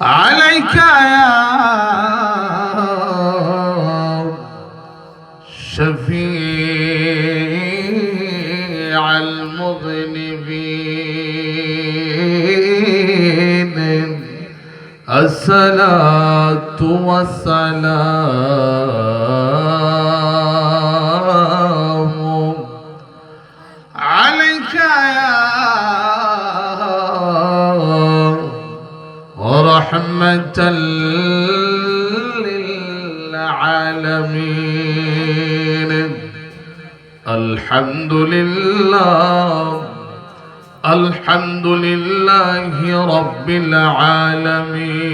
عليك يا شفيع المذنبين الصلاة والسلام عليك يا رحمة للعالمين. الحمد لله الحمد لله رب العالمين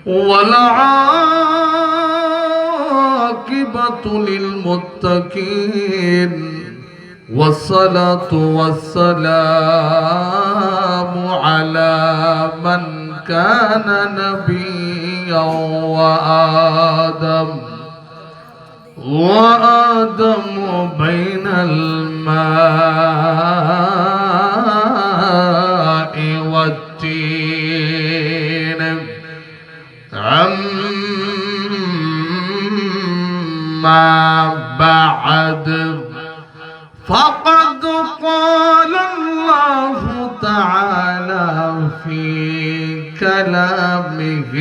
والعاقبة للمتقين والصلاة والسلام على من كان نبيا وآدم بين الماء والتين. أما بعد فقد قال الله تعالى في كلامه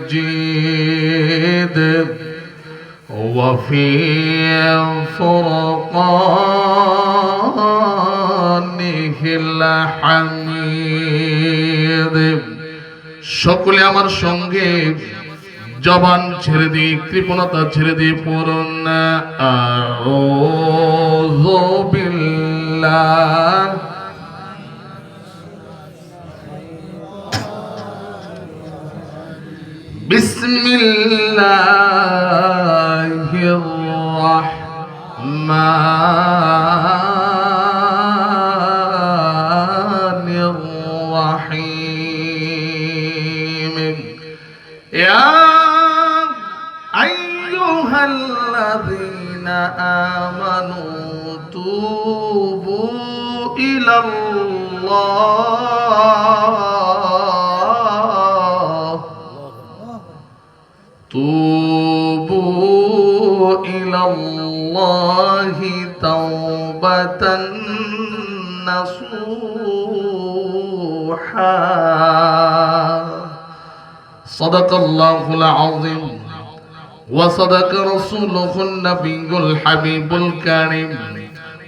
المجيد وفي فرقانه الحميد. সকলে আমার সঙ্গে জবান ছেড়ে দিয়ে কৃপণতা ছেড়ে দিয়ে পড়ুন আউযু বিল্লাহ বিসমিল্লাহির রাহমানির রাহিম। ইয়া আইয়ুহাল্লাযীনা আমানু তুবু ইলাল্লাহ توبوا إلى الله توبة نصوحا. صدق الله العظيم وصدق رسوله النبي الحبيب الكريم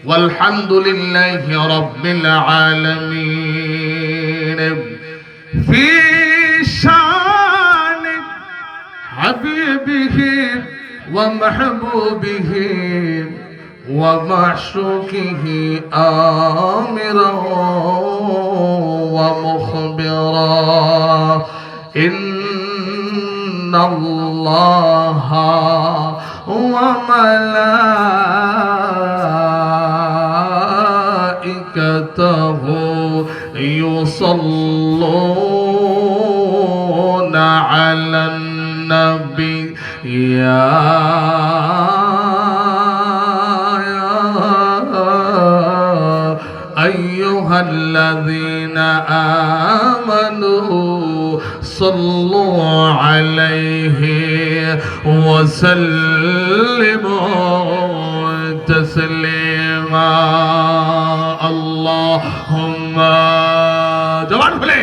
والحمد لله رب العالمين. في شان حبيبه ومحبوبه ومعشوقه آمرا ومخبرا إن الله وملائكته يصلون على النبي يا أيها الذين آمنوا صلوا عليه وسلموا تسليما. اللهم جوان بھلے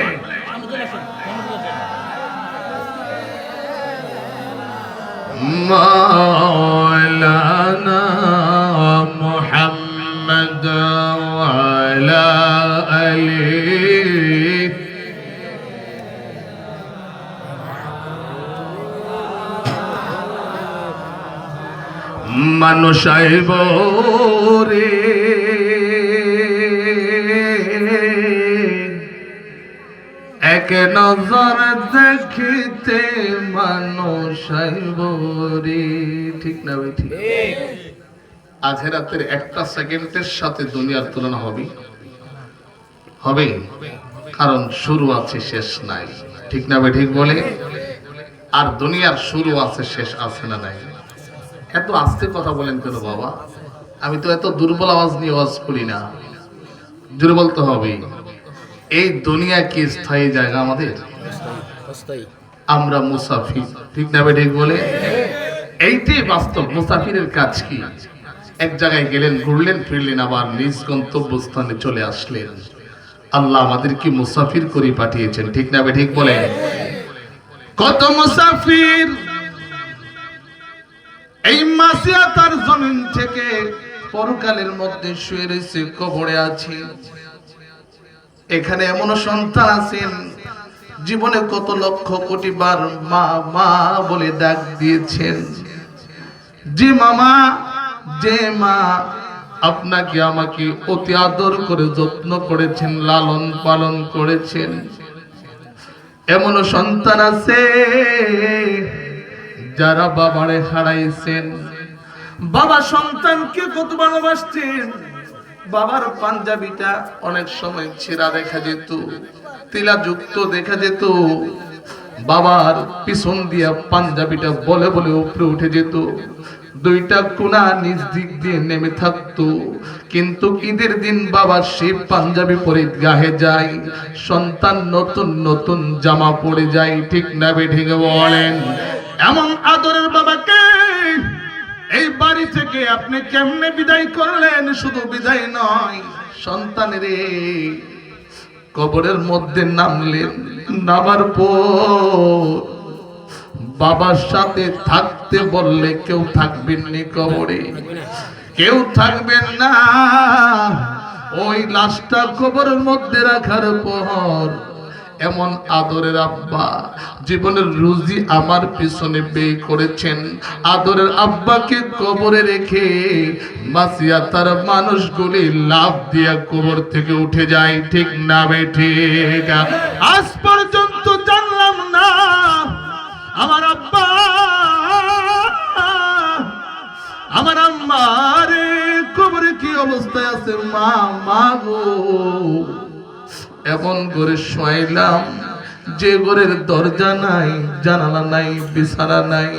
مولانا محمد وعلى آله মানুষ আইব রে এক নজর দেখিতে মানুষ আইব রে। ঠিক না ভাই? ঠিক। আখিরাতের একটা সেকেন্ডের সাথে দুনিয়ার তুলনা হবে হবে, কারণ শুরু আছে শেষ নাই। ঠিক না ভাই? ঠিক বলে। আর দুনিয়ার শুরু আছে শেষ আছে না নাই? এত আস্তে কথা বলেন কেন বাবা? আমি তো এত দুর্বল আওয়াজ নিয়ে ওয়াজ করি না, জোরে বলতে হবে। এই দুনিয়া কি স্থায়ী জায়গা আমাদের? আমরা মুসাফির, ঠিক না ঠিক বলে? এইটাই বাস্তব। মুসাফিরের কাজ কি? এক জায়গায় গেলেন, ঘুরলেন ফিরলেন, আবার নিজ গন্তব্যস্থানে চলে আসলেন। আল্লাহ আমাদেরকে মুসাফির করে পাঠিয়েছেন, ঠিক না ঠিক বলে? কত মুসাফির এই মাসিয়াতার জমিন থেকে পরকালের মধ্যে শুয়ে রয়েছে, কবরে আছে। এখানে এমন সন্তান আছেন জীবনে কত লক্ষ কোটি বার মা মা বলে ডাক দিয়েছেন। যে মামা, যে মা আপনাকে আমাকে অতি আদর করে যত্ন করেছেন, লালন পালন করেছেন। এমন সন্তান আছে যারা বাবারে হারাইছেন। বাবা সন্তানকে কত ভালোবাসতেন। বাবার পাঞ্জাবিটা অনেক সময় ছেঁড়া দেখা যেত, তিলা যুক্ত দেখা যেত। বাবার পিছন দিয়া পাঞ্জাবিটা বলে বলে উপরে উঠে যেত, দুইটা কোনা নিজ দিক দিয়ে নেমে থাকতো। কিন্তু ঈদের দিন বাবা সেই পাঞ্জাবি পরে গায়ে যায়, সন্তান নতুন নতুন জামা পরে যায়, ঠিক না ঠিক বলেন? এমন আদরের বাবাকে এই বাড়ি থেকে আপনি কেমনে বিদায় করলেন? শুধু বিদায় নয়, সন্তানের কবরের মধ্যে নামলেন, নামার পর বাবার সাথে থাকতে বললে কেউ থাকবেন না কবরে, কেউ থাকবেন না। ওই লাশটা কবরের মধ্যে রাখার পর এমন আদরের আব্বা, জীবনের রুজি আমার পিছনে ব্যয় করেছেন, আদরের আব্বাকে কবরে রেখে মাসিয়া তার মানুষগুলি লাভ দিয়া কবর থেকে উঠে যায়, ঠিক না ঠিক? আজ পর্যন্ত জানলাম না আমার আব্বা আমার আম্মার কবরে কি অবস্থায় আছে। মা মা গো, এমন করে শোয়াইলাম যে ঘরের দরজা নাই, জানালা নাই, বিছানা নাই।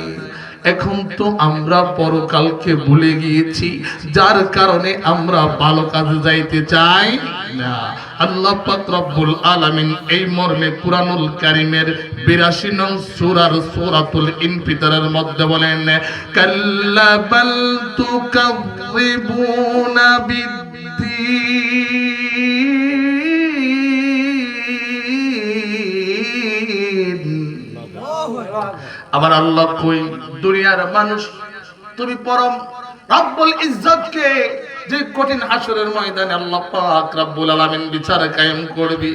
এখন তো আমরা পরকালকে ভুলে গিয়েছি, যার কারণে আমরা ভালো কাজে যাইতে চাই না। আল্লাহ পাক রব্বুল আলামিন এই মর্মে কুরআনুল কারীমের ৮২ নং সূরার সূরাতুল ইনফিতারের মধ্যে বলেন, কাল্লা বাল তুকাযযিবুনা বিদ্দীন। আমার আল্লাহ কই, দুনিয়ার মানুষ তুমি পরম রব্বুল ইজ্জতকে যে কঠিন হাসরের ময়দানে আল্লাহ পাক রব্বুল আলামিন বিচার কায়েম করবে।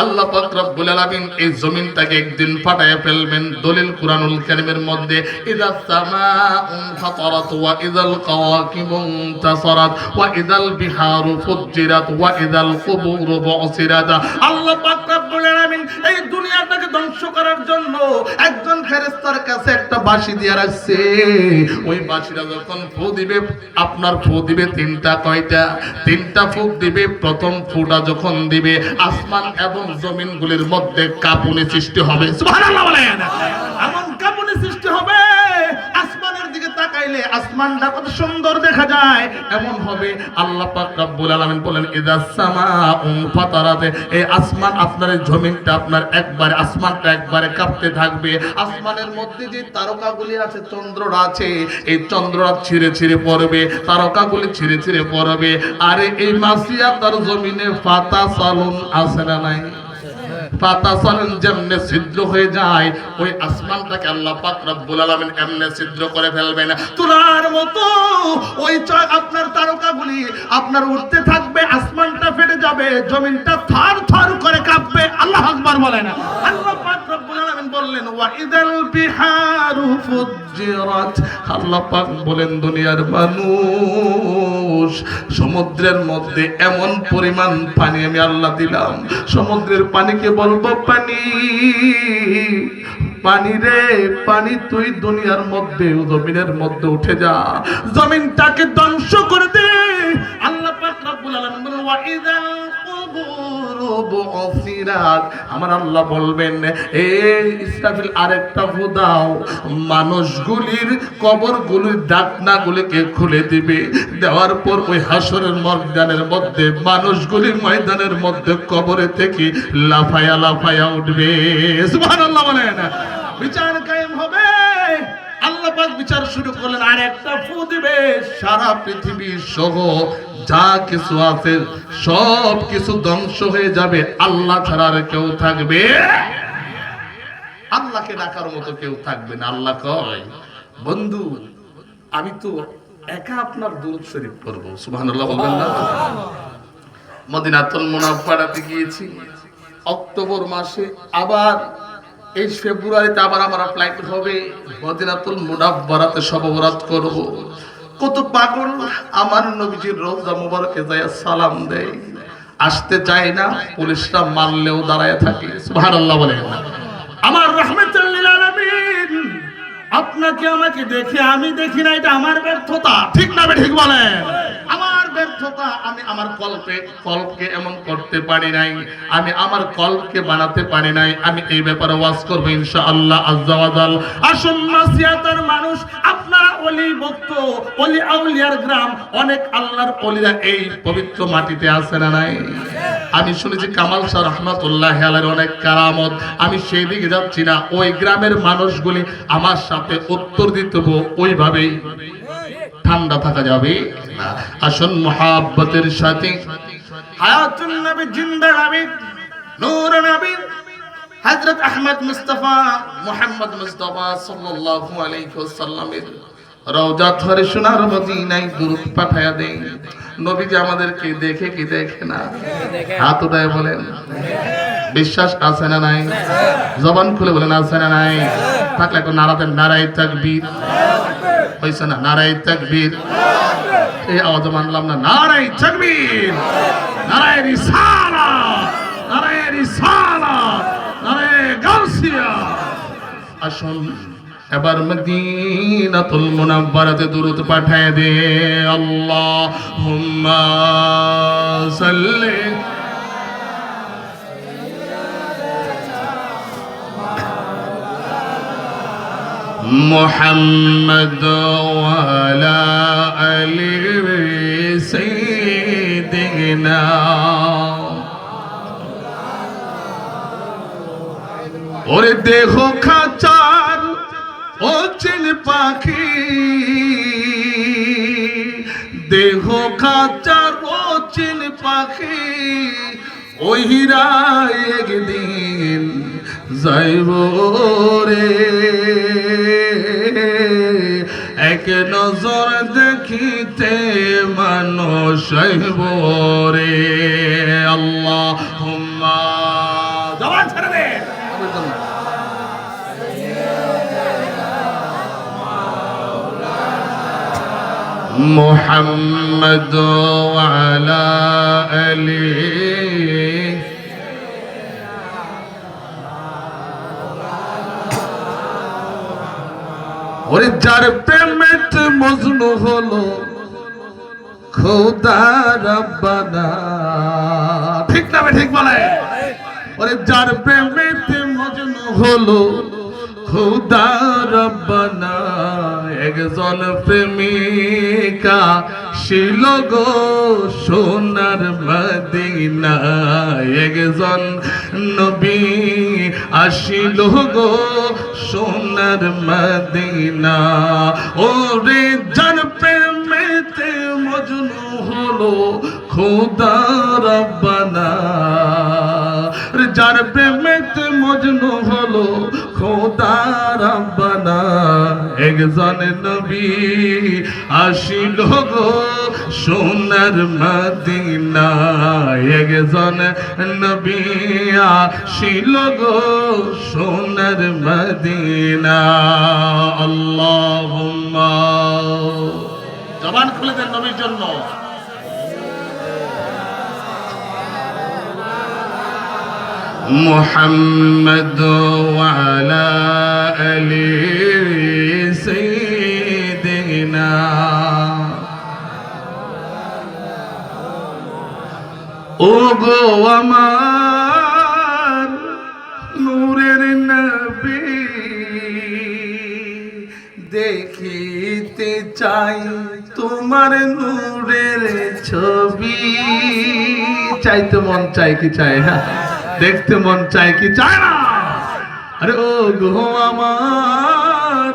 আল্লাহ পাক রব্বুল আলামিন এই জমিনটাকে একদিন ফাটায় ফেলবেন। দলিল কুরআনুল কারীমের মধ্যে, ইযাস সামাউ ফাতারাত ওয়া ইযাল কাওয়াকিবু ইনতাসারাত ওয়া ইযাল বিহারু ফুজ্জিরাত ওয়া ইযাল কুবুরু বুসিরাত। আল্লাহ পাক রব্বুল আলামিন এই দুনিয়াটাকে ধ্বংস করার জন্য একজন ফেরেশতার কাছে একটা বাঁশি দিয়ে রাখছে। ওই বাঁশিটা যখন ফু দিবে, আপনার ফু দিবে তিনটা, কয়টা? তিনটা ফুক দিবে। প্রথম ফুটা যখন দিবে, আসমান এবং জমিনগুলির মধ্যে কাঁপুনি সৃষ্টি হবে। সুবহানাল্লাহ বলেন। এমন কাঁপুনি সৃষ্টি হবে, আসমানের দিকে তাকাইলে আসমানটা কত সুন্দর দেখা যায় এমন হবে। আল্লাহ পাক রব্বুল আলামিন বলেন, ইযাস সামাউ ফাতারাত। এই আসমান, আপনার এই জমিনটা, আপনার একবারে আসমানটা একবারে কাঁপতে থাকবে। আসমানের মধ্যে যে তারকাগুলি আছে, চন্দ্ররা আছে, এই চন্দ্ররা ছিঁড়ে ছিঁড়ে পড়বে, তারকাগুলি ছিঁড়ে ছিঁড়ে পড়বে। আরে এই মাসিয়া তার জমিনে ফাতা সালুন আছে না নাই? ফাতা সালুন যেমনে ছিদ্র হয়ে যায়, ওই আসমানটাকে আল্লাহ পাক রব্বুল আলামিন এমনে ছিদ্র করে ফেলবেন তুলার মতো। ওই আপনার তারকাগুলি আপনার উঠতে থাকবে, আসমানটা ফেটে যাবে, জমিনটা থার থার করে কাঁপবে। আল্লাহু আকবার বলেন। আল্লাহ পাক রব্বুল আলামিন বললেন, ওয়া ইদাল বিহারু ফুজ্জিরাত। আল্লাহ পাক বলেন, দুনিয়ার মানুষ, সমুদ্রের মধ্যে এমন পরিমাণ পানি আমি আল্লাহ দিলাম, সমুদ্রের পানিকে বলবো, পানি পানি রে পানি, তুই দুনিয়ার মধ্যে, জমিনের মধ্যে উঠে যা, জমিনটাকে ধ্বংস করে দে। আল্লাহ পাক রব্বুল আলামিন বলেন, ওয়া ইযাল কুবুরু বুসিরাত, আমার আল্লাহ বলবেন এই ইসরাফিল আরেকটা ফু দাও, মানুষগুলির কবরগুলির ডাকনাগুলিকে খুলে দিবে। দেওয়ার পর ওই হাসরের ময়দানের মধ্যে মানুষগুলি ময়দানের মধ্যে কবরে থেকে লাফায়া লাফায়া উঠবে। সুবহানাল্লাহ বলেন। বিচার কায়েম হবে। আল্লাহ পাক বিচার শুরু করলেন, আর একটা ফু দিবে, সারা পৃথিবী সহ যা কিছু আছে সব কিছু ধ্বংস হয়ে যাবে, আল্লাহ ছাড়া আর কেউ থাকবে, আল্লাহকে ডাকার মতো কেউ থাকবে না। আল্লাহ কয়, বন্ধু আমি তো একা আপনার দুরূদ শরীফ পড়বো। সুবহানাল্লাহ বলবেন না? মদিনাতুল মুনাওয়ারাতে গিয়েছি অক্টোবর মাসে, আবার এই ফেব্রুয়ারিতে আবার আমার ফ্লাইট হবে, মদিনাতুল মুনাওয়ারাতে শবে বরাত করব। কত পাগল আমার নবীজির রওজা মুবারকে যায় সালাম দেয়, আসতে চায় না, পুলিশরা মারলেও দাঁড়ায় থাকে। সুবহানাল্লাহ বলেন না? আমার রাহমাতুল লিল আলামিন, আপনাকে আমাকে দেখে আমি দেখি না, এটা আমার ব্যর্থতা, ঠিক না? ঠিক বলেন, আমার ব্যর্থতা। আমি আমার কল্পকে এমন করতে পারি নাই, আমি আমার কল্পকে বানাতে পারি নাই। আমি এই ব্যাপারে ওয়াজ করব ইনশাআল্লাহ আজ্জা ওয়া জাল। আসুন মাসিয়াতের মানুষ, আপনারা ওলি ভক্ত, ওলি আউলিয়ার গ্রাম, অনেক আল্লাহর ওলিরা এই পবিত্র মাটিতে আছে না নাই? আমি শুনেছি কামাল শাহ রহমাতুল্লাহ আলাইহির অনেক কারামত। আমি সেই দিকে যাচ্ছি না, ওই গ্রামের মানুষগুলি আমার সাথে উত্তর দিতে ওইভাবেই ঠান্ডা থাকা যাবে না। আসুন মুহাব্বতের সাথে হায়াতুন নবী, জিন্দা নবী, নূর নবী হযরত আহমদ মুস্তাফা মুহাম্মদ মুস্তাফা সাল্লাল্লাহু আলাইহি ওয়াসাল্লামের রওজা ধরে সোনার মদিনায় দুরূদ পাঠায়া দেন। নবীজি আমাদেরকে দেখে কি দেখে না? হাত উঠায় বলেন, বিশ্বাস আছে না নাই? জবান খুলে বলেন আছে না নাই? থাকলে একটু নারাতে নারায়ে তাকবীর হইছে না? নারায়ে তাকবীর। এই আওয়াজ মানলাম না। নারায়ে তাকবীর, নারায়ে রিসালাত, নারায়ে রিসালাত, নারায়ে গাউসিয়া। আসুন এবার মদিনাতুল মুনাওয়ারাতে দুরূদ পাঠায় দে। আল্লাহুম্মা সাল্লি মুহাম্মদ ওয়া আলা আলি সাইয়্যিদিনা। ওরে দেহ খাচার ও চিন পাখি, দেহ খাচার ও চিন পাখি, ওহিরা একদিন যাইব রে। এক নজর দেখিতে মানুষ হইব রে। আল্লাহুম্মা, জবান ছেড়ে দে, মুহাম্মদ ওয়া আলা আলি। ওরে যার প্রেমেতে মজনু হলো খোদা রব্বানা, ঠিক না? ঠিক বলে। ওরে যার প্রেমেতে মজনু হলো খোদা রব্বানা, একজন প্রেমিকা ছিল গো সোনার মদিনা, একজন নবী আসিল গো সোনার মদিনা। ওরে যার প্রেমেতে মজনু হলো খোদা রব্বানা, যার প্রেমেতে মজনু হলো খোদা রব্বানা, একজন নবী আসিল গো সোনার মদিনা, একজন নবী আসিল গো সোনার মদিনা। আল্লাহুম্মা, জবান খুলে দেন নবীর জন্য। মুহাম্মদ ওয়া আলা আলি সাইয়্যিদিনা। ও গো আমার চাই তোমার নূরের ছবি। চাইতে মন চায় কি চায় না, দেখতে মন চায় কি চায় না। আরে ও গো আমার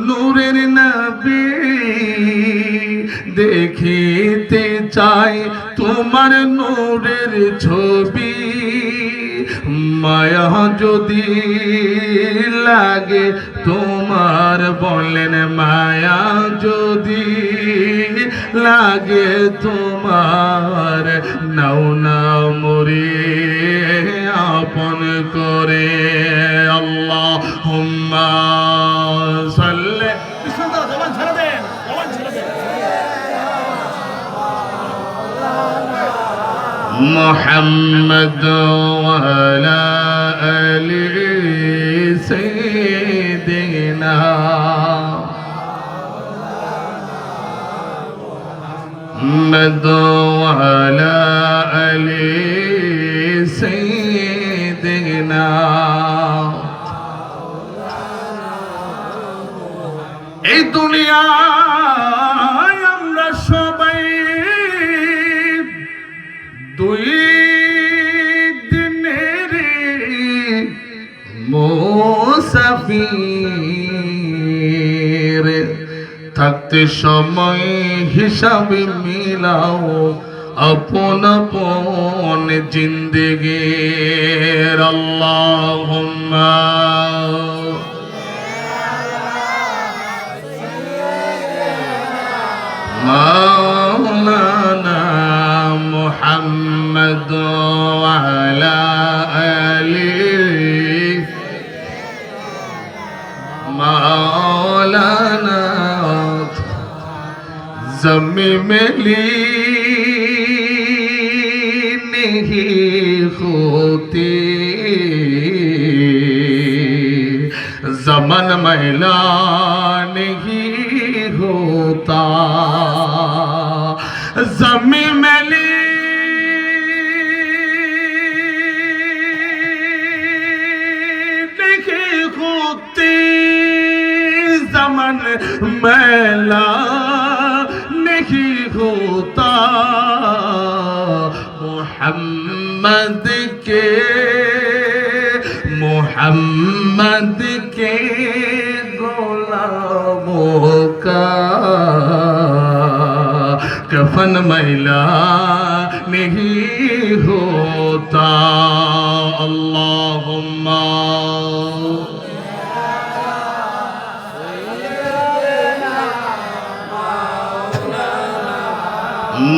নূরের নবী, দেখিতে চাই তোমার নূরের ছবি। মায়া যদি লাগে তোমার, বলেন মায়া যদি লাগে তোমার, নাও না মরে আপন করে। আল্লাহুম্মা সাল্লি। জবান ছেড়ে দেন, জবান ছেড়ে দেন। محمد وعلى آل سيدنا محمد وعلى آل سيدنا। এই দুনিয়ায় আমরা সবাই দুই দিনের মুসাফির, থাকতে সময় হিসাবে মিলাও আপন আপন জিন্দেগির। আল্লাহুম্মা মাওলানা মুহাম্মদ ওয়া আলা আলি মাওলানা। ज़मीं में लीन नहीं होती, ज़मान मैला नहीं होता। ज़मीं में लीन नहीं होती, ज़मान मैला नहीं होता। मोहम्मद के गुलामों का कफन मैला नहीं होता। अल्लाहुम्मा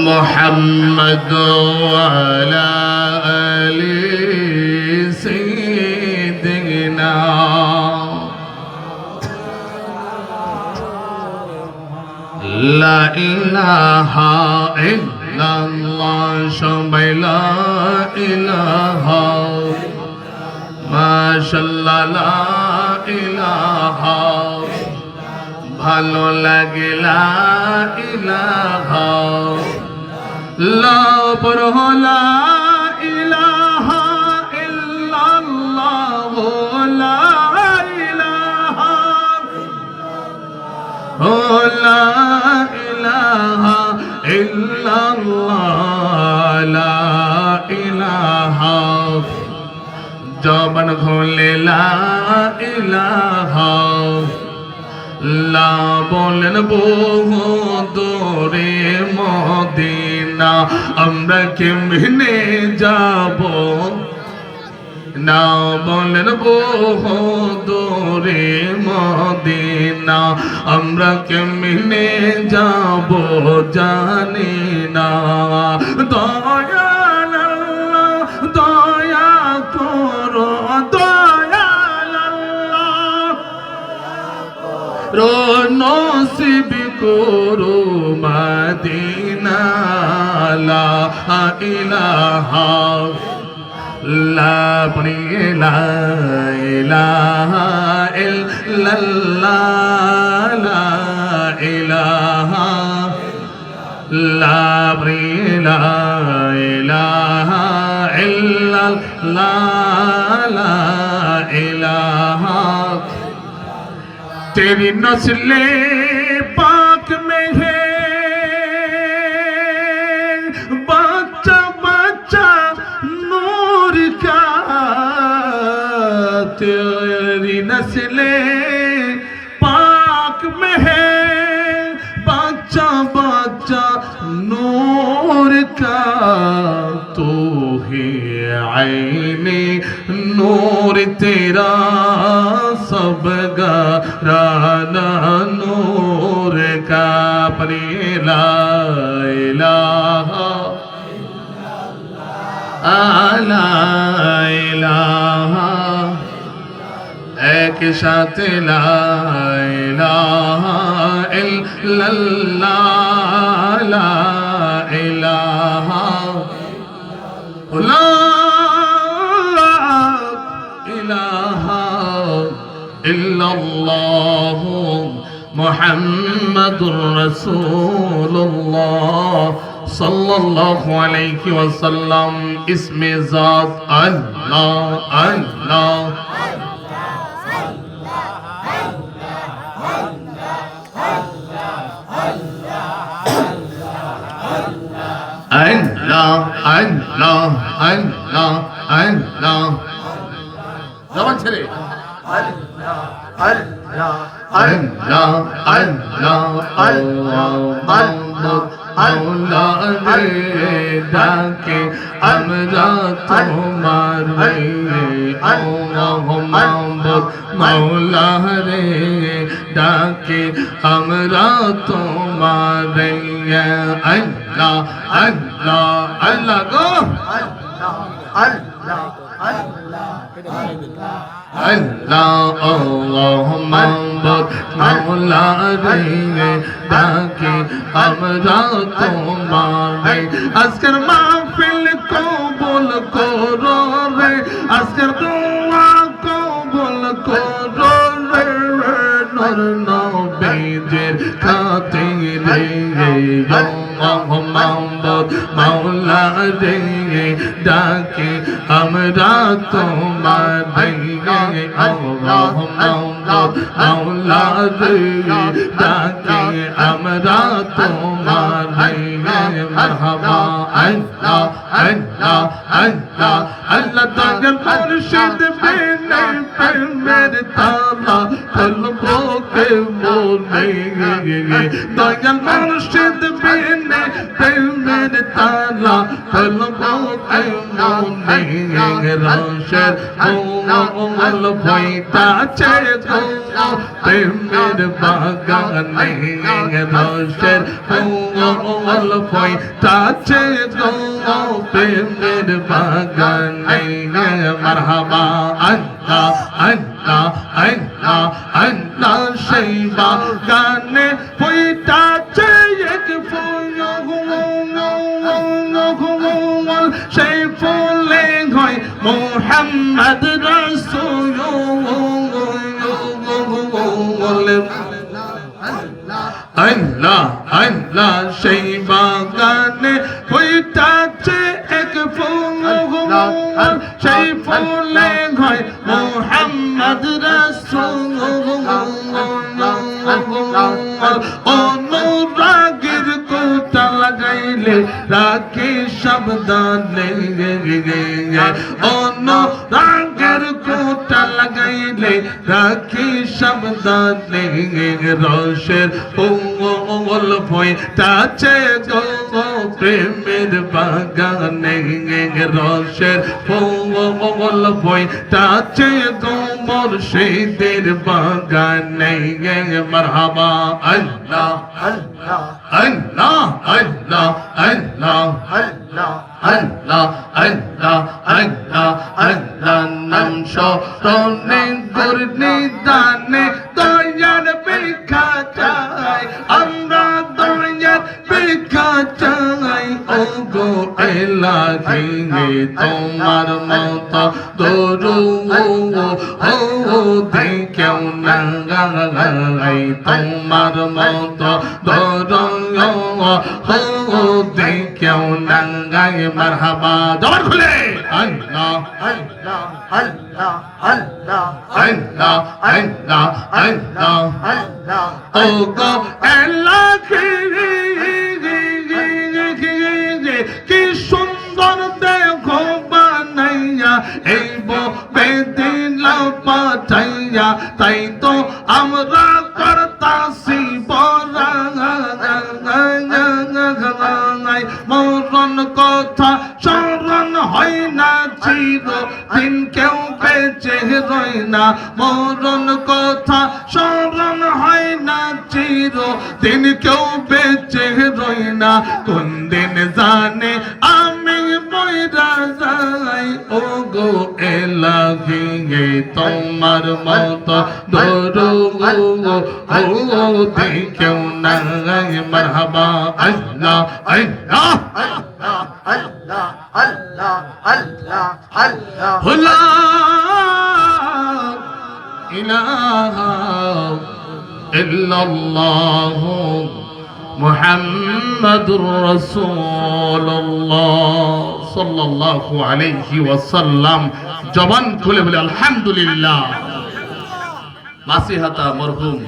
محمد وعلى آل سيدنا। لا إله إلا الله সবাই লা ইলাহা মাশাআল্লাহ লা ইলাহা ভালো লাগে লা ইলাহা লা পরহলা ইলাহা ইল্লাল্লাহ লা ইলাহা ও লা ইলাহা ইল্লাল্লাহ লা ইলাহা জবান খুলে লা ইলাহা লা বলেন বহু দূরে মদিনা আমরা কেমনে যাব না বলেন বহু দূরে মদিনা আমরা কেমনে যাব জানি না দয়াল আল্লাহ দয়া করো দয়াল আল্লাহ নসিব করো মদিনা লা ইলাহা লা ইলাহা ইল্লাল্লাহ লা ইলাহা লা ইলাহা ইল্লাল্লাহ লা ইলাহা तेरी नस्ले पाक तेरी नस्ले पाक में है बच्चा बच्चा नूर का तू ही आईने नूर तेरा सब गाना नूर का परे ला इलाहा ला इलाहा एक साथ ला इलाहा इल्लल्लाह ला इलाहा ला इलाहा इल्लल्लाह मुहम्मदुर रसूलुल्लाह सल्लल्लाहु अलैहि वसल्लम। इसमें ज़ात अल्लाह अल्लाह अल्लाह अल्लाह अल्लाह अल्लाह जबान ছেড়ে আল্লাহ আল্লাহ अल्लाह अल्लाह अल्लाह मौला रे डाके हमरा तुम्हारे अल्लाह माबूद मौला रे डाके हमरा तुम्हारे अल्लाह अल्लाह अल्लाह गो আল্লাহ আল্লাহ আল্লাহ अल्लाह अल्लाह माबूद मौला रे डाके हमरा तुम्हारे आजकर महफिल कबूल करो रे आजकर दुआ कबूल करो रे नूर नबीजिर खातिरे अल्लाह माबूद मौला रे डाके हमरा तुम्हारे अल्लाह माबूद मौला रे डाके हमरा तुम्हारे मरहबा अल्लाह अल्लाह अल्लाह अल्लाह तागर मुर्शिद बिने पे मेरे ताला कल्बों के मोने तागर मुर्शिद बिने पे मेरे ताला कल्बों के मोने रोशन मोल भैता चे गो पे मेरे बागाने रोशन मोल भैता चे गो पे मेरे बागाने मरहबा अल्लाह अल्लाह अल्लाह अल्लाह शैबा गाने भैता चे एक फूलो সেই ফুলে হয় মোহাম্মদ রাসূল আল্লাহ আল্লাহ সেই বাগানে হইতাছে এক ফুল সেই ফুলে হয় মোহাম্মদ রাসূল অনুরাগের কোটা লাগাইলে রাখি সাবধানে অনুরাগের কোটা লাগাইলে রাখি সাবধানে রসের ওল ভয়টাছে গো প্রেমের বাগানে রসের ওল ভয়টাছে গো মুর্শিদের বাগানে মারহাবা আল্লাহ আল্লাহ আল্লাহ আল্লাহ আল্লাহ আল্লাহ আল্লাহ আল্লাহ আল্লাহ আল্লাহ নাম স্মরণে গুরনি দানে দয়ার ভিক্ষা চাই আমরা দয়ার ভিক্ষা চাই ও গো এলাহি তোমার মত দরুদ ও কেউ না গাই তোমার মত দরুদ ও কেউ না গাই মারহাবা জবান খুলে আল্লাহ আল্লাহ আল্লাহ আল্লাহ আল্লাহ আল্লাহ আল্লাহ আল্লাহ ও গো এলাহি কি সুন্দর দেখো বানাইয়া এই বেদিলা পাঠাইয়া তাই তো আমরা করতাছি বড়াই মরণ কথা স্মরণ হয় না চিরদিন কেউ বেঁচে রয় না মরণ কথা স্মরণ হয় না চিরদিন কেউ বেঁচে রয় না কোন দিন জানে আমি মইরা যাই ও গো এলাহি তোমার মত দরুদ ও দেখেও নাই মারহাবা আল্লাহ আল্লাহ আল্লাহ আল্লাহ আল্লাহ আল্লাহ হুলা ইলাহা ইল্লাল্লাহ মুহাম্মাদুর রাসূলুল্লাহ সাল্লাল্লাহু আলাইহি ওয়াসাল্লাম জবান খুলে বলে আলহামদুলিল্লাহ। মাসিহাতা মরহুম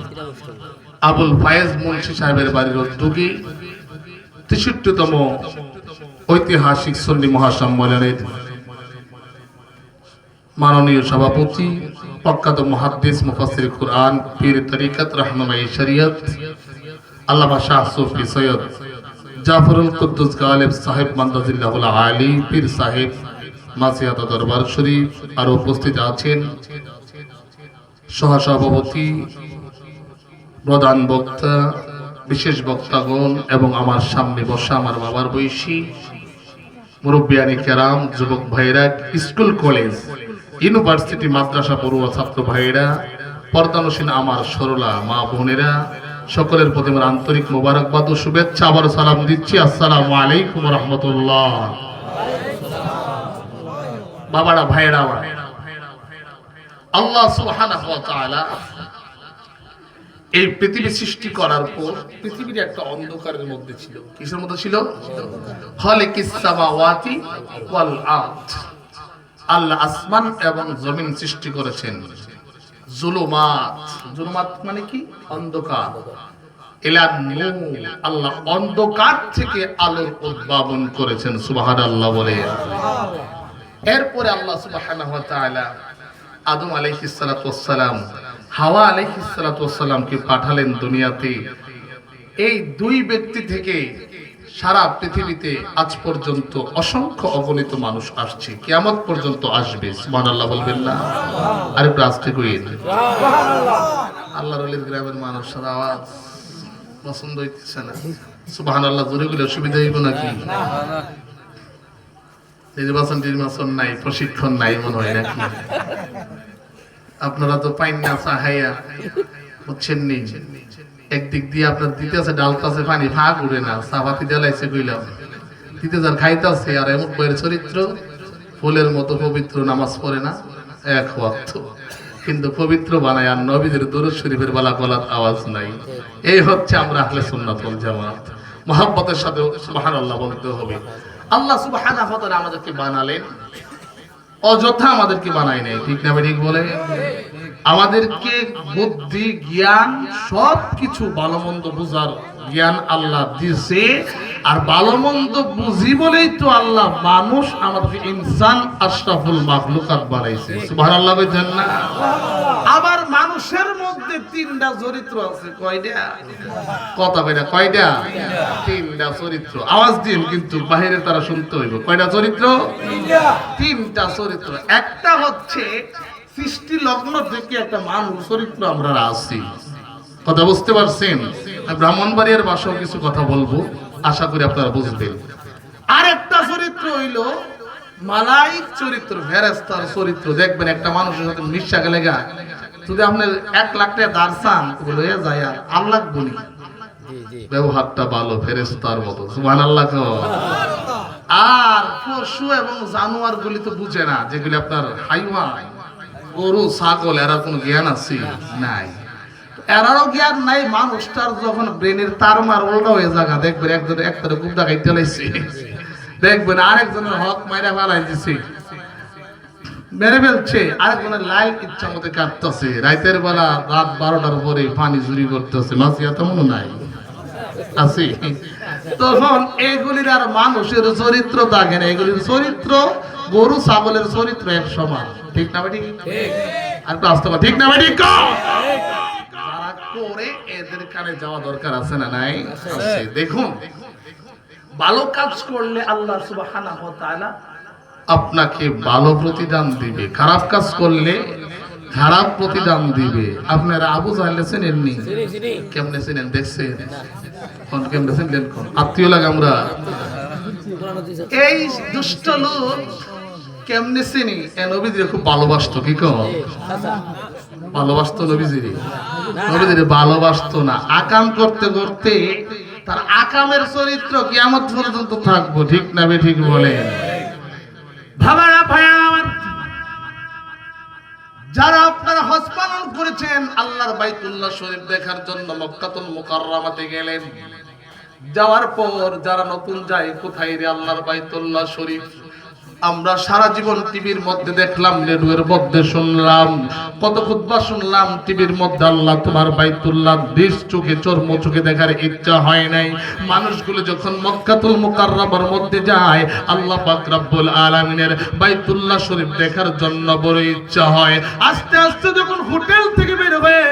আবুল ফায়েজ মুন্সি সাহেবের বাড়ির উদ্যোগী ৬৩তম ঐতিহাসিক সুন্নি মহাসম্মেলনের মাননীয় সভাপতি প্রখ্যাত মুহাদ্দিস মুফাসসির কুরআন পীর তরিকত রাহনুমায়ে শরীয়ত আল্লামা শাহ সুফি সৈয়দ জাফরুল কুদ্দুস গালিব সাহেব মান্দাজিল্লাহুল আলী পীর সাহেব মাসিহাতা দরবার শরীফ আর উপস্থিত আছেন সহসভাপতি প্রধান বক্তা বিশেষ বক্তাগণ এবং আমার সামনে বসা আমার বাবার বয়সী মুরব্বিয়ানি কেরাম যুবক ভাইরা স্কুল কলেজ ইউনিভার্সিটি মাদ্রাসা পড়ুয়া ছাত্র ভাইরা পর্দানসীন আমার সরলা মা বোনেরা সকলের প্রতি আমার আন্তরিক মোবারকবাদ ও শুভেচ্ছা আবার সালাম দিচ্ছি আসসালামু আলাইকুম ওয়া রাহমাতুল্লাহ। বাবারা ভাইরা আল্লাহ সুবহানাহু ওয়া তাআলা এই পৃথিবী সৃষ্টি করার পর পৃথিবীর একটা অন্ধকারের মধ্যে ছিল। কিসের মধ্যে ছিল? খালিকিস সামাওয়াতি ওয়াল আরদ। আল্লাহ আসমান এবং জমিন সৃষ্টি করেছেন। জুলুমাত, জুলুমাত মানে কি? অন্ধকার। ইলা নূর, আল্লাহ অন্ধকার থেকে আলোর উদ্ভাবন করেছেন। সুবহানাল্লাহ বলে। এরপরে আল্লাহ সুবহানাহু ওয়া তাআলা আদম আলাইহিস সালাতু ওয়াস সালাম হাওয়া আলাইহিস সালাতু ওয়াস সালামকে পাঠালেন দুনিয়াতে। এই দুই ব্যক্তি থেকে সারা পৃথিবীতে আজ পর্যন্ত অসংখ্য অগণিত মানুষ আসছে, কিয়ামত পর্যন্ত আসবে। সুবহানাল্লাহ বলবেন না? আর একটু আস্তে কইেন সুবহানাল্লাহ। আল্লাহর ওলির গ্রামের মানুষের আওয়াজ পছন্দ হইতেছে না। সুবহানাল্লাহ জোরে বলে অসুবিধা হইব নাকি? নির্বাচন নাই, প্রশিক্ষণ নাই মনে হয় নাকি? আপনারা তো পাইন না চাহাইয়া বুঝছেন নি। একদিক দিয়ে আপনার দিতে আছে ডালতাছে পানি ফাঁক উড়ে না, সাবাতি ডালাইছে কইলাম দিতে যান খাইতাছে। আর এমন বইয়ের চরিত্র ফুলের মতো পবিত্র, নামাজ পড়ে না এক ওয়াক্ত, কিন্তু পবিত্র বানায়। আর নবীদের দরুদ শরীফের বালা গলাত আওয়াজ নাই। এই হচ্ছে আমরা আহলে সুন্নাত ওয়াল জামাত। মুহাব্বতের সাথে সুবহানাল্লাহ বলতে হবে। আল্লাহ সুবহানাহু ওয়া তাআলা আমাদেরকে বানালেন, অযথা আমাদেরকে বানায় নাই। ঠিক না ঠিক বলে? আমাদেরকে বুদ্ধি জ্ঞান সবকিছু ভালো মন্দ বুঝার জ্ঞান আল্লাহ দিয়েছে। আর ভালো মন্দ বুঝি বলেই তো আল্লাহ মানুষ আমাদেরকে ইনসান আশরাফুল মাখলুকাত বানাইছে। সুবহানাল্লাহ বলেন না? আবার মানুষের মধ্যে তিনটা চরিত্র আছে। কয়টা? কথা কয়টা? কয়টা? তিনটা চরিত্র। আওয়াজ দিন কিন্তু বাহিরে তারা শুনতে হইব। কয়টা চরিত্র? তিনটা চরিত্র। একটা হচ্ছে সৃষ্টি লগ্ন থেকে একটা মানুষ চরিত্র আমরা আছি। কথা বুঝতে পারছেন? ব্রাহ্মণবাড়িয়ার ভাষাও কিছু কথা বলবো, আশা করি আপনারা বুঝবেন। আরেকটা চরিত্র হইলো মালাইক চরিত্র, ফেরেশতার চরিত্র। দেখবেন একটা মানুষের সাথে মিশা গেলে গা যদি আপনি ১ লাখ টাকা ধার চান বলে যায় আর আল্লাহ বলি ব্যবহারটা ভালো ফেরেশতার মতো। সুবহানাল্লাহ। আর পশু এবং জানোয়ার গুলি তো বুঝে না, যেগুলি আপনার হাইওয়ান গরু ছাগল, এরা কোনো জ্ঞান আছে নাই। এরারও জ্ঞান নাই। মানুষটার যখন ব্রেনের তার মার উল্টা হয়ে জায়গা দেখবেন একজনের একটারে গুপ্তা খাইতে লাইছে, দেখবেন আরেকজনের হক মাইরা ফেলাই দিছে, মেরে ফেলছে, আরেকজনের লাইল ইচ্ছা মতো কাটতেছে। রাতের বেলা রাত 12টার পরে পানি চুরি করতেছে। মাসিয়া তো মনে নাই আছে। তখন এগুলির আর মানুষের চরিত্র থাকে না। এগুলির চরিত্র গরু ছাগলের চরিত্র এক সমান। ঠিক না? ঠিক। আর একটু আসতে পারে, ঠিক না ভাই? ঠিক কও। যারা করে এদের কানে যাওয়া দরকার আছে না নাই? আছে। দেখুন, ভালো কাজ করলে আল্লাহ সুবহানাহু ওয়া তাআলা আপনাকে ভালো প্রতিদান দিবে, খারাপ কাজ করলে খারাপ প্রতিদান দিবে। আপনারা আবু জাহেল চেনেননি? কেমনে চেনেন দেখছেন? কোন কেমনে চেনেন? কোন আত্মীয় লাগে আমরা? এই দুষ্ট লোক কেমনে চিনি? এ নবীজিরে খুব ভালোবাসতো। কি কও? ভালোবাসতো নবীজিরে? নবীজিরে ভালোবাসতো না। আকাম করতে করতে তার আকামের চরিত্র কিয়ামত পর্যন্ত থাকবো, ঠিক না বে ঠিক বলেন? ভাবারা ভাইয়া আমার, যারা আপনারা হজ পালন করেছেন, আল্লাহর বাইতুল্লাহ শরীফ দেখার জন্য মক্কাতুল মুকাররমাতে গেলেন, যাওয়ার পর যারা নতুন যায়, কোথায় রে আল্লাহর বাইতুল্লাহ শরীফ? আমরা সারা জীবন টিভির মধ্যে দেখলাম, রেডিওর মধ্যে শুনলাম, কত খুতবা শুনলাম, টিভির মধ্যে আল্লাহ তোমার বাইতুল্লাহ নিজ চোখে চর্ম চোখে দেখার ইচ্ছা হয় নাই। মানুষগুলো যখন মক্কাতুল মুকাররমার মধ্যে যায়, আল্লাহ পাক রব্বুল আলামিনের বাইতুল্লাহ শরীফ দেখার জন্য বড় ইচ্ছা হয়। আস্তে আস্তে যখন হোটেল থেকে বের হয়ে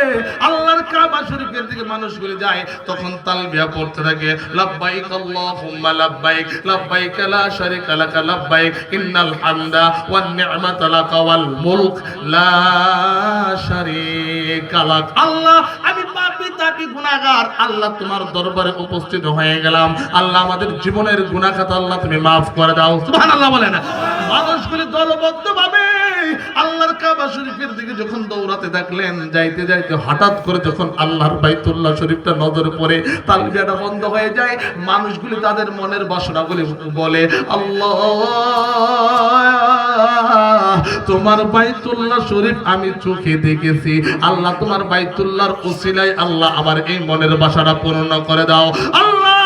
আল্লাহর কাবা শরীফের দিকে মানুষগুলো যায়, তখন তালবিয়া পড়তে থাকে, লাব্বাইক আল্লাহুম্মা লাব্বাইক, লাব্বাইক লা শারীকা লাকা লাব্বাইক, ইন্নাল হামদা ওয়ান নি'মাতা লাকা ওয়াল মুলক লা শারীকা লাক। আল্লাহ, আমি পাপী তাপী গুনাহগার, আল্লাহ তোমার দরবারে উপস্থিত হয়ে গেলাম। আল্লাহ, আমাদের জীবনের গুনাহ খাতা আল্লাহ তুমি maaf করে দাও। সুবহানাল্লাহ বলেন। মানুষগুলো দলবদ্ধভাবে আল্লাহর কাবা শরীফের দিকে যখন দৌড়াতে থাকলেন, যাইতে যাইতে হঠাৎ করে যখন আল্লাহর বাইতুল্লাহ শরীফটা নজরে পড়ে, তালবিয়াটা বন্ধ হয়ে যায়। মানুষগুলি তাদের মনের বাসনাগুলি বলে, আল্লাহ, তোমার বাইতুল্লাহ শরীফ আমি চোখে দেখেছি, আল্লাহ তোমার বাইতুল্লাহর উসিলায় আল্লাহ আমার এই মনের বাসনা পূর্ণ করে দাও। আল্লাহ,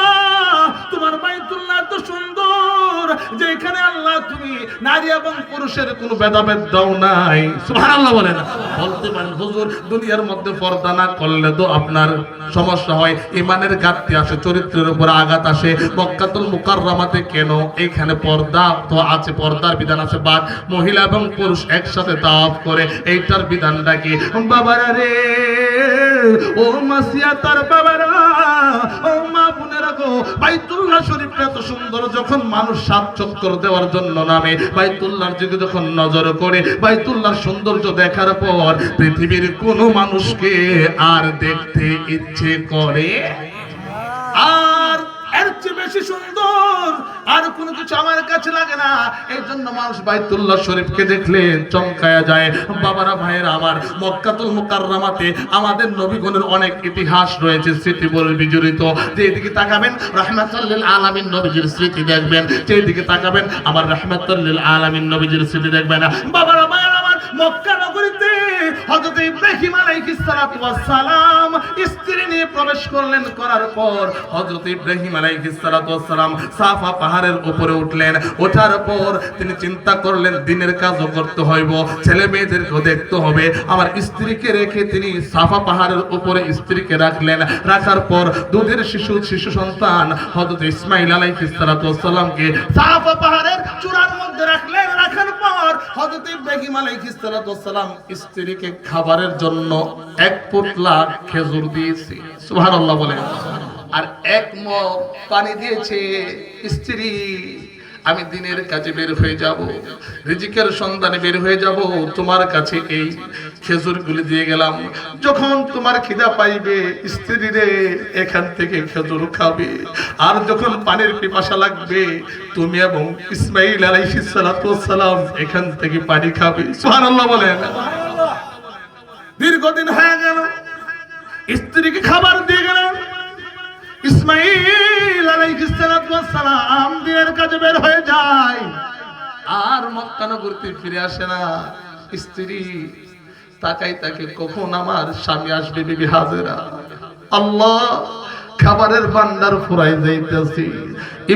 তোমার বাইতুল্লাহ তো সুন্দর, যেখানে আল্লাহ তুমি নারী এবং পুরুষের কোনো ভেদাভেদ দাও নাই। সুবহানাল্লাহ বলেন। বলতে পারেন, হুজুর, দুনিয়ার মধ্যে পর্দা না করলে তো আপনার সমস্যা হয়, ইমানের ঘাটতি আসে, চরিত্রের উপর আঘাত আসে। মক্কাতুল মুকাররমাতে কেন এখানে পর্দা তো আছে, পর্দার বিধান আছে, বাট মহিলা এবং পুরুষ একসাথে তাওয়াফ করে, এইটার বিধানটা কি? বাবারা রে, ও মাসিয়া তার বাবারা, ও মা বোনেরা গো, বাইতুল্লাহ শরীফটা এত সুন্দর, যখন মানুষ সাত চক্কর দেওয়ার জন্য নামে, বাইতুল্লাহর দিকে যখন নজর করে, বাইতুল্লাহর সৌন্দর্য দেখার পর পৃথিবীর কোনো মানুষকে আর দেখতে ইচ্ছে করে? আর এর চেয়ে বেশি সুন্দর আর কোনো কিছু আমার কাছে লাগে না। এই জন্য মানুষ বাইতুল্লাহ শরীফকে দেখলে চমকায়া যায়। বাবারা, ভাইয়েরা আমার, মক্কাতুল মুকাররমাতে আমাদের নবীগণের অনেক ইতিহাস রয়েছে, স্মৃতি বলে বিজড়িত। যেদিকে তাকাবেন রাহমাতুল লিল আলামিন নবীজির স্মৃতি দেখবেন, যেদিকে তাকাবেন আমার রাহমাতুল লিল আলামিন নবীজির স্মৃতি দেখবেন। বাবারা, ভাইয়েরা আমার, মক্কা নগরীতে হযরত ইব্রাহিম আলাইহিস সালাতু ওয়াস সালাম স্ত্রী নিয়ে প্রবেশ করলেন। করার পর হযরত ইব্রাহিম আলাইহিস সালাতু ওয়াস সালাম সাফা পাহাড়ের উপরে উঠলেন। ওঠার পর তিনি চিন্তা করলেন, দিনের কাজও করতে হইব, ছেলে মেয়েদেরকেও দেখতে হবে। আমার স্ত্রীকে রেখে তিনি সাফা পাহাড়ের উপরে স্ত্রীকে রাখলেন। রাখার পর দুধের শিশু সন্তান হযরত ইসমাঈল আলাইহিস সালাতু ওয়াস সালামকে সাফা পাহাড়ের চূড়ার মধ্যে রাখলেন। রাখার পর হযরত ইব্রাহিম আলাইহিস সালাতু ওয়াস সালাম স্ত্রীকে খাবারের জন্য এক পোটলা খেজুর দিয়েছে। সুবহানাল্লাহ বলেন। আর এক মগ পানি দিয়েছে। স্ত্রী, আমি দিনের কাজে বের হয়ে যাব, রিজিকের সন্ধানে বের হয়ে যাব, তোমার কাছে এই খেজুরগুলি দিয়ে গেলাম। যখন তোমার খিদা পাইবে, স্ত্রী রে, এখান থেকে খেজুর খাবে। আর যখন পানির পিপাসা লাগবে, তুমি এবং ইসমাঈল আলাইহিস সালাতু ওয়াস সালাম এখান থেকে পানি খাবে। সুবহানাল্লাহ বলেন। দীর্ঘদিন হয়ে গেল, স্ত্রীকে খাবার দিয়ে গেলেন। ইসমাঈল আলাইহিস সালাতু ওয়াস সালাম দিনের কাজে বের হয়ে যায়, আর মক্কা নগরীতে ফিরে আসে না। স্ত্রী তাকাই তাকে, কখন আমার স্বামী আসবে। বিবি হাজেরা, আল্লাহ, খাবারের ভান্ডার ফুরাই যাইতেছি,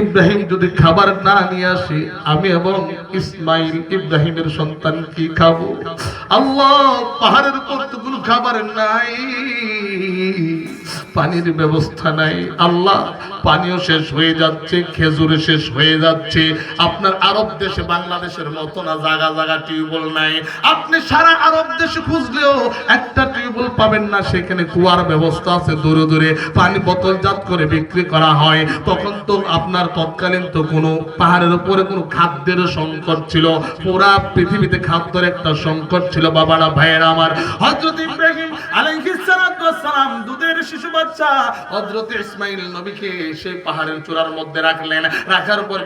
ইব্রাহিম যদি খাবার না নিয়ে আসে, আমি এবং ইসমাঈল ইব্রাহিমের সন্তান কি খাবো? আল্লাহ, পাহাড়ের উপর তো কোনো খাবার নাই, পানির ব্যবস্থা নাই। আল্লাহ পানিও শেষ হয়ে যাচ্ছে, খেজুরে শেষ হয়ে যাচ্ছে। আপনার আরব দেশে বাংলাদেশের মতো না, জায়গা জায়গা টিউবওয়েল নাই। আপনি সারা আরব দেশে খুঁজলেও একটা টিউবওয়েল পাবেন না। সেখানে কুয়ার ব্যবস্থা আছে, দূরে দূরে পানি বোতলজাত করে বিক্রি করা হয়। তখন তো আপনার তৎকালীন তো কোনো পাহাড়ের উপরে কোনো খাদ্যের সংকট ছিল, পুরা পৃথিবীতে খাদ্যের একটা সংকট ছিল। বাবারা ভাইয়েরা আমার, হযরত ইব্রাহিম আলাইহিস সালাতু ওয়াস সালাম দুধের শিশু বাচ্চা হযরত ইসমাঈল নবীকে সেই পাহাড়ের চূড়ার মধ্যে রাখলেন। রাখার পর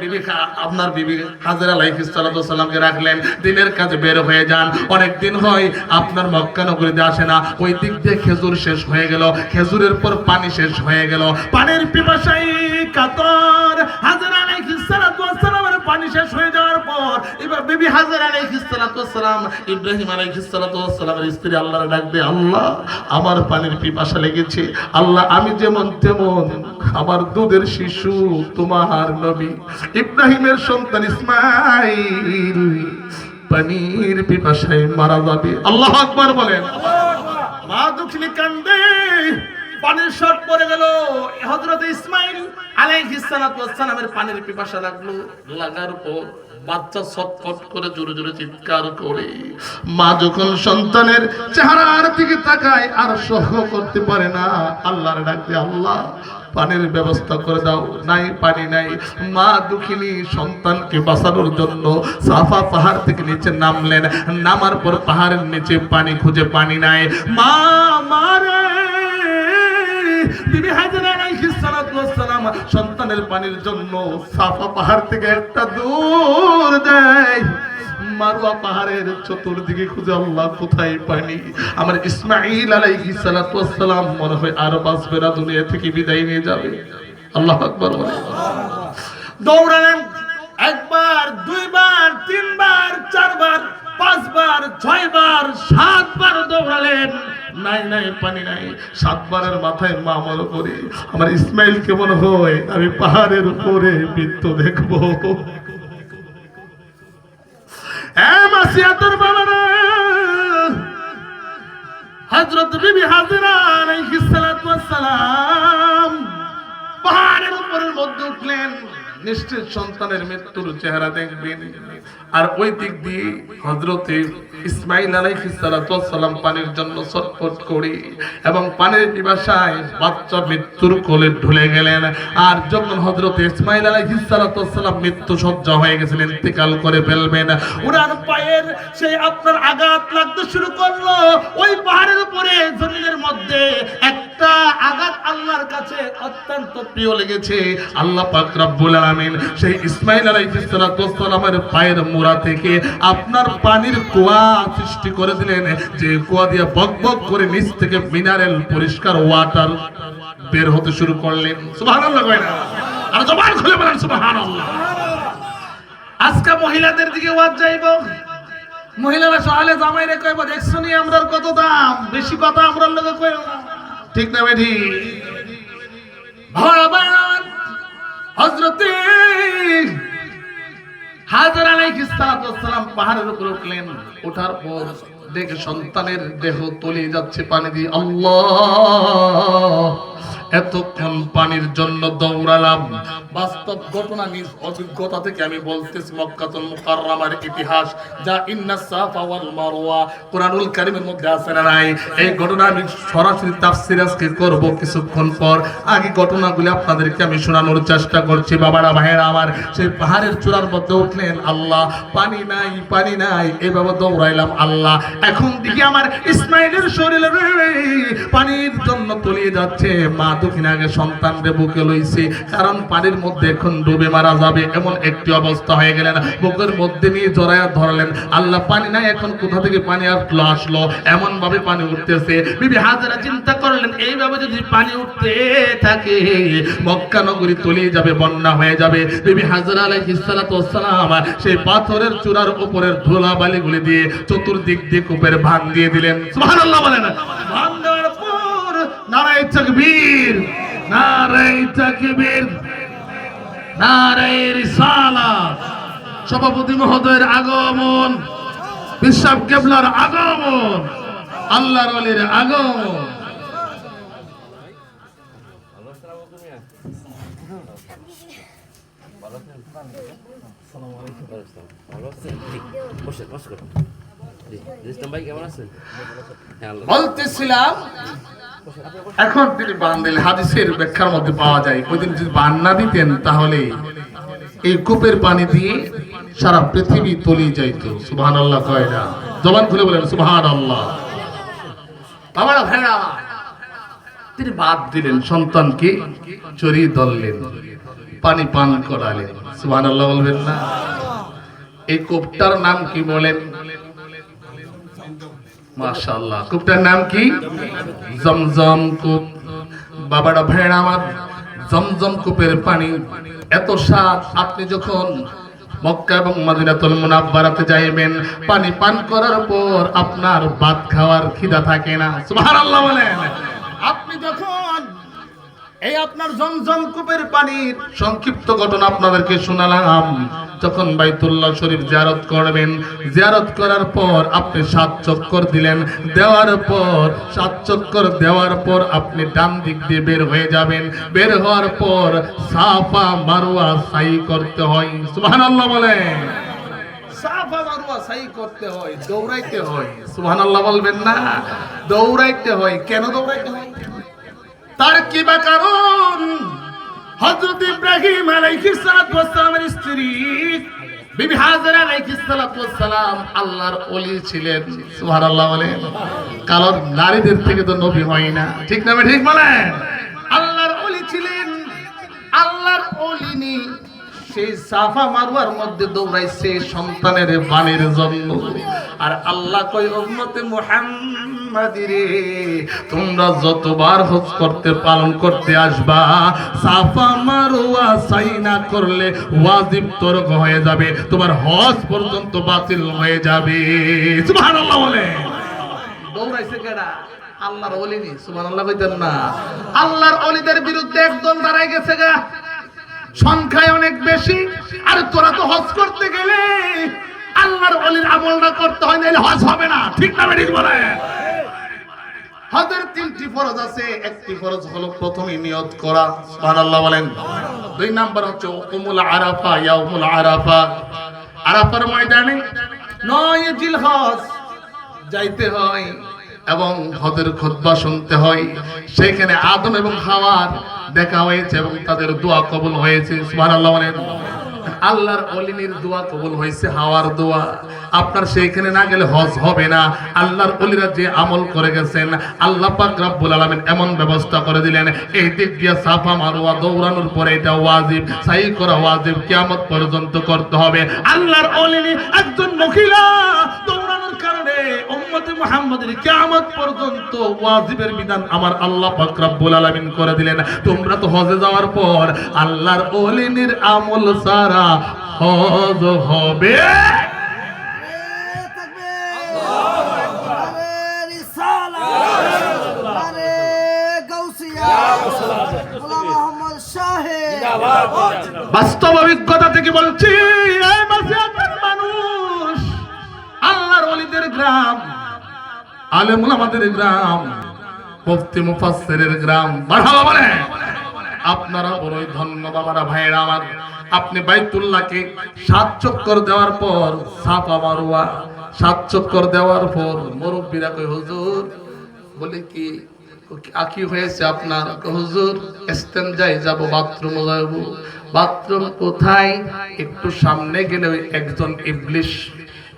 আপনার বিবি হাজেরা আলাইহিস সালাতু ওয়াস সালামকে রাখলেন। দিনের কাজে বের হয়ে যান। অনেক দিন হয় আপনার মক্কা নগরীতে আসে না। ওই দিক দিয়ে খেজুর শেষ হয়ে গেল, খেজুরের পর পানি শেষ হয়ে গেল। পানির পিপাসায় কাতর হাজেরা আলাইহিস সালাতু ওয়াস সালামের পানি শেষ হয়ে যাওয়ার পর এবার বিবি হাজেরা আলাইহিস সালাতু ওয়াস সালাম ইব্রাহিম আলাইহিস সালাতু ওয়াস সালামের স্ত্রী আল্লাহর ডাক দেয়, আল্লাহ আমার পানির পিপাসা লেগেছে। আল্লাহ আমি যেমন তেমন আমার দুধের শিশু তোমার নবী ইব্রাহিমের সন্তান ইসমাঈল পানির পিপাসায় মারা যাবে। আল্লাহু আকবার বলেন। মা দুঃখিনী কান্দে, পানির শর্ট পড়ে গেল। হযরত ইসমাঈল আলাইহিস সালাতু ওয়াস সালামের পানির পিপাসা লাগলো। লাগার পর বাচ্চা ছটফট করে জোরে জোরে চিৎকার করে। মা যখন সন্তানের চেহারার দিকে তাকায় আর সহ্য করতে পারে না, আল্লাহর ডাক দেয়, আল্লাহ পানির ব্যবস্থা করে দাও। নাই, পানি নাই। মা দুঃখিনী সন্তানকে বাঁচানোর জন্য সাফা পাহাড় থেকে নিচে নামলেন। নামার পর পাহাড়ের নিচে পানি খুঁজে পানি নাই। মা মারে বিবি হাজেরা আলাইহিস সালাতু ওয়াস সালাম সন্তানের পানির জন্য সাফা পাহাড় থেকে একটা দূর দেয়। মারওয়া পাহাড়ের চতুর্দিকে খুঁজে, আল্লাহ কোথায় পানি? আমার ইসমাঈল আলাইহিস সালাতু ওয়াস সালাম মনে হয় আর বাঁচবে না, দুনিয়া থেকে বিদায় নিয়ে যাবে। আল্লাহু আকবার বলে দৌড়ালেন। একবার, দুইবার, তিনবার, চারবার, পাঁচবার, ছয়বার, সাতবার দৌড়ালেন। নাই নাই, পানি নাই। সাতবারের মাথায় মা মনে করে, আমার ইসমাইল কেমন হয় আমি পাহাড়ের উপরে মৃত্যু দেখবো। মাসিয়াতুর বাবারা, হযরত বিবি হাজেরা আলাইহিস সালাতু ওয়াস সালাম পাহাড়ের উপরের মধ্যে উঠলেন। নিশ্চিত সন্তানের মৃত্যুর চেহারা দেখবেন। আর ওই দিক দিয়ে হযরতে ইসমাঈল আলাইহিস সালাতু ওয়াস সালাম পানির জন্য ছটফট করে এবং পানির পিপাসায় বাচ্চা মৃত্যুর কোলে ঢলে গেলেন। আর যখন হযরতে ইসমাঈল আলাইহিস সালাতু ওয়াস সালাম মৃত্যু সজ্জা হয়ে গেছিলেন, ইন্তেকাল করে ফেলবেন, ওনার পায়ের সেই আপনার আঘাত লাগতে শুরু করলো। ওই পাহাড়ের উপরে জমিনের মধ্যে একটা আঘাত আল্লাহর কাছে অত্যন্ত প্রিয় লেগেছে। আল্লাহ পাক রব্বুল আলামিন সেই ইসমাঈল আলাইহিস সালাতু ওয়াস সালামের পায়ের মোড়া থেকে আপনার পানির কুয়া সৃষ্টি করে দিলেন, যে কুয়া দিয়ে বকবক করে নিচ থেকে মিনারেল পরিষ্কার ওয়াটার বের হতে শুরু করলেন। সুবহানাল্লাহ কয় না? আর জবান খুলে বলেন সুবহানাল্লাহ। আজকে মহিলাদের দিকে ওয়াজ যাইব। মহিলারা সকালে জামাইরে কইব, দেখছো নি আমরার কত দাম, বেশি কথা আমরার লগে কইও না। ঠিক না বেঠি? ভগবান হযরতে হাজেরা আলাইহিস সালাতু ওয়াস সালাম পাহাড়ের উপর উঠলেন। ওঠার পর দেখে সন্তানের দেহ তলিয়ে যাচ্ছে পানি দিয়ে। আল্লাহ, এতক্ষণ পানির জন্য দৌড়ালাম। বাস্তব ঘটনা, নিজ অভিজ্ঞতা থেকে আমি বলতেছি, মক্কাতুল মুকাররমার ইতিহাস যা ইন্নাস সাফা ওয়াল মারওয়া কুরআনুল কারীমের মধ্যে আছে না নাই? এই ঘটনা আমি সরাসরি তাফসীর আজকে করব কিছুক্ষণ পর। আগে ঘটনাগুলো আপনাদেরকে আমি শোনানোর চেষ্টা করছি। বাবারা ভাইয়েরা আমার, সেই পাহাড়ের চূড়ার মধ্যে উঠলেন। আল্লাহ, পানি নাই, পানি নাই, এইভাবে দৌড়াইলাম। আল্লাহ, এখন দেখি আমার ইসমাঈলের শরীরে পানির জন্য তলিয়ে যাচ্ছে। মা দুঃখিন আগে সন্তানরে বুকে লইছে, কারণ পানির মধ্যে এখন ডুবে মারা যাবে এমন একটি অবস্থা হয়ে গেলেন। বুকের মধ্যে নিয়ে জড়ায়া ধরলেন। আল্লাহ, পানি নাই, এখন কোথা থেকে পানি আসলো? এমন ভাবে পানি উঠতেছে। বিবি হাজেরা চিন্তা করলেন, এইভাবে যদি পানি উঠতে থাকে মক্কা নগরী তলিয়ে যাবে, বন্যা হয়ে যাবে। বিবি হাজেরা আলাইহিস সালাতু ওয়াস সালাম সেই পাথরের চূড়ার উপরের ধুলা বালিগুলি দিয়ে চতুর্দিক দিয়ে কূপের ভাঙ দিয়ে দিলেন। সুবহানাল্লাহ বলেন। ভাঙ দেওয়ার পর নারায়ে তাকবীর, নারায়ে তাকবীর, নারায়ে রিসালাত। সভাপতি মহোদয়ের আগমন, বিশ্বপ কেবলার আগমন, আল্লাহর ওলির আগমন। ভালো আছেন? জি, বসে বসে করুন। জি, ইসলাম ভাই কেমন আছেন? হ্যাঁ, আল্লাহ। বলতেছিলাম এখন তিনি বান দিলেন, হাদিসের ব্যাখ্যার মধ্যে পাওয়া যায় ওই দিন যদি বান না দিতেন তাহলে এই কূপের পানি দিয়ে সারা পৃথিবী তলিয়ে যাইত। সুবহানাল্লাহ কয় না? জবান খুলে বলেন সুবহানাল্লাহ। বাবারা ভাইরা, তিনি বাদ দিলেন, সন্তানকে চড়িয়ে ধরলেন, পানি পান করালেন। সুবহানাল্লাহ বলবেন না? এই কূপটার নাম কি বলেন? মাশাআল্লাহ, কূপটার নাম কি? জমজম কূপ। বাবারা ভাইরা আমার, জমজম কূপের পানি এত স্বাদ, আপনি যখন মক্কা এবং মদিনাতুল মুনাওয়ারাতে যাইবেন, পানি পান করার পর আপনার ভাত খাওয়ার খিদা থাকে না। সুবহানাল্লাহ বলেন। আপনি যখন এই আপনার জমজম কূপের পানির সংক্ষিপ্ত ঘটনা আপনাদেরকে শোনালাম, যখন বাইতুল্লাহ শরীফ জিয়ারত করবেন, জিয়ারত করার পর আপনি 7 চক্কর দিলেন, দেওয়ার পর 7 চক্কর দেওয়ার পর আপনি ডান দিক দিয়ে বের হয়ে যাবেন। বের হওয়ার পর সাফা মারওয়া সাই করতে হয়। সুবহানাল্লাহ বলেন। সাফা মারওয়া সাই করতে হয়, দৌড়াইতে হয়। সুবহানাল্লাহ বলবেন না? দৌড়াইতে হয়। কেন দৌড়াইতে হয়? তার কি বা কারণ? হযরত ইব্রাহিম আলাইহিস সালাতু ওয়াস সালামের স্ত্রী বিবি হাজেরা আলাইহিস সালাতু ওয়াস সালাম আল্লাহর ওলি ছিলেন। সুবহানাল্লাহ বলেন। কারণ নারীদের থেকে তো নবী হয় না, ঠিক না? ঠিক বলেন। আল্লাহর ওলি ছিলেন, আল্লাহর ওলিনি সেই সাফা মারওয়ার মধ্যে দৌড়াইছে সন্তানের বাণীর জন্য। আর আল্লাহ কই, উম্মতে মুহাম্মাদিরে, তোমরা যতবার হজ করতে পালন করতে আসবা, সাফা মারওয়া সাই না করলে ওয়াজিব তরক হয়ে যাবে, তোমার হজ পর্যন্ত বাতিল হয়ে যাবে। সুবহানাল্লাহ বলে। দৌড়াইছে কেডা? আল্লাহর ওলি নি। সুবহানাল্লাহ কইতেন না? আল্লাহর ওলিদের বিরুদ্ধে একদল দাঁড়াই গেছে গা, সংখ্যায় অনেক বেশি। আর তোরা তো হজ করতে গেলে আল্লাহর ওলির আমলটা করতে হয়, নাইলে হজ হবে না, ঠিক না? ঠিক বলে। হজের 3টি ফরজ আছে। একটি ফরজ হলো প্রথমে নিয়ত করা। সুবহানাল্লাহ বলেন। 2 নাম্বার হচ্ছে উমুল আরাফা, ইয়াউমুল আরাফা। আরাফার ময়দানে 9 জিলহজ যাইতে হয় এবং হজের খুতবা শুনতে হয়। সেখানে আদম এবং হাওয়ার দেখা হয়েছে এবং তাদের দোয়া কবুল হয়েছে। সুবহানাল্লাহ বলেন। আল্লাহর ওলির দোয়া কবুল হয়েছে, হাওয়ার দোয়া। আপনার সেইখানে না গেলে হজ হবে না। আল্লাহর ওলিরা যে আমল করে গেছেন, আল্লাহ পাক রব্বুল আলামিন এমন ব্যবস্থা করে দিলেন, এই দিক দিয়ে সাফা মারওয়া দৌড়ানোর পরে এটা ওয়াজিব, সাই করা ওয়াজিব, কিয়ামত পর্যন্ত করতে হবে। আল্লাহর ওলি একজন মহিলা দৌড়ানোর কারণে উম্মতে মুহাম্মাদের কিয়ামত পর্যন্ত ওয়াজিবের বিধান আমার আল্লাহ পাক রব্বুল আলামিন করে দিলেন। তোমরা তো হজে যাওয়ার পর আল্লাহর ওলির আমল সারা হজ হবে। বাস্তব অভিজ্ঞতা থেকে বলছি, এই মাসিয়াতের মানুষ, আল্লাহর ওলিদের গ্রাম, আলেম ওলামাদের গ্রাম, মুফতি মুফাসসিরের গ্রাম। মারহাবা বলে। আপনারা বড়ই ধন্য বাবারা ভাইয়েরা আমার। আপনি বাইতুল্লাহকে 7 চক্কর দেওয়ার পর, সাফা মারওয়া 7 চক্কর দেওয়ার পর মুরব্বিরা কই, হুজুর বলে কি কি হয়েছে আপনার? হুজুর ইস্তেনজায় যাব, বাথরুমে যাব। বাথরুম কোথায়? একটু সামনে গেলে ওই একজন ইবলিশ,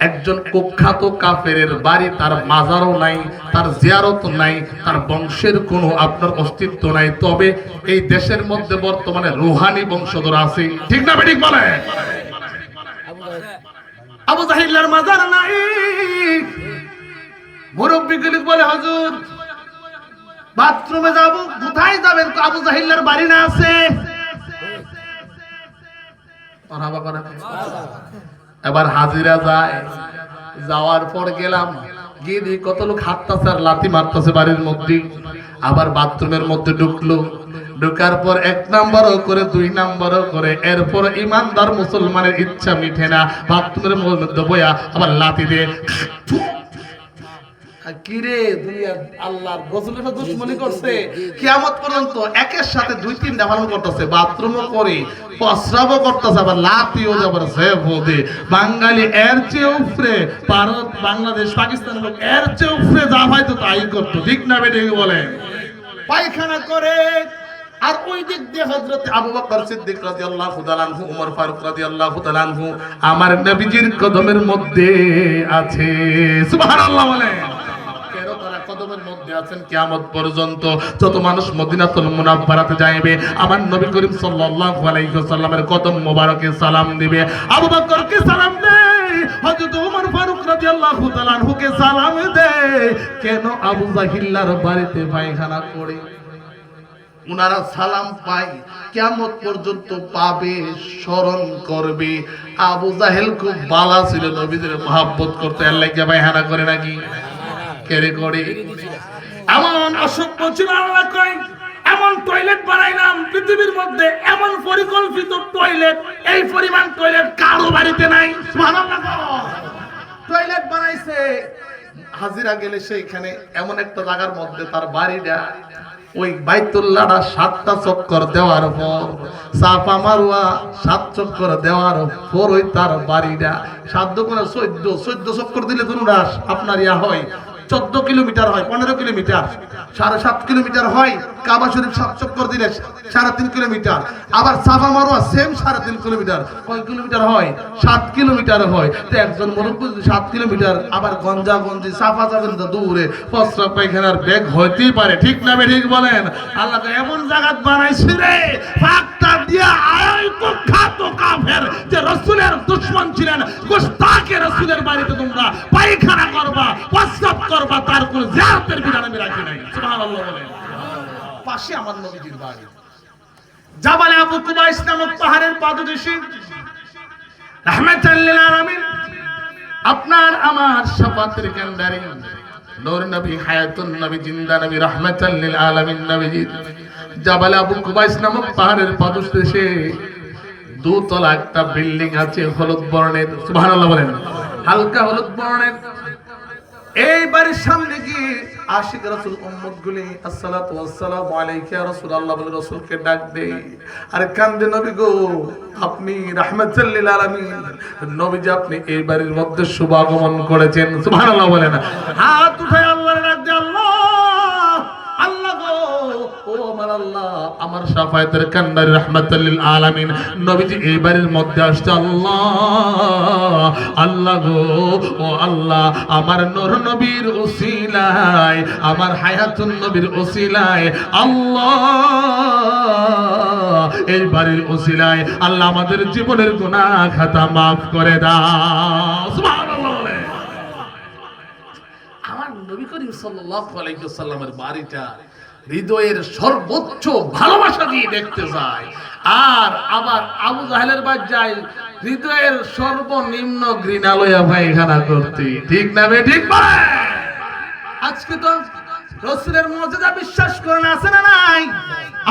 একজন কুখ্যাত কাফেরের বাড়ি, তার মাজারও নাই, তার জিয়ারত নাই, তার বংশের কোনো আপনার অস্তিত্ব নাই। তবে এই দেশের মধ্যে বর্তমানে রুহানি বংশধর আছে, ঠিক না? ঠিক বলে। আবু জাহিলের মাজার নাই। মুরব্বিগুলি বলে, হুজুর বাথরুমে যাব। কোথায় যাবেন? আবু জাহিলের বাড়ি না আছে। এবার হাজিরা যায়। যাওয়ার পর গেলাম, গিয়ে দেখি কত লোক হাঁটতাছে আর লাথি মারতেছে বাড়ির মধ্যে। আবার বাথরুমের মধ্যে ঢুকলো, ঢোকার পর 1 নাম্বারও করে, 2 নাম্বারও করে। এরপর ইমানদার মুসলমানের ইচ্ছা মিঠে না, বাথরুমের মধ্যে বয়া আবার লাথি দিয়ে কিরে দুনিয়া আল্লাহর রাসূলের সাথে দুশমনি করছে, কিয়ামত পর্যন্ত একের সাথে দুই তিনটা পালন করতেছে, বাথরুমও করে, প্রস্রাবও করতেছে, আবার লাতিও যাবার সেফও দে। বাঙালি এর চেয়ে উপরে, ভারত বাংলাদেশ পাকিস্তান লোক এর চেয়ে উপরে যা হয়তো তাই করতো, ঠিক না বেঠিক বলে? পায়খানা করে। আর ওই দিক দিয়ে হযরত আবু বকর সিদ্দিক রাদিয়াল্লাহু তাআলা আনহু, ওমর ফারুক রাদিয়াল্লাহু তাআলা আনহু আমার নবীজির কদমের মধ্যে আছে। সুবহানাল্লাহ বলে। কেন তারা কদমের মধ্যে আছেন? কিয়ামত পর্যন্ত যত মানুষ মদিনাতুল মুনাওয়ারাতে যাইবে, আমার নবী করিম সাল্লাল্লাহু আলাইহি ওয়াসাল্লামের কদম মোবারকে সালাম দিবে। আবু বকরকে সালাম দেয়, হযরত ওমর ফারুক রাদিয়াল্লাহু তাআলা আনহুকে সালাম দেয়। কেন? আবু জাহিল্লার বাড়িতে পায়খানা করে উনারা সালাম পায়, কিয়ামত পর্যন্ত পাবে, স্মরণ করবে। আবু জাহেল খুব বালা ছিল, নবীদের মহব্বত করতে, আল্লাহ কে পায়খানা করে নাকি? কেড়ে করে। এমন অসভ্য ছিল, আল্লাহ কয় এমন টয়লেট বানাইলাম পৃথিবীর মধ্যে, এমন পরিকল্পিত টয়লেট, এই পরিমাণ টয়লেট কারো বাড়িতে নাই। সুবহানাল্লাহ। টয়লেট বানাইছে, হাজিরা গেলে সেইখানে এমন একটা জায়গার মধ্যে তার বাড়িটা, ওই বাইতুল্লাহটা 7টা চক্কর দেওয়ার পর, সাফা মারওয়া 7 চক্কর দেওয়ার পর ওই তার বাড়িটা 7 গুণে 14 চক্কর দিলে দুনুরা আপনার ইয়া হয় 14 কিলোমিটার হয়, 15 কিলোমিটার, 7.5 কিলোমিটার হয়। কাবা শরীফ 7 চক্কর দিলে 3.5 কিলোমিটার, আবার সাফা মারওয়া সেম 3.5 কিলোমিটার। কয় কিলোমিটার হয়? 7 কিলোমিটার হয়। তো একজন মুরব্বি 7 কিলোমিটার, আবার গঞ্জি সাফা যাবেন তো দূরে, প্রস্রাব পায়খানার বেগ হইতেই পারে, ঠিক না ঠিক বলেন? আল্লাহ এমন জায়গা বানাইছে রে, ফাঁকটা দিয়া আয় কুখ্যাত কাফের যে রাসূলের দুশমন ছিলেন, গোস্তাকে রাসূলের বাড়িতে তোমরা পায়খানা করবা, প্রস্রাব করবা, তার কোন জিয়ারতের বিধান আমি রাখি নাই। সুবহানাল্লাহ বলেন। পাশে আমার নবীজির বাড়ি, জাবালে আবু কুবাইস নামক পাহাড়ের পাদদেশে, রাহমাতাল লিল আলামিন, আপনার আমার শাফাতের কান্ডারি নূর নবী, হায়াতুন নবী, জিন্দা নবী, রাহমাতাল লিল আলামিন নবীজি জাবালে আবু কুবাইস নামক পাহাড়ের পাদদেশে 2 তলা একটা বিল্ডিং আছে, হলুদ বর্ণের। সুবহানাল্লাহ বলেন। হালকা হলুদ বর্ণের। এই বাড়ির সামনে গিয়ে আশিক রাসূল উম্মত গুলি আসসালাতু ওয়াসসালামু আলাইকা ইয়া রাসূলুল্লাহ বলে রাসূলকে ডাক দেয়। আর কান্দে, নবী গো, আপনি রাহমাতুল লিল আলামিন নবীজি, আপনি এই বাড়ির মধ্যে শুভাগমন করেছেন। সুবহানাল্লাহ বলেন। হাত উঠায় আল্লাহর ডাক দেয়, আল্লাহ আল্লাহ গো, ও আমার আল্লাহ, আমার শাফায়াতের কান্ডারি রাহমাতুল লিল আলামিন নবীজি এই বাড়ির মধ্যে আসছে। আল্লাহ আল্লাহ গো, ও আল্লাহ, আমার নূর নবীর ওসিলায়, আমার হায়াতুন নবীর ওসিলায়, আল্লাহ এই বাড়ির ওসিলায় আল্লাহ আমাদের জীবনের গুনাহ খাতা মাফ করে দাও। সুবহানাল্লাহ। আমার নবী করিম সাল্লাল্লাহু আলাইহি ওয়াসাল্লামের বাড়িটা হৃদয়ের সর্বোচ্চ ভালোবাসা দিয়ে দেখতে যায়, আর আবার আবু জাহেলের বাড়ি যায় হৃদয়ের সর্বনিম্ন ঘৃণা লইয়া পায়খানা করতে, ঠিক না ঠিক বলে? আজকে তো রাসূলের মুজিজা বিশ্বাস করেন, আছে না নাই?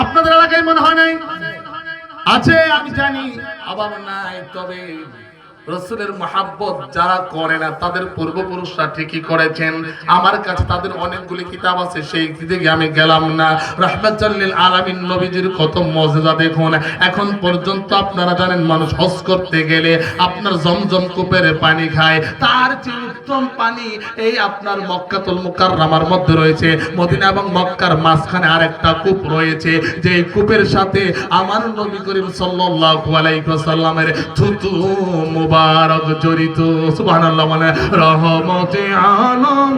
আপনাদের এলাকায় মনে হয় নাই? আছে, আমি জানি, অভাব নাই। তবে রাসূলের মহব্বত যারা করে না, তাদের পূর্বপুরুষরা ঠিকই করেছেন। আমার কাছে তাদের অনেকগুলি কিতাব আছে, সেই দিকে আমি গেলাম না। রাহমাতুল লিল আলামিন নবীজির কত মুজিজা দেখুন। এখন পর্যন্ত আপনারা জানেন, মানুষ হজ করতে গেলে আপনার জমজম কূপের পানি খায়, তার চেয়ে উত্তম পানি এই আপনার মক্কাতুল মুকাররমার মধ্যে রয়েছে। মদিনা এবং মক্কার মাঝখানে আরেকটা কূপ রয়েছে, যে কূপের সাথে আমার নবী করিম সাল্লাল্লাহু আলাইহি ওয়াসাল্লামের থুতু মুবারক জড়িত। সুবহানাল্লাহ। মানে রহমতে আলম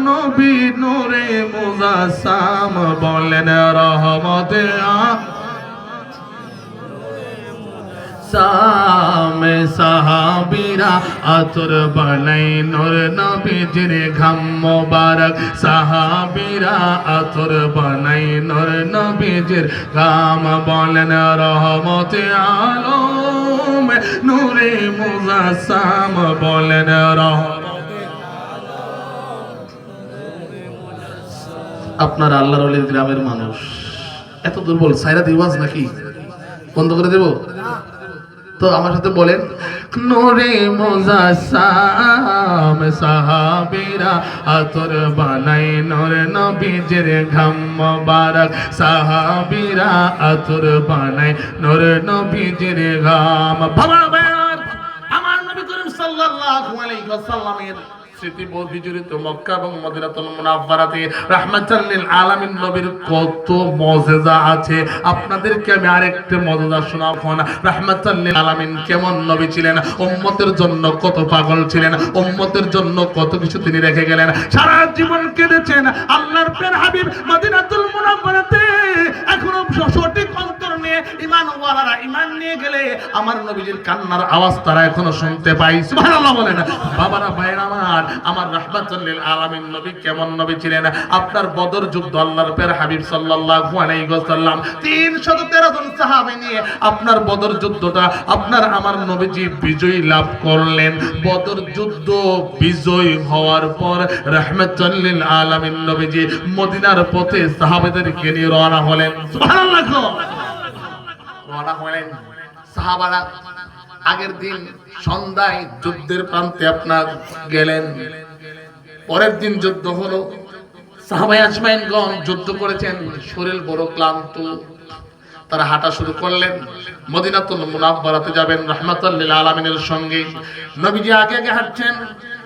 নবী নূরে মুজাসসাম বলেন, রহমতে সামে সাহাবীরা আতর বানাই নূর নবীজির ঘাম মোবারক, সাহাবীরা আতর বানাই নূর নবীজির ঘাম বলেন, রহমতে আলম নূরে মুজাসসাম বলেন, রহমতে আপনার আল্লাহর ওলির গ্রামের মানুষ এত দুর্বল, সাইরা দিবাজ নাকি বন্ধ করে দেব? তো আমার সাথে বলেন, নূরে মুজাসসাম সাহাবীরা আতর বানাই নূর নবীজির ঘাম মোবারক, সাহাবীরা আতর বানাই নূর নবীজির ঘাম। বাবা ভাইয়ার, আমার নবী করিম সাল্লাল্লাহু আলাইহি ওয়াসাল্লামের স্মৃতি বিজড়িত মক্কা এবং মদিনাতুল মুনাওয়ারাতে রাহমাতাল লিল আলামিন নবীর কত মুজিজা আছে। আপনাদেরকে আমি আরেকটা মুজিজা শোনাবো না। রাহমাতাল লিল আলামিন কেমন নবী ছিলেন, উম্মতের জন্য কত পাগল ছিলেন, উম্মতের জন্য কত কিছু তিনি রেখে গেলেন। সারা জীবন কেঁদেছেন আল্লাহর প্রিয় হাবিব মদিনাতুল মুনাওয়ারাতে। এখনো সঠিক অন্তর নিয়ে ঈমানওয়ালারা ঈমান নিয়ে গেলে আমার নবীজির কান্নার আওয়াজ তারা এখনো শুনতে পায়। সুবহানাল্লাহ বলেন। বাবারা ভাইরা আমার রাহমাতুল লিল আলামিন নবী কেমন নবী ছিলেন। আপনার বদর যুদ্ধ আল্লাহর প্রিয় হাবিব সাল্লাল্লাহু আলাইহি ওয়াসাল্লাম 313 জন সাহাবী নিয়ে আপনার বদর যুদ্ধটা আপনার আমার নবীজি বিজয় লাভ করলেন। বদর যুদ্ধ বিজয় হওয়ার পর রাহমাতুল লিল আলামিন নবীজি মদিনার পথে সাহাবাদেরকে নিয়ে রওনা হলেন। সুবহানাল্লাহ, রওনা হলেন সাহাবারা। আগের দিন সন্ধ্যায় যুদ্ধের প্রান্তে আপনার গেলেন, পরের দিন যুদ্ধ হলো। সাহাবায়ে আজমাইনগণ যুদ্ধ করেছেন, শরীর বড় ক্লান্ত, তারা হাঁটা শুরু করলেন। মদিনাতুল মুনাওয়ারাতে যাবেন রাহমাতুল লিল আলামিনের সঙ্গে। নবীজি আগে আগে হাঁটছেন,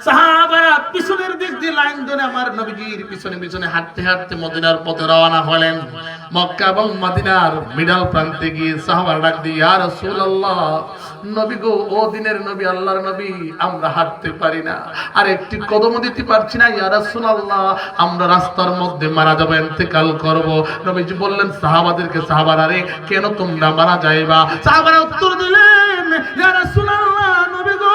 সাহাবারা পিছনের দিক দিয়ে লাইন ধরে আমার নবীজির পিছনে পিছনে হাঁটতে হাঁটতে মদিনার পথে রওনা হলেন। মক্কা এবং মদিনার মিডল প্রান্তে গিয়ে সাহাবারা ডাক দিয়ে, ইয়া রাসূলুল্লাহ, নবী গো, ও দিনের নবী, আল্লাহর নবী, আমরা হাঁটতে পারি না, আর একটি কদমও দিতে পারছি না, ইয়া রাসূলুল্লাহ, আমরা রাস্তার মধ্যে মারা যাব, ইন্তেকাল করব। নবীজি বললেন সাহাবাদেরকে, সাহাবারা রে, কেন তোমরা মারা যাইবা? সাহাবারা উত্তর দিলেন, ইয়া রাসূলুল্লাহ, নবী গো,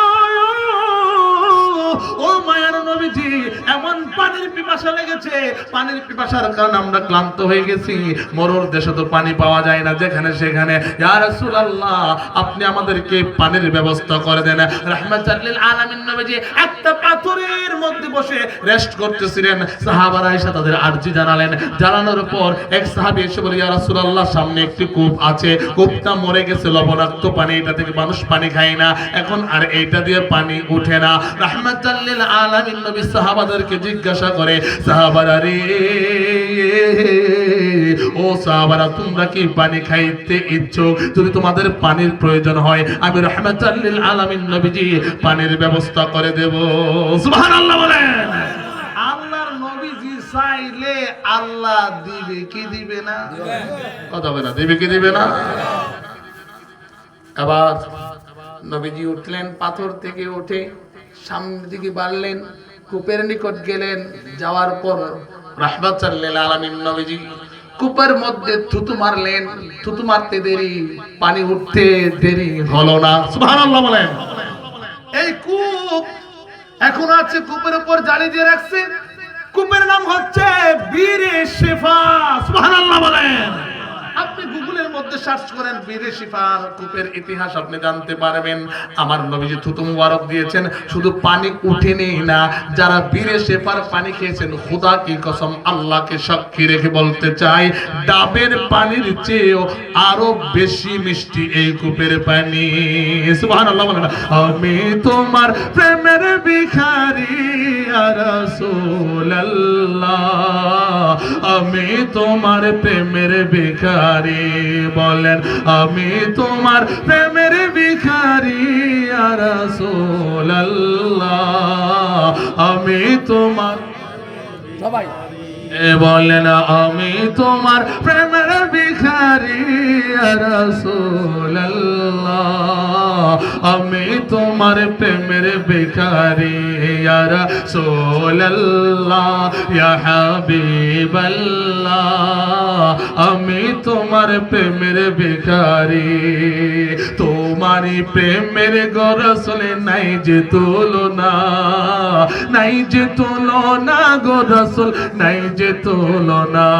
ও মায়ার নবীজি, এমন পানির পিপাসা লেগেছে, পানির পিপাসার কারণে আমরা ক্লান্ত হয়ে গেছি। মরুর দেশে তো পানি পাওয়া যায় না, যেখানে সেখানে, ইয়া রাসূলুল্লাহ, আপনি আমাদেরকে পানির ব্যবস্থা করে দেন। রাহমাতুল লিল আলামিন নবীজি একটা পাথরের মধ্যে বসে রেস্ট করতেছিলেন। সাহাবারা এসে তাদের আরজি জানালেন। জানানোর পর এক সাহাবী এসে বলে, ইয়া রাসূলুল্লাহ, সামনে একটি কূপ আছে, কূপটা মরে গেছে, লবণাক্ত পানি, এটা থেকে মানুষ পানি খায় না, এখন আর এইটা দিয়ে পানি উঠে না। রাহমাতুল লিল আলামিন নবী সাহাবাদেরকে জিজ্ঞাসা করে, সাহাবারা রে, ও সাহাবারা, তোমরা কি পানি খাইতে ইচ্ছুক? যদি তোমাদের পানির প্রয়োজন হয়, আমি রাহমাতুল লিল আলামিন নবীজি পানির ব্যবস্থা করে দেব। সুবহানাল্লাহ বলেন। আল্লাহর নবীজি চাইলে আল্লাহ দিবে কি দিবে না? কথা বলে না, দিবে কি দিবে না? আবার নবীজি উঠলেন, পাথর থেকে উঠে সামনের দিকে বাড়লেন, কূপের নিকট গেলেন। যাওয়ার পর রাহমাতুল লিল আলামিন নবীজি কূপের মধ্যে থুতু মারলেন। থুতু মারতে দেরি, পানি উঠতে দেরি হলো না। সুবহানাল্লাহ বলেন। এই কূপ এখন আছে, কূপের উপর জালি দিয়ে রাখছে। কূপের নাম হচ্ছে বীরে শিফা। সুবহানাল্লাহ বলেন। আপনি গুগলের মধ্যে সার্চ করেন বীরে শিফার কূপের ইতিহাস, আপনি জানতে পারবেন। আমার নবীজি থুতু মুবারক দিয়েছেন, শুধু পানি উঠেনি না, যারা বীরে শিফার পানি খেয়েছেন, খোদা কি কসম, আল্লাহকে সাক্ষী রেখে বলতে চাই, ডাবের পানির চেয়েও আরো বেশি মিষ্টি এই কূপের পানি। সুবহানাল্লাহ বলেন। আমি তোমার প্রেমের ভিখারি ইয়া রাসূলুল্লাহ, আমি তোমার প্রেমের ভিখারি, বলেন, আমি তোমার প্রেমের ভিখারি ইয়া রাসূলুল্লাহ, আমি তোমার, সবাই বলেন, আমি তোমার প্রেমের ভিখারি ইয়া রাসূলুল্লাহ, আমি তোমার প্রেমের ভিখারি ইয়া রাসূলুল্লাহ, ইয়া হাবিবাল্লাহ, আমি তোমার প্রেমের ভিখারি। তোমারই প্রেমের গো রাসূল নাই যে তুলনা, নাই যে তুলনা গো রাসূল, নাই যে তুলনা।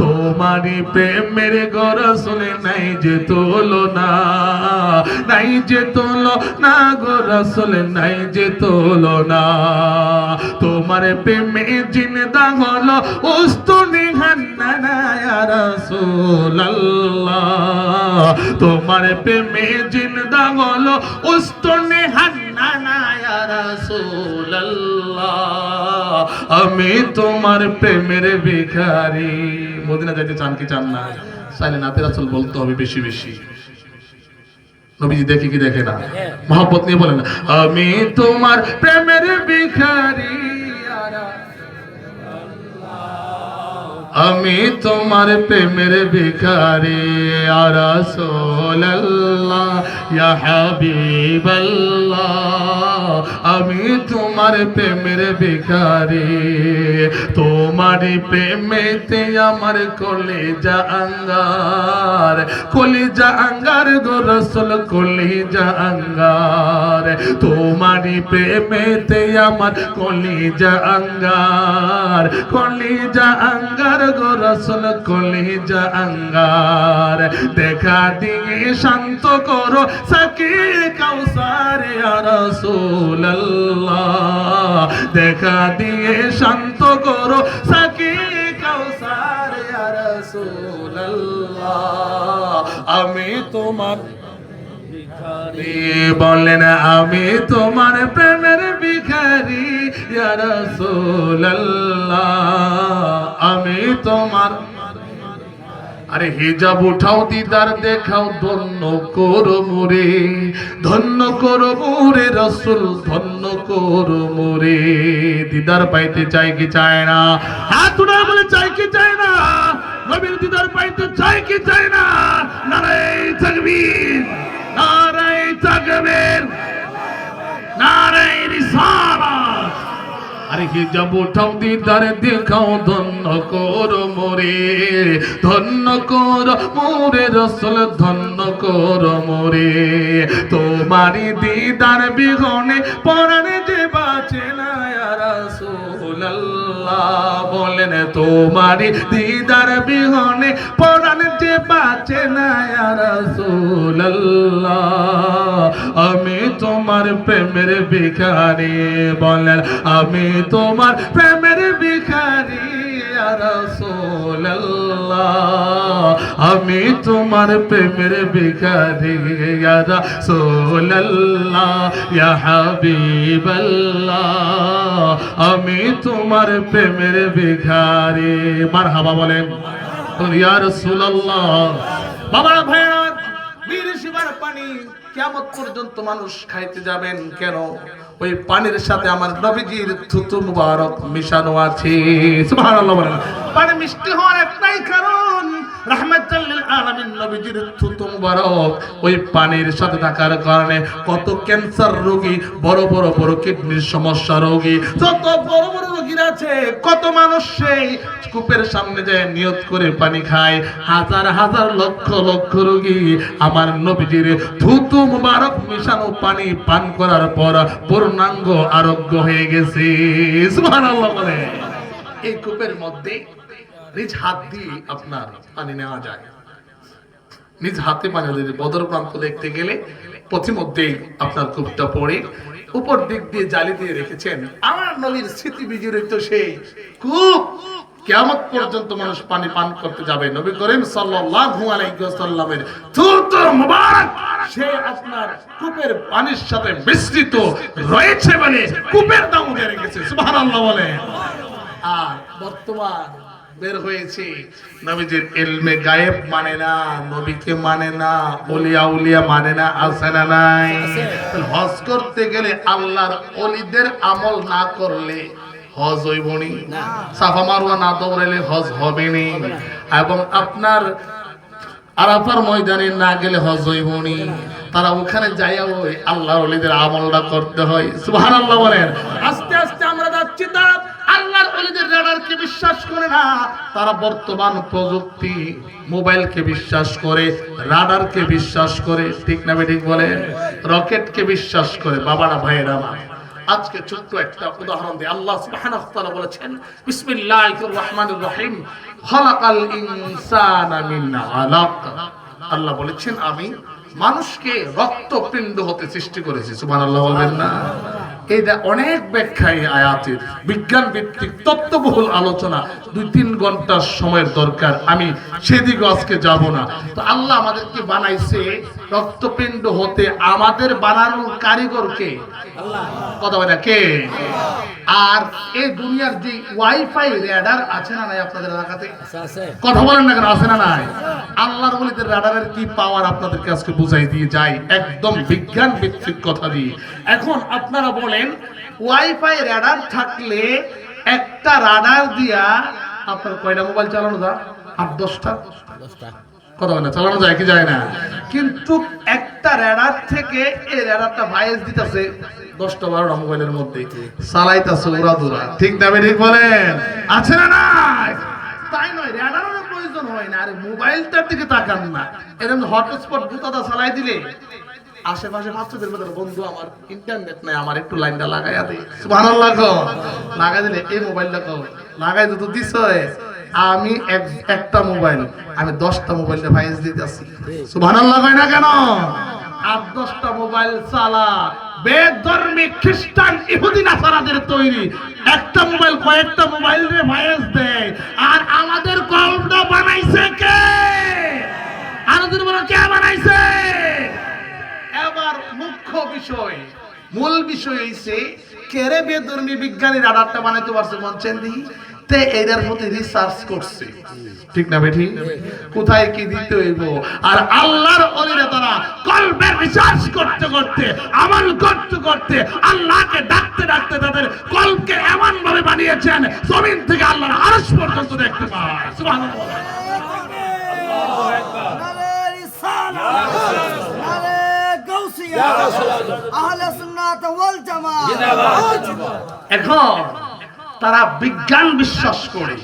তোমারই প্রেমের গো রাসূল নাই যে তুলনা, নাই যে তুলনা গো রাসূল, নাই যে তুলনা। তোমার প্রেমে জিন্দা হলো উস্তুনি হান্নান না ইয়া রাসূলুল্লাহ তোমার প্রেমে জিন্দা হলো উস্তনে হান্নানা ইয়া রাসূলুল্লাহ আমি তোমার প্রেমের ভিখারি মদিনা যাইতে চান কি চান না চাইলে নাতে রাসূল বলতে হবে বেশি বেশি নবীজি দেখে কি দেখে না মহব্বত নিয়ে বলেন আমি তোমার প্রেমের ভিখারি আমি তোমার প্রেমের ভিখারি ইয়া রাসূলুল্লাহ ইয়া হাবিবাল্লাহ আমি তোমার প্রেমের ভিখারি তোমার প্রেমেতে আমার কলিজা আঙ্গার গো রাসূল কলিজা আঙ্গার তোমার প্রেমেতে আমার কলিজা আঙ্গার গো রাসূল কলিজা আঙ্গার দেখা দিয়ে শান্ত করো সাকি কাউসার ইয়া রাসূলুল্লাহ দেখা দিয়ে শান্ত করো সাকি কাউসার ইয়া রাসূলুল্লাহ আমি তোমার ভিখারি বলেন আমি তোমার প্রেমের ভিখারি ইয়া রাসূলুল্লাহ আমি তোমার আরে হিজাব উঠাও দিদার দেখাও ধন্য করো মোরে রাসূল ধন্য করো মোরে দিদার পাইতে চাই কি চায় না হাত উঠায় বলে চাই কি চায় না নবীর দিদার পাইতে চাই কি চায় না নারায়ে তাকবীর নারায়ে রিসালাত আরে হিজাব উঠাও দিদার দেখাও ধন্য করো মোরে রাসূল ধন্য করো মোরে তোমারি দিদার বিহনে পরাণ যে বাঁচে না ইয়া রাসূলুল্লাহ বলেন তোমারি দিদার বিহনে পরাণ যে বাঁচে না ইয়া রাসূলুল্লাহ আমি তোমার প্রেমের ভিখারি বলেন আমি তোমার প্রেমের ভিখারি ইয়া রাসূলুল্লাহ আমি তোমার প্রেমের ভিখারি ইয়া রাসূলুল্লাহ ইয়া হাবিবাল্লাহ আমি তোমার প্রেমের ভিখারি মারহাবা বলেন ইয়া রাসূলুল্লাহ বাবা ভাইরা বীর শিবার পানি কিয়ামত পর্যন্ত মানুষ খাইতে যাবেন কেন ওই পানির সাথে আমার নবীজির থুতু মুবারক মিশানো আছে সুবহানাল্লাহ বলেন পানি মিষ্টি হওয়ার একটাই কারণ রাহমাতুল লিল আলামিন নবীজির থুতু মুবারক ওই পানির সাথে থাকার কারণে কত ক্যান্সার রোগী বড় কিডনির সমস্যা রোগী যত বড় রোগীরা আছে কত মানুষ সেই কূপের সামনে যায় নিয়ত করে পানি খায় হাজার লক্ষ রোগী আমার নবীজির থুতু মুবারক মিশানো পানি পান করার পর পূর্ণাঙ্গ আরোগ্য হয়ে গেছে সুবহানাল্লাহ বলে এই কূপের মধ্যে নিজ হাত দিয়ে আপনার পানি নেওয়া যায় নিজ হাতে পানি দিলে বদর প্রান্ত দেখতে গেলে পথিমধ্যেই আপনার কূপটা পড়ে উপর দিক দিয়ে জালি দিয়ে রেখেছেন আমার নবীর স্মৃতি বিজড়িত সেই কূপ কিয়ামত পর্যন্ত মানুষ পানি পান করতে যাবে নবী করিম সাল্লাল্লাহু আলাইহি ওয়াসাল্লামের থুতু মুবারক সে আপনার কূপের পানির সাথে মিশ্রিত রয়েছে বলে কূপের দাম উঠে রেখেছে সুবহানাল্লাহ বলে আর বর্তমান বের হয়েছে নবীজির ইলমে গায়েব মানে না নবীকে মানে না ওলিয়া মানে না আছে না নাই হজ করতে গেলে আল্লাহর ওলিদের আমল না করলে হজ হইবনি সাফা মারওয়া না দৌড়াইলে হজ হবেনি এবং আপনার আরাফার ময়দানে না গেলে হজ হইবনি তারা ওখানে যাইয়া ওই আল্লাহর ওলিদের আমলটা করতে হয় সুবহানাল্লাহ বলেন আস্তে আস্তে আমরা যাচ্ছি তারা আল্লাহর ওলিদের রাডারকে বিশ্বাস করে না তারা বর্তমান প্রযুক্তি মোবাইলকে বিশ্বাস করে রাডারকে বিশ্বাস করে ঠিক না ঠিক বলেন রকেটকে বিশ্বাস করে বাবারা ভাইয়েরা আজকে ছোট্ট একটা উদাহরণ দিই আল্লাহ সুবহানাহু ওয়া তাআলা বলেছেন বিসমিল্লাহির রহমানির রহিম খালাকাল ইনসানা মিন আলাক আল্লাহ বলেছেন আমি মানুষকে রক্তপিণ্ড হতে সৃষ্টি করেছি সুবহানাল্লাহ বলবেন না এটা অনেক ব্যাখ্যায় আয়াতের বিজ্ঞান ভিত্তিক তত্ত্ববহুল আলোচনা 2-3 ঘন্টা সময়ের দরকার, আমি সেদিকে আজকে যাব না। তো আল্লাহ আমাদেরকে বানাইছে রক্তপিণ্ড হতে, আমাদের বানানোর কারিগর কে? আল্লাহ। কথা বলে কে? আর এই দুনিয়ার যে ওয়াইফাই রেডার আছে না নাই আপনাদের এলাকাতে? কথা বলেন না কেন, আছে না নাই? আল্লাহর ওলিদের রাডারের কি পাওয়ার আপনাদেরকে আজকে বুঝাই দিয়ে যাই, একদম বিজ্ঞান ভিত্তিক কথা দিয়ে। এখন আপনারা বলেন ওয়াইফাই রাডার থাকলে একটা রাডার দিয়া আপনার কয়টা মোবাইল চালানো যায়? 8-10টা। কথা বলে না, চালানো যায় কি যায় না? কিন্তু একটা রাডার থেকে এই রাডারটা ভয়েস দিতেছে 10-12টা মোবাইলের মধ্যে, চালাইতেছে উড়াদুরা। ঠিক না ঠিক বলেন? আছে না নাই? তাই নয়, রাডারের প্রয়োজন হয় না, আরে মোবাইলটার দিকে তাকান না। এরকম হটস্পট গুতাটা চালাই দিলে আশেপাশে বাচ্চাদের মধ্যে, বন্ধু আমার ইন্টারনেট নাই, আমার একটু লাইনটা লাগাইয়া দে, সুবহানাল্লাহ গো, লাগাই দিলে এই মোবাইলটা কো লাগাই তো দিছয়, আমি একটা মোবাইল, আমি 10টা মোবাইলটা ভাইস দিতেছি, সুবহানাল্লাহ কই না কেন? 8-10টা মোবাইল চালা, বেধর্মী খ্রিস্টান ইহুদি নাসারাদের তৈরি একটা মোবাইল কয়েকটা মোবাইল রে ভাইস দেয়। আর আমাদের কলমটা বানাইছে কে? আমাদের বলো কে বানাইছে? এবার মুখ্য বিষয়, মূল বিষয় হইছে কেরে বেধর্মী বিজ্ঞানী রাডারটা বানাইতে পারছে বলছেন দি, তে এটার প্রতি রিসার্চ করছে, ঠিক না বেঠি? কোথায় কি দিতে হইব, আর আল্লাহর ওলিরা তারা কলবে রিসার্চ করতে করতে, আমল করতে করতে, আল্লাহকে ডাকতে ডাকতে তাদের কলবকে এমন ভাবে বানিয়েছেন জমিন থেকে আল্লাহর আরশ পর্যন্ত দেখতে পায়। সুবহানাল্লাহ। আল্লাহু আকবার। নারে রিসালাত, নারে গাউসিয়া, আহলে সুন্নাত ওয়াল জামাত জিন্দাবাদ। এখন তারা বিজ্ঞান বিশ্বাস করে,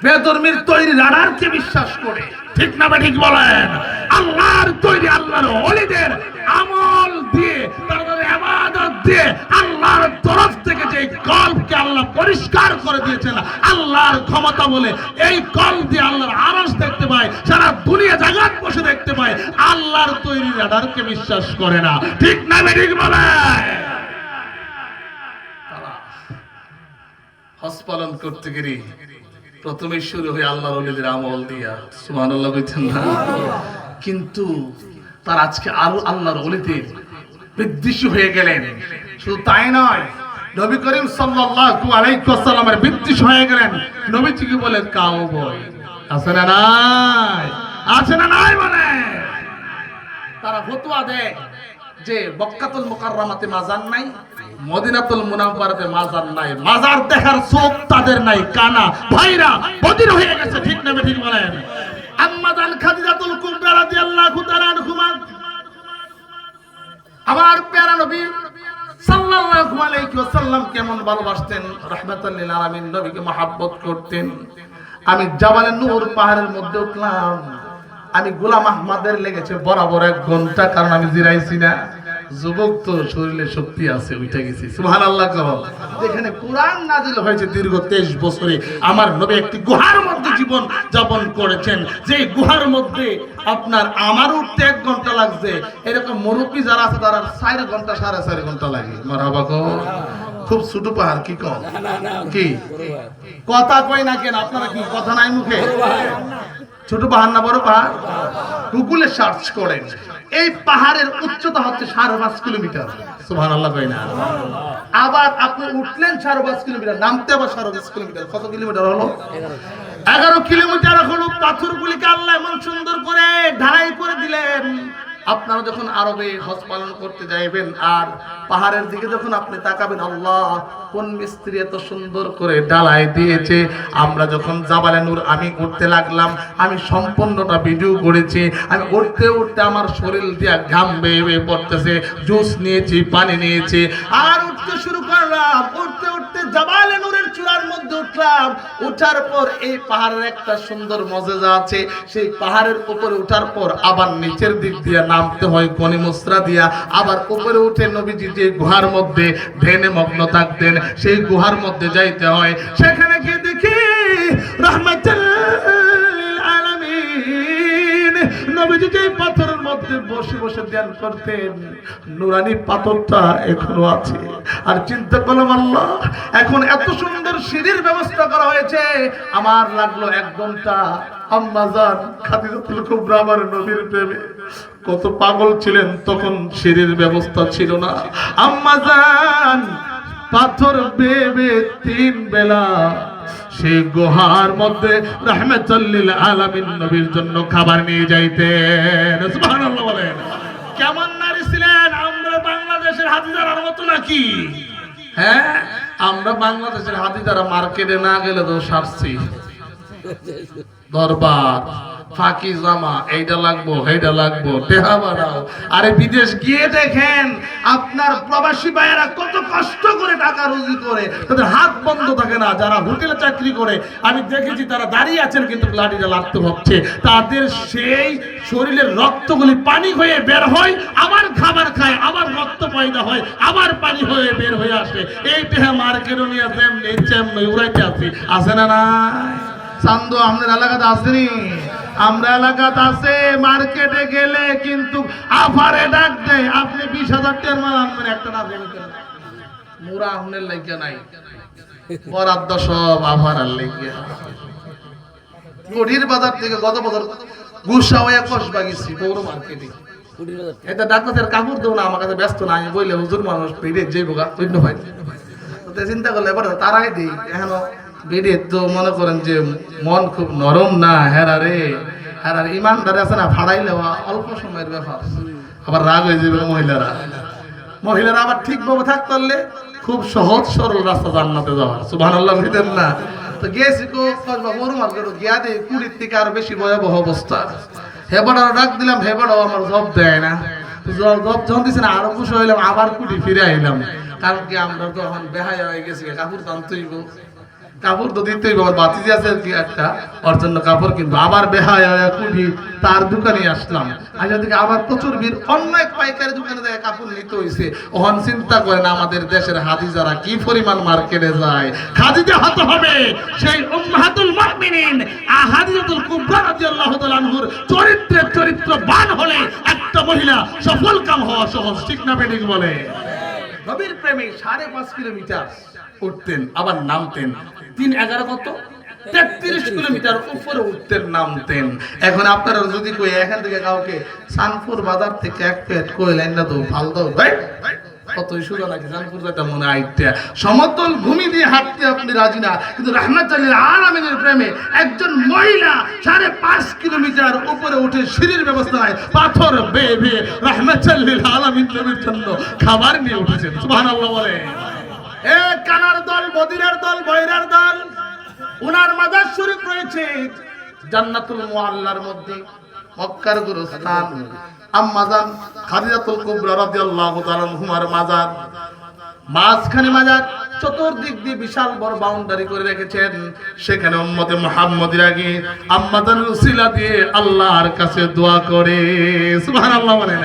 বেধর্মীর তৈরি রাডারকে বিশ্বাস করে, ঠিক না ঠিক বলেন? আল্লাহর তৈরি আল্লাহর ওলিদের আমল দিয়ে, তাদের ইবাদত দিয়ে, আল্লাহর তরফ থেকে যে কলবকে আল্লাহ পরিষ্কার করে দিয়েছেন আল্লাহর ক্ষমতা বলে, এই কলব দিয়ে আল্লাহর আরশ দেখতে পায়, সারা দুনিয়া জাগাত বসে দেখতে পায়, আল্লাহর তৈরি রাডারকে বিশ্বাস করে না, ঠিক না ঠিক বলেন? হজ পালন করতে গিয়ে প্রথমে শুরু হয় আল্লাহর ওলিদের আমল দিয়া, সুবহানাল্লাহ কইতেন না? কিন্তু তার আজকে আরো আল্লাহর ওলিদের বিদ্বেষী হয়ে গেলেন। শুধু তাই নয়, নবী করিম সাল্লাল্লাহু আলাইহি ওয়াসাল্লামের বিদ্বেষী হয়ে গেলেন। নবীজিকে বলে কাউবয়, আছে না নাই? আছে না নাই? বলে তারা ফতোয়া দেয় যে মক্কাতুল মুকাররমাতে মাজার নাই, মদিনাতুল মুনাওয়ারাতে মাজার নাই, মাজার দেখার চোখ তাদের নাই, কানা ভাইরা বধির হয়ে গেছে, ঠিক না ঠিক বলেন? আম্মা জান খাদিজাতুল কুবরা রাদিয়াল্লাহু তাআলা আনহুমা, আমার প্যারা নবী সাল্লাল্লাহু আলাইহি ওয়াসাল্লাম কেমন ভালোবাসতেন, রাহমাতাল লিল আলামিন নবীকে মহব্বত করতেন। আমি জাবালে নূর পাহাড়ের মধ্যে উঠলাম, আমি গোলাম আহমদের লেগেছে বরাবর 1 ঘন্টা, কারণ আমি জিরাইছি না, যুবক তো শরীরে শক্তি আছে, উঠে গেছি, সুবহানাল্লাহ করো। যেখানে কোরআন নাজিল হয়েছে দীর্ঘ 23 বছরে, আমার নবী একটি গুহার মধ্যে জীবন যাপন করেছেন, যে গুহার মধ্যে আপনার আমার উঠতে 1 ঘন্টা লাগছে, এরকম মুরব্বী যারা আছে তারা 4 ঘন্টা 4.5 ঘন্টা লাগে। মারহাবা কো, খুব ছোট পাহাড়, কি কম কি কথা কই না কেন? আপনারা কি কথা নাই মুখে? ছোট পাহাড় না বড় পাহাড়? গুগলে সার্চ করেন, এই পাহাড়ের উচ্চতা হচ্ছে 5.5 কিলোমিটার, সুবহানাল্লাহ কই না? আবার আপনি উঠলেন 5.5 কিলোমিটার, নামতে আবার 5.5 কিলোমিটার, কত কিলোমিটার হলো? 11 কিলোমিটার হলো। পাথরগুলিকে আল্লাহ এমন সুন্দর করে ঢালাই করে দিলেন। আপনারা যখন আরবে হজ পালন করতে যাইবেন আর পাহাড়ের দিকে যখন আপনি তাকাবেন, আল্লাহ কোন মিস্ত্রি এত সুন্দর করে ঢালাই দিয়েছে। আমরা যখন জাবালে নূর আমি উঠতে লাগলাম, আমি সম্পূর্ণটা ভিডিও করেছি। আমি উঠতে উঠতে আমার শরীর দিয়ে ঘাম বেয়ে বেয়ে পড়তেছে, জুস নিয়েছি, পানি নিয়েছি, আর উঠতে শুরু করলাম। উঠতে উঠতে জাবালে নূরের চূড়ার মধ্যে উঠলাম। উঠার পর এই পাহাড়ের একটা সুন্দর মজেজা আছে, সেই পাহাড়ের উপরে উঠার পর আবার নিচের দিক দিয়ে নামতে হয় গনি মুসরা দিয়া, আবার উপরে উঠে নবীজি যে গুহার মধ্যে ধ্যানে মগ্ন থাকতেন সেই গুহার মধ্যে যাইতে হয়। সেখানে গিয়ে দেখি রাহমাতুল লিল আলামিন নবীজি যে পাথরের মধ্যে বসে বসে ধ্যান করতেন, নুরানি পাথরটা এখনো আছে। আর চিন্তা করলাম আল্লাহ, এখন এত সুন্দর সিঁড়ির ব্যবস্থা করা হয়েছে, আমার লাগলো 1 ঘন্টা। আম্মাজান খাদিজাতুল কুবরা আমার নবীর প্রেমে কত পাগল ছিলেন, তখন সিঁড়ির ব্যবস্থা ছিল না। আম্মাজান পাথর বেবে 3 বেলা সেই গুহার মধ্যে রাহমাতুল লিল আলামিন নবীর জন্য খাবার নিয়ে যাইতেন। সুবহানাল্লাহ বলেন। কেমন নারী ছিলেন? আমরা বাংলাদেশের হাদিজার মতো নাকি? হ্যাঁ, আমরা বাংলাদেশের হাদিজারা মার্কেটে না গেলে তো শাস্তি, দরবার, ফাঁকি জামা, এইটা লাগবো এইটা লাগবো, টেহা বাড়াও। আরে বিদেশ গিয়ে দেখেন আপনার প্রবাসী ভাইয়েরা কত কষ্ট করে টাকা রুজি করে, তাদের হাত বন্ধ থাকে না। যারা হোটেলে চাকরি করে আমি দেখেছি তারা দাঁড়িয়ে আছেন কিন্তু লাঠিটা লাগতে হচ্ছে, তাদের সেই শরীরের রক্তগুলি পানি হয়ে বের হয়, আবার খাবার খায়, আবার রক্ত পয়দা হয়, আবার পানি হয়ে বের হয়ে আসে। এই টেহা মার্কেটও নিয়ে যেমনি উড়াইতে আছে না না? চান্দু আপনার এলাকাতে আসেনি? আমরা এলাকাতে আছে, মার্কেটে গেলে কিন্তু আফারে ডাক দেয়, আপনি 20,000 টাকার মাল আনবেন, একটা না দেবেন মুরা আপনার লাগিয়া নাই, বরাদ্দ সব আফারার লাগিয়া। গড়ির বাজার থেকে গত বছর গুসা হয়ে কসবা গেছি পৌর মার্কেটে। এটা ডাক্তারের কাপড় দেবো না, আমার কাছে ব্যস্ত না, আমি বললে হুজুর মানুষ পেটে যে বোকা অন্য ভাই চিন্তা করলে এবার তারাই দিই। এখন বেডে তো মনে করেন যে মন খুব নরম না, হেরারে হেরার ইমানদারে আছে না, ফাড়াই নেওয়া অল্প সময়ের ব্যাপার, আবার রাগ হয়ে যাবে মহিলারা আবার ঠিকভাবে থাকতে পারলে খুব সহজ সরল রাস্তা জান্নাতে যাওয়ার। সুবহানাল্লাহ বলতেন না? তো গেছি কসবা বড় মার্কেট গিয়া দে 20 থেকে আরো বেশি ভয়াবহ অবস্থা। হেবাড়াও ডাক দিলাম, হেবাড়াও আমার জব দেয় না। জব যখন দিচ্ছে না, আরো খুশি হইলাম, আবার কুটি ফিরে আইলাম। কারণ কি আমরা তো এখন বেহায়া হয়ে গেছি, কাপড় টানতেই কাপড় তো দিতেই বাবার বাতিজি আছে কি একটা, ওর জন্য কাপড় কিনবো, আবার বেহায়া কুটি তার দোকানে আসলাম। আজ থেকে আবার প্রচুর ভিড়, অন্য এক পাইকারি দোকানে দেখে কাপড় নিতে হয়েছে। ওহন চিন্তা করেন আমাদের দেশের হাদিজারা কি পরিমাণ মার্কেটে যায়। খাদিজা হতে হবে সেই উম্মাহাতুল মুমিনিন হাদিজাতুল কুবরা রাদিয়াল্লাহু তাআলা আনহুর চরিত্রবান হলে একটা মহিলা সফল কাম হওয়া সহজ, ঠিক না বেডিং বলে? নবীর প্রেমে 5.5 কিলোমিটার উঠতেন আবার নামতেন। 3-11 কত 33 কিলোমিটার উপরে উঠতেন নামতেন। এখন আপনারা যদি কই এখান থেকে কাউকে সানপুর বাজার থেকে 1 প্লেট কই লাইন না তো ভাল দাও ভাই, কতই সুদা নাকি সানপুর যেটা মনে আইতে সমতল ভূমি দিয়ে হাঁটতে আপনি রাজি না। কিন্তু রাহমাতুল লিল আলামিনের প্রেমে একজন মহিলা 5.5 কিলোমিটার উপরে উঠে সিঁড়ির ব্যবস্থা নাই, পাথর বেয়ে বেয়ে রাহমাতুল লিল আলামিন নবীর জন্য খাবার নিয়ে উঠেছেন। সুবহানাল্লাহ বলে। এ কানার দল, বদিরের দল, বৈরার দল, উনার মাজার শরীফ রয়েছে জান্নাতুল মুআল্লার মধ্যে, মক্কার গুরুস্থান আম্মাজান খাদিজাতুল কুবরা রাদিয়াল্লাহু তাআলা আনহার মাজার। মাঝখানে মাজার, চতুর্দিক দিয়ে বিশাল বড় বাউন্ডারি করে রেখেছেন। সেখানে উম্মতে মুহাম্মদের আগে আম্মাজানের উসিলা দিয়ে আল্লাহর কাছে দোয়া করে। সুবহানাল্লাহ বলেন।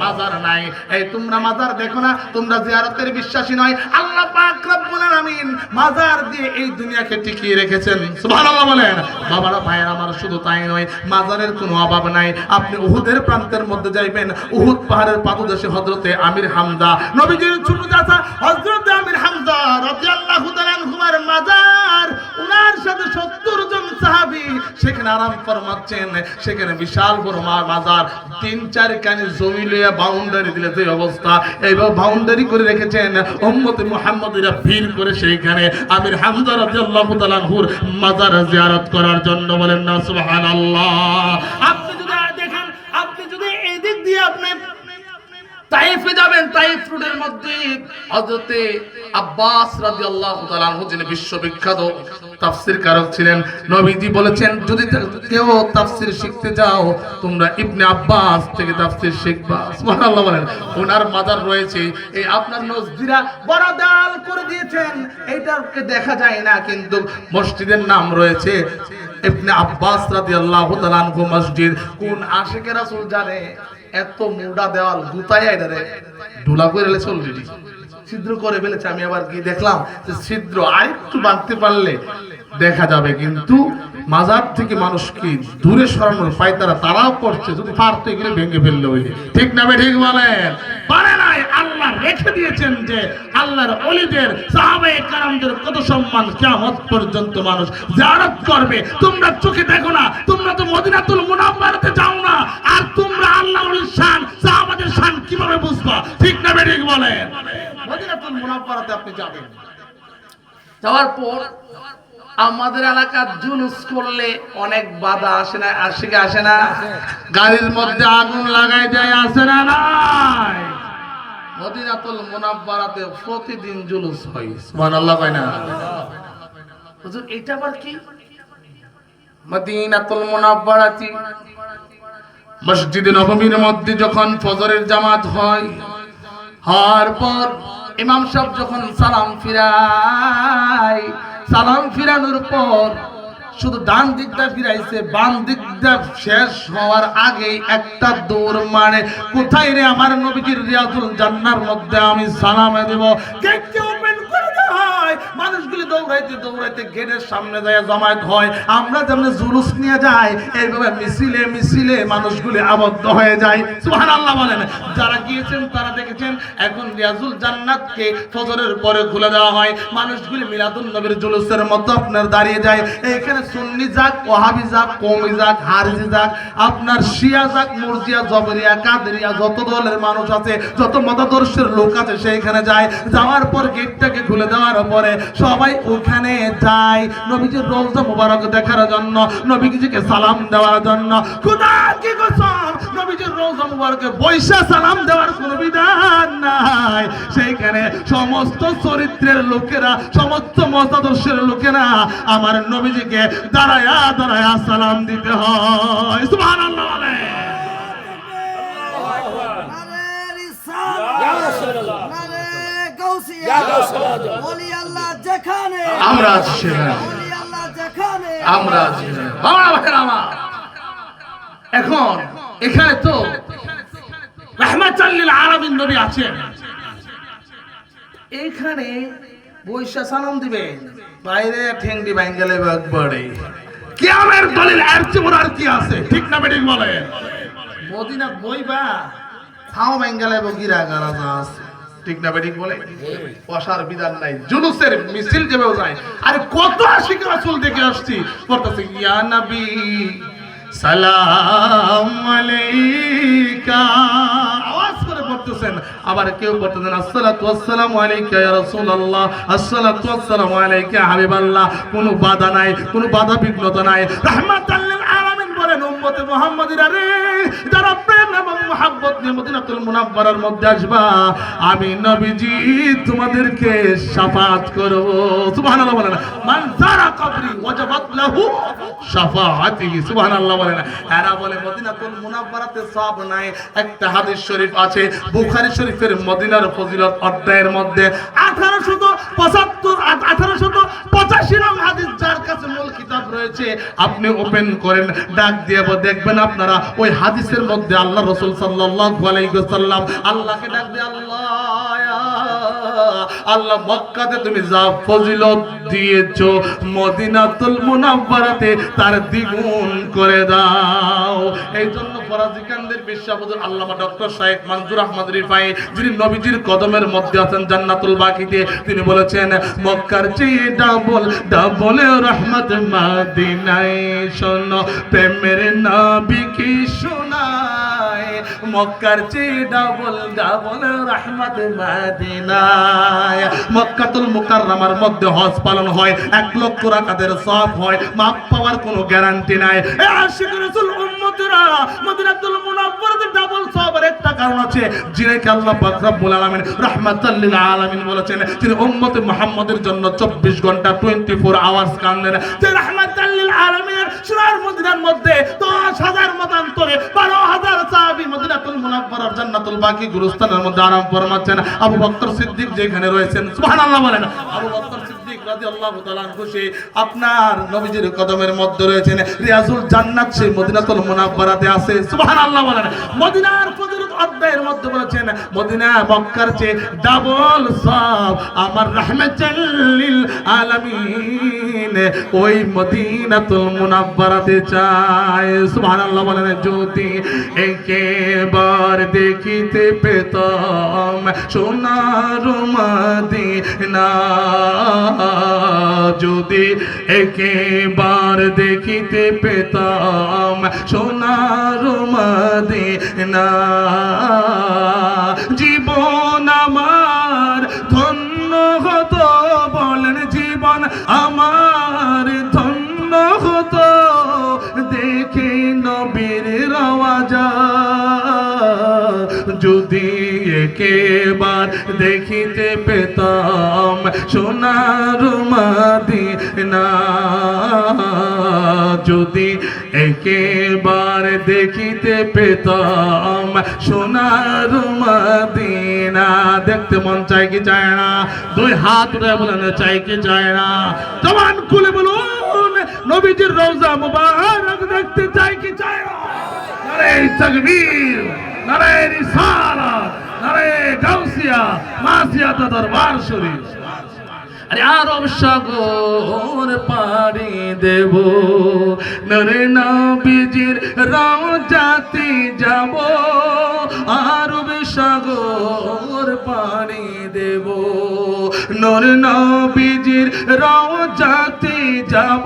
মাজার নাই, এই তোমরা মাজার দেখো না, তোমরা জিয়ারতের বিশ্বাসী নয়। আল্লাহ পাক রব্বুল আলামিন মাজার দিয়ে এই দুনিয়াকে টিকিয়ে রেখেছেন। সুবহানাল্লাহ বলেন। বাবারা ভাইয়েরা আমার, শুধু তাই নয়, মাজারের কোনো অভাব নাই। আপনি উহুদের প্রান্তের মধ্যে যাইবেন, উহুদ পাহাড়ের পাদদেশে হযরতে আমির হামজা, নবীজির ছোট চাচা হযরতে আমির হামজা রাদিয়াল্লাহু তাআলা আনহুর মাজার। উনার সাথে 70 জন সাহাবী সেখানে আরাম ফরমাচ্ছেন। সেখানে বিশাল বড় মাজার, 3-4 কানি জমি লইয়া বাউন্ডারি দিলে যে অবস্থা, এইভাবে বাউন্ডারি করে রেখেছেন। উম্মতে মুহাম্মদীরা ভিড় করে সেইখানে আমির হামজা রাদিয়াল্লাহু তাআলা আনহুর মাজার জিয়ারত করার জন্য। বলেন না সুবহানাল্লাহ। আপনি যদি দেখেন, আপনি যদি এই দিক দিয়ে আপনি তাইফে যাবেন, তাইফ রোডের মধ্যে হযরতে আব্বাস রাদিয়াল্লাহু তাআলা আনহু যিনি বিশ্ববিখ্যাত তাফসীর কারক ছিলেন, নবীজি বলেছেন যদি কেউ তাফসীর শিখতে যাও তোমরা ইবনে আব্বাস থেকে তাফসীর শিখবা। সুবহানাল্লাহ বলেন। ওনার মাজার রয়েছে। এই আপনার নজদিরা বড় দেওয়াল করে দিয়েছেন, এইটাকে দেখা যায় না, কিন্তু মসজিদের নাম রয়েছে ইবনে আব্বাস রাদিয়াল্লাহু তাআলা আনহু মসজিদ। কোন আশিকে রাসূল জানে? এত মোটা দেওয়াল গুতায় এটারে ঢোলা করে রেখেছে, অলরেডি ছিদ্র করে ফেলেছে। আমি আবার কি দেখলাম যে ছিদ্র আরেকটু বাঁধতে পারলে দেখা যাবে, কিন্তু মাজার থেকে মানুষকে দূরে সরানোর পায়তারা তারাও করছে, যদি পারতো এগুলো ভেঙে ফেললে হইলে। ঠিক না ঠিক বলেন? পারে নাই। আল্লাহ রেখে দিয়েছেন যে আল্লাহর ওলিদের সাহাবায়ে কেরামদের কত সম্মান কিয়ামত পর্যন্ত মানুষ জিয়ারত করবে। তোমরা চোখে দেখো না, তোমরা তো মদিনাতুল মুনাওয়ারাতে যাও না, আর তোমরা আল্লাহর ওলির শান সাহাবাদের শান কিভাবে বুঝবা? ঠিক না ঠিক বলেন? মদিনাতুল মুনাওয়ারাতে আপনি যাবেন, যাওয়ার পর আমাদের এলাকার জুলুস করলে অনেক বাধা আসে না, আসে কি আসে না? গাড়ির মধ্যে আগুন লাগাই দেয়, আসে না? নাই। মদিনাতুল মুনাওয়ারাতে প্রতিদিন জুলুস হয়। সুবহানাল্লাহ কয় না? হুজুর এটা আবার কি? মদিনাতুল মুনাওয়ারাতে মসজিদে নববীর মধ্যে যখন ফজরের জামাত হয়, হওয়ার পর ইমাম সাহেব যখন সালাম ফিরায়, সালাম ফিরানোর পর শুধু ডান দিকটা ফিরাইছে, বাম দিকটা শেষ হওয়ার আগে একটা দৌড় মারে, কোথায় রে আমার নবীজির রিয়াজুল জান্নার মধ্যে আমি সালাম দেব। গেটকে ওপেন করে দেওয়া হয়, মানুষগুলি দৌড়াইতে দৌড়াইতে গেটের সামনে যায় জমায়েত হয়। আমরা যেমন জুলুস নিয়ে যাই, এইভাবে মিছিলে মিছিলে মানুষগুলি আবদ্ধ হয়ে যায়। সুবহানাল্লাহ বলেন। যারা গিয়েছেন তারা দেখেছেন, এখন রিয়াজুল জান্নাতকে ফজরের পরে খুলে দেওয়া হয়, মানুষগুলি মিলাদুন নবীর জুলুসের মতো আপনার দাঁড়িয়ে যায়। এইখানে সুন্নি যাক, ওয়াহাবি যাক, কওমি যাক, হারজি যাক, আপনার শিয়া যাক, মুরজিয়া, জবরিয়া, কাদেরিয়া, যত দলের মানুষ আছে, যত মতাদর্শের লোক আছে সেইখানে যায়। যাওয়ার পর গেটটাকে খুলে দেওয়ার পরে সবাই ওখানে যায় নবীজির রওজা মুবারক দেখার জন্য, নবীজিকে সালাম দেওয়ার জন্য। খোদা কি কসম, নবীজির রওজা মুবারকে বৈশা সালাম দেওয়ার কোনো বিধান নাই। সেইখানে সমস্ত চরিত্রের লোকেরা, সমস্ত মতাদর্শের লোকেরা আমার নবীজিকে দাঁড়ায়া দাঁড়ায়া সালাম দিতে হয়। সুবহানাল্লাহ বলে। আমরা এখন এখানে তো রাহমাতাল লিল আলামিন নবী আছেন, এইখানে বৈশা সালাম দিবেন, বাইরে ঠেংডি ভাঙ্গেলে একবারে কিয়ামের দলিল আর চেয়ে আর কি আছে? ঠিক না বেঠিক বলে? মদিনা বইবা ছাও ভাঙ্গেলে বগিরা গারাজা আছে। ঠিক না বেঠিক বলে? পশার বিধান নাই, জুলুসের মিছিল যেভাবে যায়। আরে কত আশিক রাসূল দেখে আসছি, বলতেছে ইয়া নবী সালাম আলাইকা, আওয়াজ করে পড়তেছেন। আবার কেউ পড়তেছেন আসসালাতু ওয়াসসালামু আলাইকা ইয়া রাসূলুল্লাহ, আসসালাতু ওয়াসসালামু আলাইকা ইয়া হাবিবাল্লাহ। কোনো বাধা নাই, কোনো বাধা বিঘ্নতা নাই। রাহমাতাল লিল আলামিন বলেন, উম্মতে মুহাম্মাদিরা রে, যারা প্রেম এবং মহব্বত নিয়ে মদিনাতুল মুনাওয়ারার মধ্যে আসবা, আমি নবীজি তোমাদেরকে শাফাআত করব। সুবহানাল্লাহ বলেন। মান যারা কবরি ওয়াজাবাত লাহু শাফাআতি। সুবহানাল্লাহ বলেন। এরা বলে মদিনাতুল মুনাওয়ারাতে সওয়াব নাই। একটা হাদিস শরীফ আছে বুখারী শরীফের মদিনার ফজিলত অধ্যায়ের মধ্যে 1885 নং হাদিস, যার কাছে মূল কিতাব রয়েছে আপনি ওপেন করেন, ডাক দিয়ে দেখবেন আপনারা ওই হাদিসের মধ্যে আল্লাহ রাসূল সাল্লাল্লাহু আলাইহি ওয়াসাল্লাম আল্লাহকে ডাক দিয়ে, আল্লাহ মক্কাতে তুমি যা ফজিলত দিয়েছো মদিনাতুল মুনাওয়ারাতে তার দ্বিগুণ করে দাও। এই জন্য ফরাজি কান্দের বিশ্বাবুদুল আল্লামা ডক্টর শাইখ মনজুর আহমদ রিফাই, যিনি নবীজির কদমের মধ্যে আছেন জান্নাতুল বাকিতে, তিনি বলেছেন মক্কার চেয়ে ডাবল ডাবল রহমত মদিনায়, শোনো প্রেমের নবী কি শোনায়, মক্কার চেয়ে ডাবল ডাবল রহমত মদিনায়। মক্কাতুল মুকাররমার মধ্যে হজ পালন হয়, 1 লক্ষ রাকাতের সওয়াব হয়, মাপ পাওয়ার কোনো গ্যারান্টি নাই। এই আশিক রাসূল উম্মতরা মদিনাতুল মুনাওয়ারাতে ডাবল সওয়াবের একটা কারণ আছে, যিনাকে আল্লাহ পাক রব্বুল আলামিন রাহমাতাল লিল আলামিন বলেছেন, তিনি উম্মতে মুহাম্মাদের জন্য 24 ঘন্টা 24 আওয়ার্স কান্দেন। যে রাহমাতাল লিল আলামিনের সোনার মদিনার মধ্যে 10,000 মতান্তরে 12,000 সাহাবী মদিনাতুল মুনাওয়ারার জান্নাতুল বাকি গুরুস্থানের মধ্যে আরাম ফরমাচ্ছেন। আবু বকর সিদ্দিক যেখানে রয়েছেন, সুবহানাল্লাহ বলেন, আবু বকর সিদ্দিক রাদিয়াল্লাহু তাআলা আনহু আপনার নবীজির কদমের মধ্যে রয়েছেন। রিয়াজুল জান্নাত সেই মদিনাতুল মুনাওয়ারাতে আছে। সুবহানাল্লাহ বলেন। মদিনার ফজিলত অধ্যায়ের মধ্যে বলেছেন মদিনা মক্কার চেয়ে ডাবল সওয়াব আমার রাহমাতুল লিল আলামিন ওই মদিনাতুল মুনাওয়ারাতে চায়। সুবহানাল্লাহ বলেন। যদি একবার দেখিতে পেতাম সোনার মদিনা, যদি একবার দেখিতে পেতাম সোনার মদিনা, জীবন আমার ধন্য হতো, বলেন জীবন আমার ধন্য হতো দেখে নবীর রওজা। যদি একবার দেখিতে পেতাম সোনার মদিনা, যদি একবার দেখিতে পেতাম সোনার মদিনা। দেখতে মন চাই কি চায় না? দুই হাত উঠে বলেন চাই কি চায় না? জবান খুলে বলুন নবীজির রওজা মুবারক দেখতে চাই কি চায় না? নারে তাকবীর, নারে রিসালাত, নারে গাউসিয়া, মাসিয়াত দরবার শরীফ। আরে আরব সাগর পাড়ি দেব, নরে নবীজির রওজাতে যাব। আরব সাগর পাড়ি দেব, নরে নবীজির রওজাতে যাব।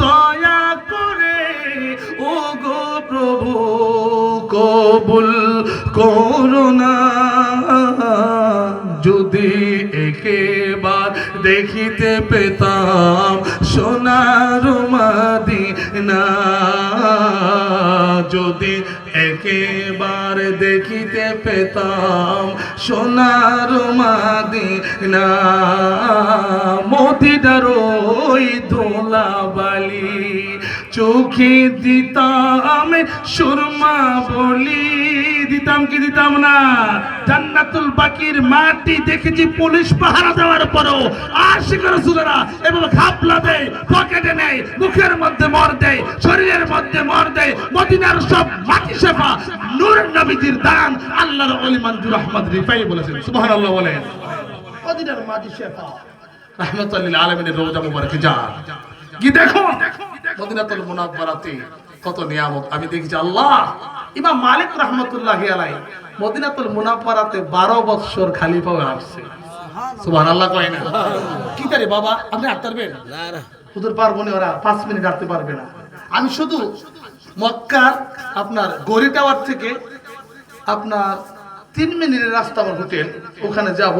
দয়া করে ও গো প্রভু কবুল করুণা, যদি একবার দেখিতে পেতাম সোনার মদিনা, যদি একবার দেখিতে পেতাম সোনার মদিনা। মদিনার ওই ধুলাবালি চোখে দিতাম সুরমা বলি, দিতাম কি দিতাম না? জান্নাতুল বাকির মাটি দেখেছি পুলিশ পাহারা দেওয়ার পরও আশিক রাসূলরা এভাবে খাপলা দেয়, পকেটে নেয়, মুখের মধ্যে মর দেয়, শরীরের মধ্যে মর দেয়। মদিনার সব মাটি শেফা নূর নবীজির দান। আল্লাহর ওলি মনজুর আহমদ রিফাই বলেছেন। সুবহানাল্লাহ বলেন। মদিনার মাটি শেফা রাহমাতুল লিল আলামিনের রওজা মুবারকে যান, কি দেখো মদিনাতুল মুনাওয়ারাতে কত নিয়ামত আমি দেখেছি। আল্লাহ ইমাম মালিক রাহমাতুল্লাহি আলাইহি মদিনাতুল মুনাওয়ারাতে 12 বছর খলিফা হয়ে আসছে। সুবহানাল্লাহ কয় না? কি তারে বাবা আপনি হাঁটতে পারবেন না? হুজুর পারবো না, ওরা 5 মিনিট হাঁটতে পারবে না। আমি শুধু মক্কার আপনার গড়ি টাওয়ার থেকে আপনার 3 মিনিটের রাস্তা, আমার হোটেল, ওখানে যাব।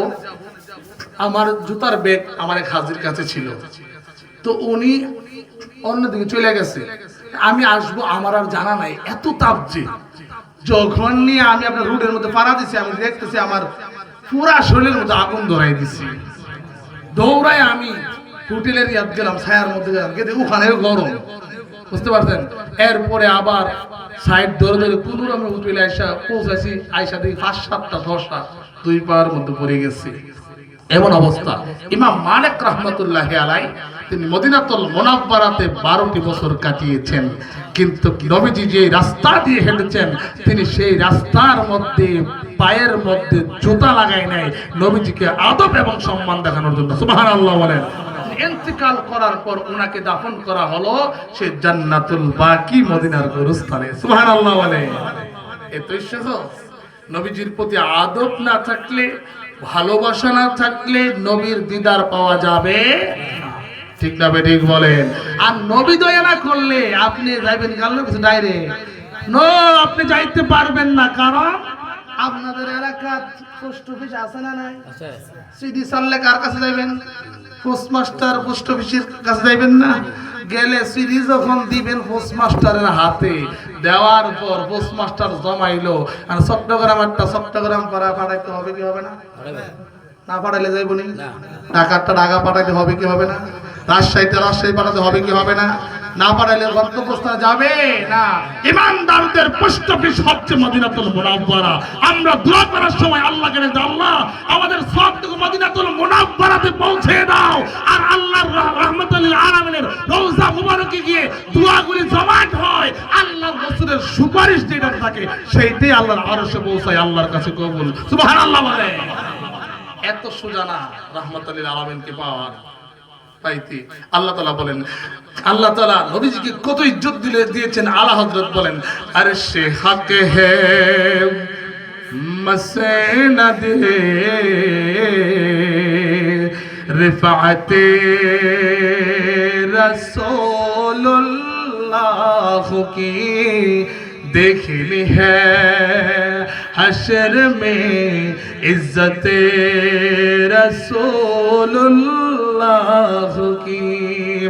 আমার জুতার ব্যাগ আমার এক হাজির কাছে ছিল, তো উনি অন্যদিকে চলে গেছে। আমি আসবো আমার আর জানা নাই, এত তাপ যে যখন নিয়ে আমি আপনার রোডের মধ্যে পাড়া দিছি, আমি দেখতেছি আমার পুরা শরীরের মধ্যে আগুন ধরাই দিছি। দৌড়ায় আমি হোটেলের ইয়াদ গেলাম, ছায়ার মধ্যে গেলাম, কিন্তু ওখানেও গরম, বুঝতে পারছেন। এরপরে আবার সাইড ধরে ধরে পুনর আমি হোটেলে আইসা পৌঁছাইছি, আইসা দেখি 5-7টা 10টা 2 পার মধ্যে পড়ে গেছি। এমন অবস্থা। ইমাম মালিক রাহমাতুল্লাহি আলাইহি তিনি মদিনাতুল মুনাওয়ারাতে 12টি বছর কাটিয়েছেন, কিন্তু নবীজি যে রাস্তা দিয়ে হেঁটেছেন তিনি সেই রাস্তার মধ্যে পায়ের মধ্যে জুতা লাগায় নাই, নবীজিকে আদব এবং সম্মান দেখানোর জন্য। সুবহানাল্লাহ বলেন। ইন্তিকাল করার পর ওনাকে দাফন করা হলো সেই জান্নাতুল বাকি মদিনার গোরস্থানে। সুবহানাল্লাহ বলেন। এতই সহজ। নবীজির প্রতি আদব না থাকলে, ভালোবাসা না থাকলে নবীর দিদার পাওয়া যাবে ঠিক না? ঠিক বলেন। আর নবী দয়া না করলে আপনি যাইবেন কাল কিছু ডাইরেক্ট নো, আপনি যাইতে পারবেন না। কারণ আপনাদের এলাকা পোস্ট অফিস আছে না নাই? সিডি সারলে কার কাছে যাইবেন? পোস্টমাস্টার পোস্ট অফিসের কাছে যাইবেন না? গেলে সিডি যখন দিবেন পোস্টমাস্টারের হাতে, দেওয়ার পর পোস্টমাস্টার জমাইলো আর চট্টগ্রাম পাঠাইতে হবে কি হবে না? না পাঠাইলে যাইব নি? ঢাকারটা ঢাকা পাঠাইতে হবে কি হবে না? রাজশাহী পাঠাতে হবে কি হবে না? না পাঠাইলে গন্তব্যস্থানে যাবে না। ইমানদারদের পোস্ট অফিস হচ্ছে মদিনাতুল মুনাওয়ারা। আমরা দোয়া করার সময় আল্লাহকে বলি, আল্লাহ আমাদের সবটুকু মদিনাতুল মুনাওয়ারাতে পৌঁছে দাও। আর আল্লাহর রাহমাতুল লিল আলামিনের রওজা মুবারকে গিয়ে দোয়াগুলি জমাট হয়, আল্লাহর রাসূলের সুপারিশ যেটা থাকে সেইটাই আল্লাহর আরশে পৌঁছায়, আল্লাহর কাছে কবুল। সুবহানাল্লাহ বলে। এত সোজা না রাহমাতুল লিল আলামিনকে পাওয়ার পাইতে। আল্লাহ তাআলা বলেন, আল্লাহ তাআলা নবীজিকে কত ইজ্জত দিয়েছেন। আলা হযরত বলেন, আরশে হক হে মসনদ रिफ़ाते रसूलुल्लाह की देखनी है हशर में इज्जते रसूलुल्लाह की।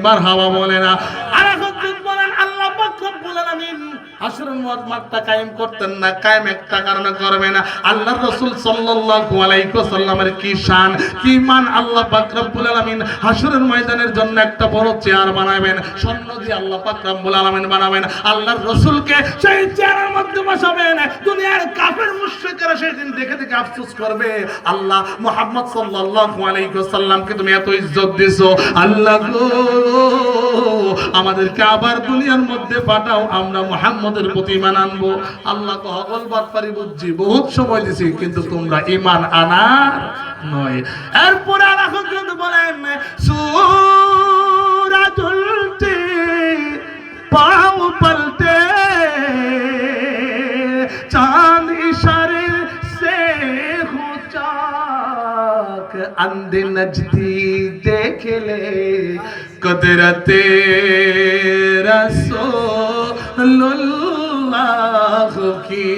मरहबा बोले ना। अरे खुद बोलें अल्लाह पाक रब्बुल आलमीन হাশরের মাঠটা কায়েম করতেন না, কায়েম একটা কারণে করবে না। আল্লাহর রাসূল সাল্লাল্লাহু আলাইহি ওয়াসাল্লামের কি শান, কি মান। আল্লাহ পাক রব্বুল আলামিন হাশরের ময়দানের জন্য একটা বড় চেয়ার বানাবেন, স্বর্ণ দিয়ে আল্লাহ পাক রব্বুল আলামিন বানাবেন। আল্লাহর রাসূলকে সেই চেয়ারের মধ্যে বসাবেন। দুনিয়ার কাফের মুশরিকরা সেই দিন দেখে দেখে আফসোস করবে, আল্লাহ মুহাম্মদ সাল্লাল্লাহু আলাইহি ওয়াসাল্লামকে তুমি এত ইজ্জত দিছো, আল্লাহ গো আমাদেরকে আবার দুনিয়ার মধ্যে পাঠাও, আমরা মুহাম্মদ প্রতি ঈমান আনবো। আল্লাহ তো হকল বাটপারি বুঝছি, বহুত সময় দিছি, কিন্তু তোমরা ঈমান আনার নয়। এরপরে আল্লাহ বলেন সূরা দুলতে পাও পালতে চাঁদ ইশারে সে হুচাক अंधे नजदी देख ले कुदरते रसूलुल्लाह की।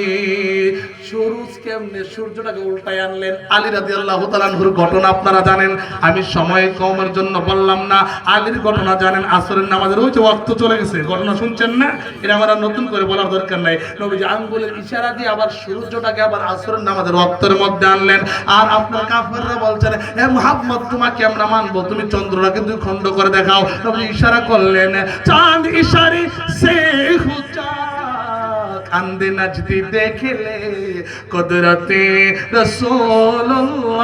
সুরুজ কেমনে সূর্যটাকে উল্টায় আনলেন। আলী রাদিয়াল্লাহু তাআলা আনহুর ঘটনা আপনারা জানেন, আমি সময় কমের জন্য বললাম না। আলীর ঘটনা জানেন, আসরের নামাজের ওই যে ওয়াক্ত চলে গেছে, ঘটনা শুনছেন না? এটা আমার নতুন করে বলার দরকার নাই। নবীজি আঙ্গুলের ইশারা দিয়ে আবার সূর্যটাকে আবার আসরের নামাজের ওয়াক্তের মধ্যে আনলেন। আর আপনার কাফেররা বলছেন, হে মুহাম্মদ তোমাকে আমরা মানবো, তুমি চন্দ্রটাকে দুই খণ্ড করে দেখাও। নবীজি ইশারা করলেন, চাঁদ ইশারে সে হুচা अंधे नजदी देख ले कुदरते रसूलुल्लाह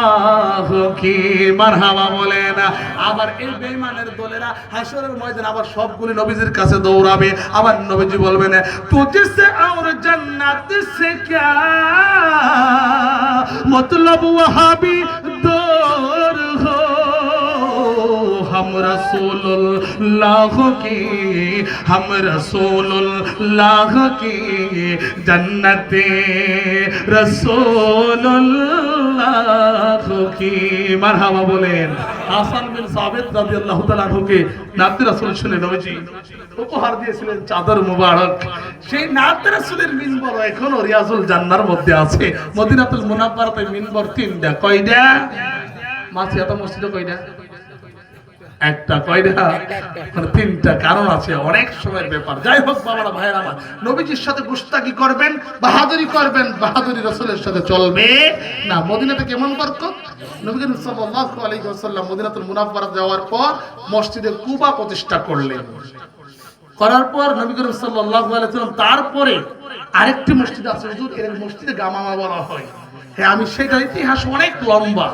की। মারহাবা বলে না। আবার এই বেঈমানের দলেরা হাশরের ময়দানে আবার সবগুলি নবীজির কাছে দৌড়াবে। আবার নবীজি বলবেন, তুঝসে और जन्नत से क्या मतलब वहां भी दूर हो, हम रसूलुल्लाह की, हम रसूलुल्लाह की जन्नते रसूलुल्लाह की। মারহাবা বলেন। হাসান বিন সাবিত রাদিয়াল্লাহু তাআলা আনহুকে নাতে রাসূল শুনে নবীজি উপহার দিয়েছিলেন চাদর মুবারক। সেই নাতে রাসূলের মিনবর এখনো রিয়াজুল জান্নাহর মধ্যে আছে। মদিনাতুল মুনাওয়ারাতে মিনবর তিনটা। কয়টা? মাসিয়াতা মসজিদে কয়টা? একটা। কয়টা? তিনটা। কারণ আছে, অনেক সময়ের ব্যাপার। যাই হোক বাবারা, ভাইয়ের আমার, নবীজির সাথে গুস্তাকি করবেন, বাহাদুরি করবেন, বাহাদুরি রাসূলের সাথে চলবে না। মদিনাতে কেমন বরকত! নবী করিম সাল্লাল্লাহু আলাইহি ওয়াসাল্লাম মদিনাতুল মুনাওয়ারা যাওয়ার পর মসজিদে কুবা প্রতিষ্ঠা করলেন। করার পর নবী করিম সাল্লাল্লাহু আলাইহি ওয়াসাল্লাম তারপরে আরেকটি মসজিদ আছে, হুজুর এর মসজিদে গামামা বলা হয়। হ্যাঁ, আমি সেটার ইতিহাস অনেক লম্বা,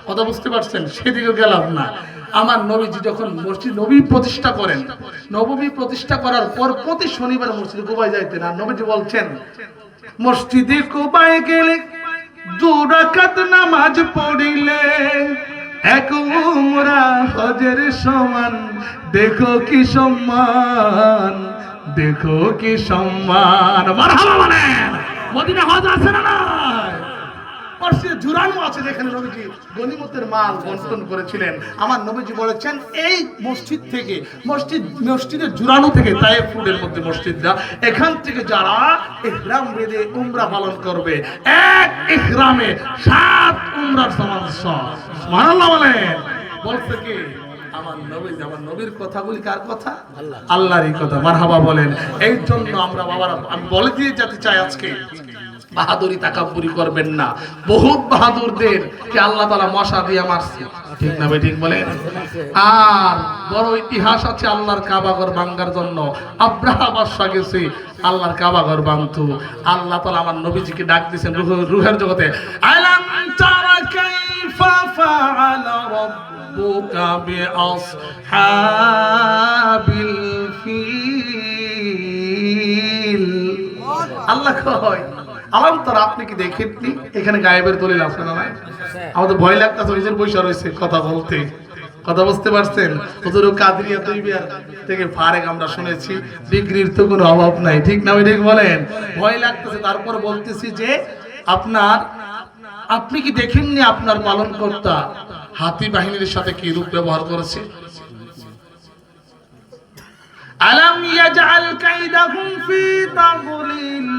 কথা বুঝতে পারছেন, সেদিকে গেলাম না। আমার নবীজি যখন মসজিদ নবী প্রতিষ্ঠা করেন, নববী প্রতিষ্ঠা করার পর প্রতি শনিবার মসজিদে কুবায় যাইতেন। আর নবীজি বলছেন, মসজিদে কুবায় গেলে 2 রাকাত নামাজ পড়িলে এক উমরা হজের সমান। দেখো কি সম্মান, দেখো কি সম্মান। মারহাবা বলেন। মদিনা হজ আছে না নাই? মসজিদে জুরানো আছে, যেখানে নবীজি গনিমতের মাল বন্টন করেছিলেন। আমার নবীজি বলেছেন, এই মসজিদ থেকে, মসজিদের জুরানো থেকে, তায়েফ রোডের মধ্যে মসজিদটা, এখান থেকে যারা ইহরাম বেঁধে উমরা পালন করবে, এক ইহরামে 7 উমরার সমান সওয়াব। সুবহানাল্লাহ বলেন। বলছে কি আমার নবীজি, আমার নবীর কথাগুলি কার কথা? আল্লাহরই কথা। মারহাবা বলেন। এই জন্য আমরা বাবারা, আমি বলে দিয়ে যেতে চাই আজকে, বাহাদুরি তাকাব্বুরি করবেন না। বহুত বাহাদুরদের কে আল্লাহ তাআলা মশা দিয়ে মারছে, ঠিক না ভাই? ঠিক বলেন। আর বড় ইতিহাস আছে আল্লাহর কাবাঘর ভাঙার জন্য। আব্রাহা বাদশা গেছে আল্লাহর কাবাঘর ভাঙতো। আল্লাহ তাআলা আমার নবীজিকে ডাক দিয়েছেন রূহের জগতে, আলাম তারা কাইফা ফাআলা রাব্বুকা বিআসহাবিল ফিল। আল্লাহ কয় আলাম তারা, আপনি কি দেখেননি এখানে গায়েবের দলিল আছে না নাই? আমাদের ভয় লাগতেছে, হুজুর বৈশা রয়েছে কথা বলতে, কথা বুঝতে পারছেন? হুজুর কাদরিয়া তৈবিয়ার থেকে ফারেক আমরা শুনেছি, ডিগ্রির তো কোনো অভাব নাই, ঠিক না? ঠিক বলেন, ভয় লাগতেছে, তারপর বলতেছি যে আপনি কি দেখেননি আপনার পালনকর্তা হাতি বাহিনীর সাথে কি রূপ ব্যবহার করেছে? আলাম ইয়াজআল কাইদাহুম ফি তাদলিল,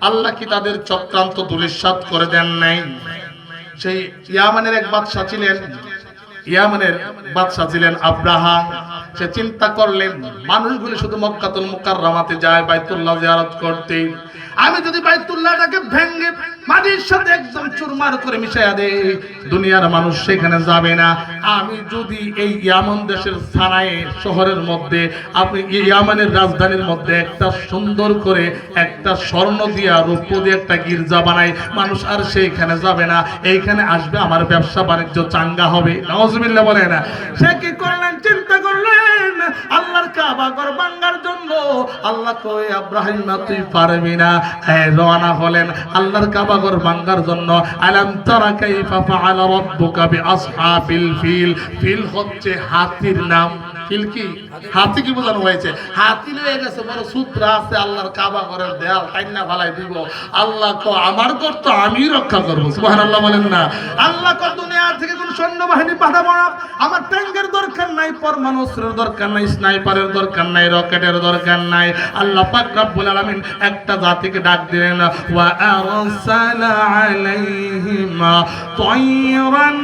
আল্লাহ কি তাদের চক্রান্ত দুলিশাত করে দেন নাই? সেই ইয়ামানের এক বাদশা ছিলেন, ইয়ামানের বাদশা ছিলেন আব্রাহা। সে চিন্তা করলেন মানুষগুলো শুধু মক্কাতুল মুকাররমাতে যায় বাইতুল্লাহ জিয়ারত করতে, আমি যদি বাইতুল্লাহটাকে ভেঙে মাটির সাথে একদম চুরমার করে মিশাইয়া দেই, দুনিয়ার মানুষ সেখানে যাবে না। আমি যদি এই ইয়ামান দেশের সানায়ে শহরের মধ্যে, আপনি ইয়ামানের রাজধানীর মধ্যে একটা সুন্দর করে একটা স্বর্ণ দিয়া রূপ দিয়ে একটা গির্জা বানাই, মানুষ আর সেইখানে যাবে না, এইখানে আসবে, আমার ব্যবসা বাণিজ্য চাঙ্গা হবে। নাউজুবিল্লাহ বলে না। সে কি করলেন? চিন্তা করলেন আল্লাহর কাবা ঘর ভাঙার জন্য। আল্লাহ কই ইব্রাহিম তুই পারবি না, রওনা হলেন আল্লাহর কাবা ঘর ভাঙার জন্য। আলাম তারা কাইফা ফাআলা রাব্বুকা বিআসহাবিল ফিল, ফিল হচ্ছে হাতির নাম। ফিল কি? হাতি কি বোঝানো হয়েছে? হাতি লয়ে গেছে, বড় সূত্র আছে আল্লাহর কাবা ঘরের দেয়াল টাইনা ফালাই দিব। আল্লাহ কো আমার ঘর তো আমি রক্ষা করব, সুবহানাল্লাহ বলেন না। আল্লাহ কো দুনিয়া থেকে কোন সৈন্যবাহিনী পাঠাবো না, আমার ট্যাঙ্কের দরকার নাই, পরমাণু অস্ত্রের দরকার নাই, স্নাইপারের দরকার নাই, রকেটের দরকার নাই। আল্লাহ পাক রব্বুল আলামিন একটা জাতিকে ডাক দিলেন, ওয়া আরসালা আলাইহিম তায়রান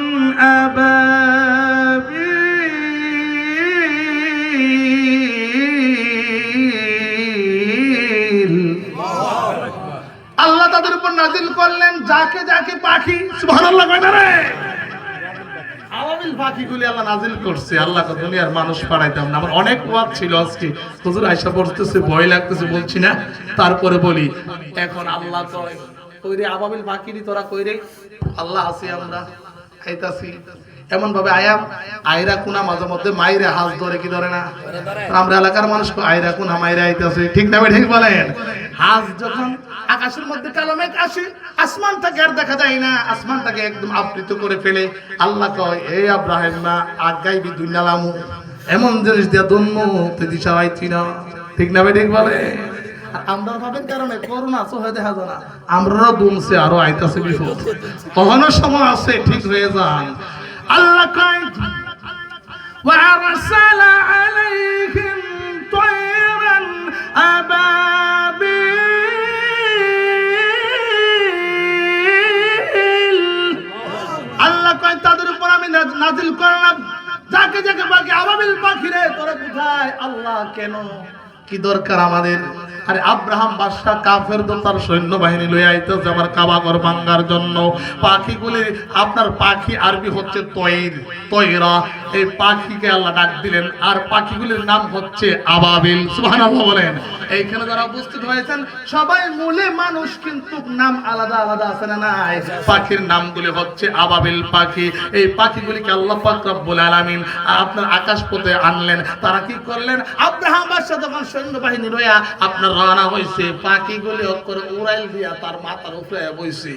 আবাবিল, আল্লাহ তাদের উপর নাজিল করলেন যাকে যাকে পাখি। সুবহানাল্লাহ কয় না রে? আবাবিল পাখিগুলি আল্লাহ নাজিল করছে। আল্লাহ কো দুনিয়ার মানুষ পাঠাইতাম না। আমার অনেক ওয়াজ ছিল আজকে, হুজুর আয়েশা পড়তেছে ভয় লাগতেছে বলছি না, তারপরে বলি এখন আল্লাহ কয় কই রে আবাবিল পাখিরি তোরা কই রে? আল্লাহ আছি আমরা খাইতাছি এমন ভাবে আয়রা কোনা মাঝে মধ্যে মাইরে হাজ ধরে কি ধরে না? আমরা এলাকার মানুষ আয়রা কোনা মাইরে আইতাছে, ঠিক না? ঠিক বলেন। হাজ যখন আকাশের মধ্যে কালো মেঘ আসে, আসমানটাকে আর দেখা যায় না, আসমানটাকে একদম আবৃত করে ফেলে। আল্লাহ কয় এই ইব্রাহিম না আগাইবি দুনিয়ালামু, এমন জিনিস দিয়া দুনমু তুই দিশা পাইছি না, ঠিক না? ঠিক বলে। আমরা ভাবেন কারণে করোনা সহে দেখা যায় না, আমরাও দুমছে আরো আইতাছে বিপদ, কখনো সময় আছে ঠিক হয়ে যান। আল্লাহ কয় ওয়া আরসালা আলাইহিম তায়রান আবাবিল, আল্লাহ কয় তাদের উপর আমি নাজিল করলাম যাকে যাকে পাখি। আবাবিল পাখি রে তোরা কোথায়? আল্লাহ কেন কি দরকার আমাদের? আরে আব্রাহাম বাদশা কাফের তো তার সৈন্যবাহিনী লইয়া আইতেছে আমার কাবা ঘর ভাঙার জন্য। পাখিগুলি আপনার পাখি আরবি হচ্ছে তয়র, তয়রা। এই পাখিকে আল্লাহ ডাক দিলেন, আর পাখিগুলির নাম হচ্ছে আবাবিল। সুবহানাল্লাহ বলেন। এইখানে যারা উপস্থিত হয়েছেন সবাই মূলে মানুষ, কিন্তু নাম আলাদা আলাদা আছে না নাই? পাখির নামগুলি হচ্ছে আবাবিল পাখি। এই পাখিগুলিকে আল্লাহ পাক রব্বুল আলামিন আপনার আকাশ পথে আনলেন। তারা কি করলেন? আব্রাহাম বাদশা যখন সৈন্যবাহিনী লইয়া আপনার রওনা হইছে, পাখিগুলি করে উড়াইল দিয়া তার মাথার উপরে বইছে।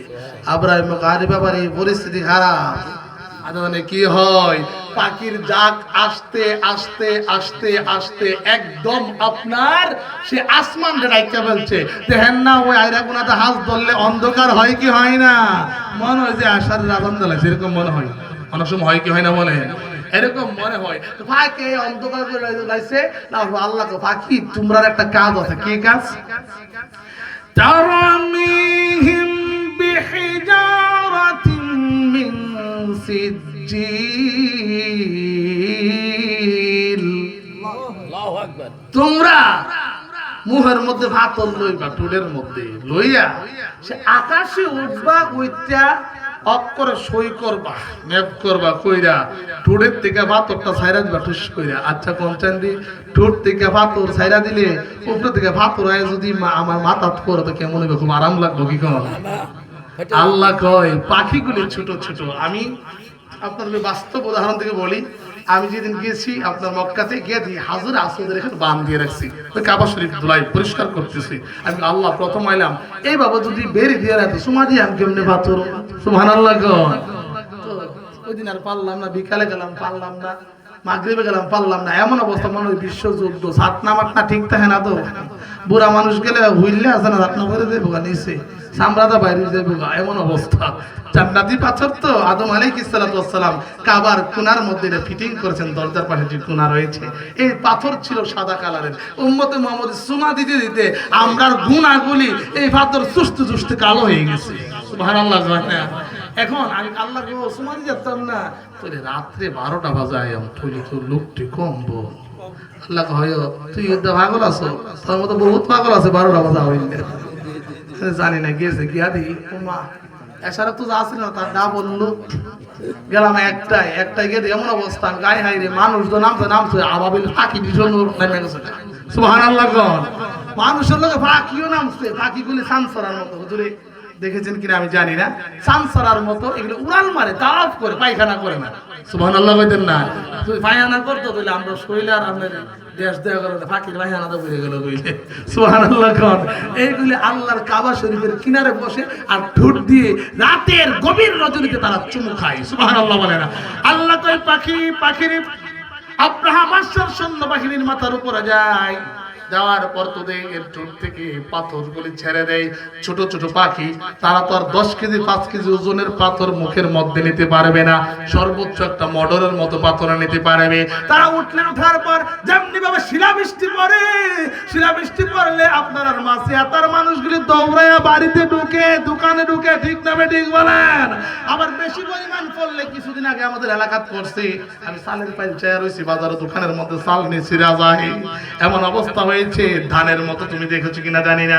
আব্রাহিম আরে বাবার এই পরিস্থিতি খারাপ। আদানে কি হয়? পাখির জাক আস্তে আস্তে আস্তে আস্তে একদম আপনার সে আসমান ডাইকা ফেলছে। দেখেন না ওই আয়রা কোনাতে হাত ধরলে অন্ধকার হয় কি হয় না? মনে হয় যে আশার আগুন জ্বালাইছে, এরকম মনে হয়। অনেক সময় হয় কি হয় না বলেন? এরকম মনে হয়। পাখি অন্ধকার করে লাইছে না, আল্লাহ পাখি তোমরা একটা কাজ আছে। কি কাজ? তারামিহিম বিহিজারাতিন মিন সিজ্জিল, আল্লাহু আকবার। তোমরা মুহের মধ্যে ভাতর লইবা, টুলের মধ্যে লইয়া সে আকাশে উঠবা, উইটা অক্ষরে সই করবা, মেপ করবা, কইরা টুটের থেকে পাথরটা ছাইরা দিবা, টুস কইরা। আচ্ছা কোন চান্দি টুট থেকে পাথর ছাইরা দিলে উপর থেকে পাথর হয় যদি আমার মাথা পড়ে তো কেমন হবে? খুব আরাম লাগবে কি কোন? আল্লাহ কয় পাখিগুলি ছোট ছোট। আমি আপনাদের বাস্তব উদাহরণ থেকে বলি, আমি যেদিন গেছি আপনার মক্কাতে গিয়ে হাজর আসদের এখানে বান দিয়ে রাখছি, ওই কাবা শরীফ ধুলাই পরিষ্কার করতেছি। আমি আল্লাহ প্রথম আইলাম, এই বাবা যদি বেরি দিয়ে রাখতো সুমা দিয়ে আমি কেমনে পাথর, সুবহানাল্লাহ। ওই দিন আর পারলাম না, বিকালে গেলাম পারলাম না, মাগরিবে গেলাম পারলাম না, এমন অবস্থা মনে হয় বিশ্বযুদ্ধ, সাতনা মাতনা ঠিক থাকে না তো, বুড়া মানুষ গেলে হুইললে আছে না সাতনা করে দেবো নিচে সামরাদা বাইরে যাবো, এমন অবস্থা। জান্নাতি পাথর তো আদম আলাইহিস সালাতু ওয়াস সালাম কাবার কোণার মধ্যে এটা ফিটিং করেছেন, দরজার পাশে যে কোণা রয়েছে এই পাথর ছিল সাদা কালারের। উম্মতে মুহাম্মদ সুমা দিতে দিতে আমরার গুনাহগুলি এই পাথর চুষতে চুষতে কালো হয়ে গেছে, সুবহানাল্লাহ। এখন আমি আল্লাহ গো সুমা দিয়ে যেতাম না, তোরে রাত্রে 12টা বাজায় তুই তো লোকটি কমবো। আল্লাহ হয় তুই পাগল আছো, তোর মতো বহুত পাগল আছে 12টা বাজা হইলে, জানি না গেছে গিয়া দি মা এছাড়া তো আসছিল না, তার দা বললো গেলাম একটাই গিয়ে এমন অবস্থা গায়ে হাই রে, মানুষ তো নামছে আবাবিল পাখি ভীষণ নেমে গেছে, সুবহানাল্লাহ। মানুষের লোক পাখিও নামছে, পাখিগুলি সানসারার মতো, হুজুরে দেখেছেন কিনা আমি জানি না, সানসারার মতো এগুলো উড়াল মারে, তাওয়াফ করে, পায়খানা করে না, সুবহানাল্লাহ কইতেন না। তুই পায়খানা করতো তাহলে আমরা শৈলে আর আপনার দেশ দেওয়া করে ফাঁকির পায়খানা তো বেড়ে গেল বুঝলে, সুবহানাল্লাহ। এইগুলি আল্লাহর কাবা শরীফের কিনারে বসে আর ঠোঁট দিয়ে রাতের গভীর রজনীতে তারা চুমু খায়, সুবহানাল্লাহ বলে না। আল্লাহ কই পাখির আব্রাহাম আশার সৈন্য বাহিনীর মাথার উপরে যায়, যাওয়ার পর তোদের ঠোঁট থেকে পাথরগুলি ছেড়ে দেয়, ছোট ছোট পাখি, তারা তো আর 10 কেজি 5 কেজি ওজনের পাথর মুখের মধ্যে নিতে পারবে না, সর্বোচ্চ একটা মডরের মতো পাথর নিতে পারবে। তারা উঠলেন, ওঠার পর যেমনি ভাবে শিলাবৃষ্টি পড়লে আপনার আর মাসে হাতার মানুষগুলি দৌড়াইয়া বাড়িতে ঢুকে, দোকানে ঢুকে, ঠিক না ঠিক বলেন। আবার বেশি পরিমাণ পড়লে কিছুদিন আগে আমাদের এলাকাত পড়ছে, আমি সালের পাইল চেয়ার হয়েছি বাজারে, দোকানের মধ্যে সাল নিয়ে ছিঁড়া যায়, এমন অবস্থা হয়ে ধানের মতো। তুমি দেখেছো কিনা জানি না,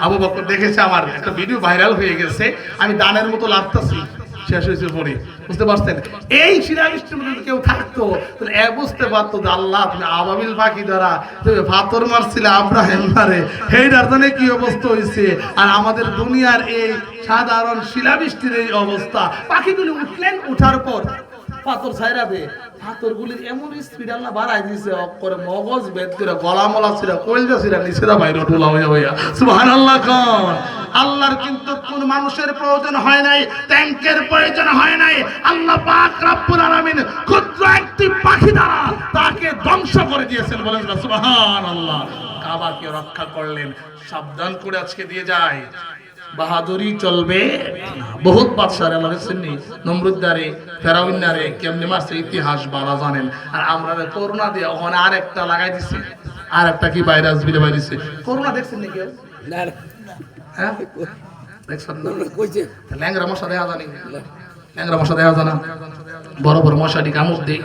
আবু বকর দেখেছে, আমার একটা ভিডিও ভাইরাল হয়ে গেছে, আমি ধানের মতো লাগতেছি, শেষ হয়েছে পরে, বুঝতে পারছেন। এই শিলাবৃষ্টির মধ্যে কেউ থাকতো তাহলে বুঝতে পারতো যে আল্লাহ তুমি আবাবিল পাখি দ্বারা তুমি পাথর মারছিলে আব্রাহিম মারে, এইটার জন্য কি অবস্থা হয়েছে। আর আমাদের দুনিয়ার এই সাধারণ শিলাবৃষ্টির এই অবস্থা, পাখিগুলি উঠলেন, উঠার পর পাথর ছাইরা দে, পাথরগুলির এমন স্পিড আল্লাহ বাড়াই দিয়েছে, করে মগজ বেদ করে গলা মলা ছিরা কইলজা ছিরা নিচেরা বাইরে টোলা হইয়া হইয়া, সুবহানাল্লাহ। আল্লাহর কিন্তু কোন মানুষের প্রয়োজন হয় নাই, ট্যাঙ্কের প্রয়োজন হয় নাই, আল্লাহ পাক রব্বুল আলামিন ক্ষুদ্র একটি পাখি দ্বারা তাকে ধ্বংস করে দিয়েছেন, বলেন সুবহানাল্লাহ। কাবাকে রক্ষা করলেন, সাবধান করে আজকে দিয়ে যায়, বাহাদুরি চলবে। বহুত বাদশাহ আল্লাহ শুননি, নমরুদ্দারে, ফেরাউন্নারে কেমনে মারছে ইতিহাস বালা জানেন। আর আমরা করোনা দিয়ে ওখানে আরেকটা লাগাই দিছি, আরেকটা কি ভাইরাস বিলে বাইরেছে। করোনা দেখছেন নাকি? না হ্যাঁ দেখছেন না? কইছে ল্যাংরা মশা দেখা জানি, ল্যাংরা মশা দেখা জানা, বড় বড় মশাটি কামড় দেয়,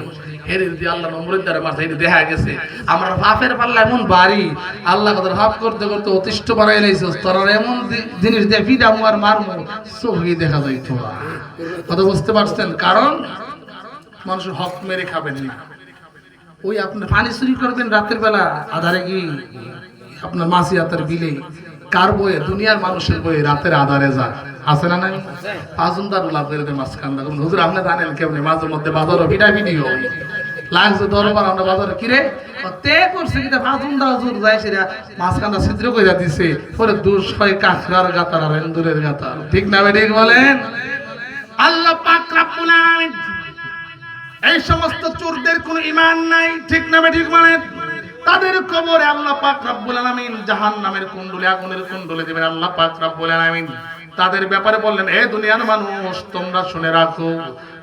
হেরে যদি আল্লাহ নমরুদ্দারে মারছে, এটা দেখা গেছে। আমরা ভাপের পাল্লা এমন বাড়ি, আল্লাহ কথা ভাব করতে করতে অতিষ্ঠ বানাই লাইছে, তোরা এমন জিনিস দিয়ে ফিডামু আর মারমু, চোখে দেখা যায় তোরা, কথা বুঝতে পারছেন। কারণ মানুষের হক মেরে খাবেন না। ওই আপনার পানি চুরি করবেন রাতের বেলা আধারে কি আপনার মাছি হাতের বিলে, কার বইয়ে? দুনিয়ার মানুষের বইয়ে রাতের আধারে যা আছে না নাই, পাঁচদার লাভ করে মাছ কান্দা করুন। হুজুর আপনি জানেন কেমনি মাঝে মধ্যে বাজারও ভিডিও লাগছে দরবার, আমরা বাজারে কিরে তে করছে কিনা ফাজুন্দা হুজুর যাইছে রে মাছ কান্দা ছিদ্র কইরা দিছে, পরে দুষ হয় কাঁকড়ার গাতার আর এন্দুরের গাতার, ঠিক না ঠিক বলেন। আল্লাহ পাক রব্বুল আলামিন এই সমস্ত চোরদের কোনো ঈমান নাই, ঠিক না ঠিক বলেন। তাদের কবরে আল্লাহ পাক রব্বুল আলামিন জাহান্নামের কুণ্ডলে, আগুনের কুণ্ডলে দিবেন আল্লাহ পাক রব্বুল আলামিন। তাদের ব্যাপারে বললেন, হে দুনিয়ার মানুষ তোমরা শুনে রাখো,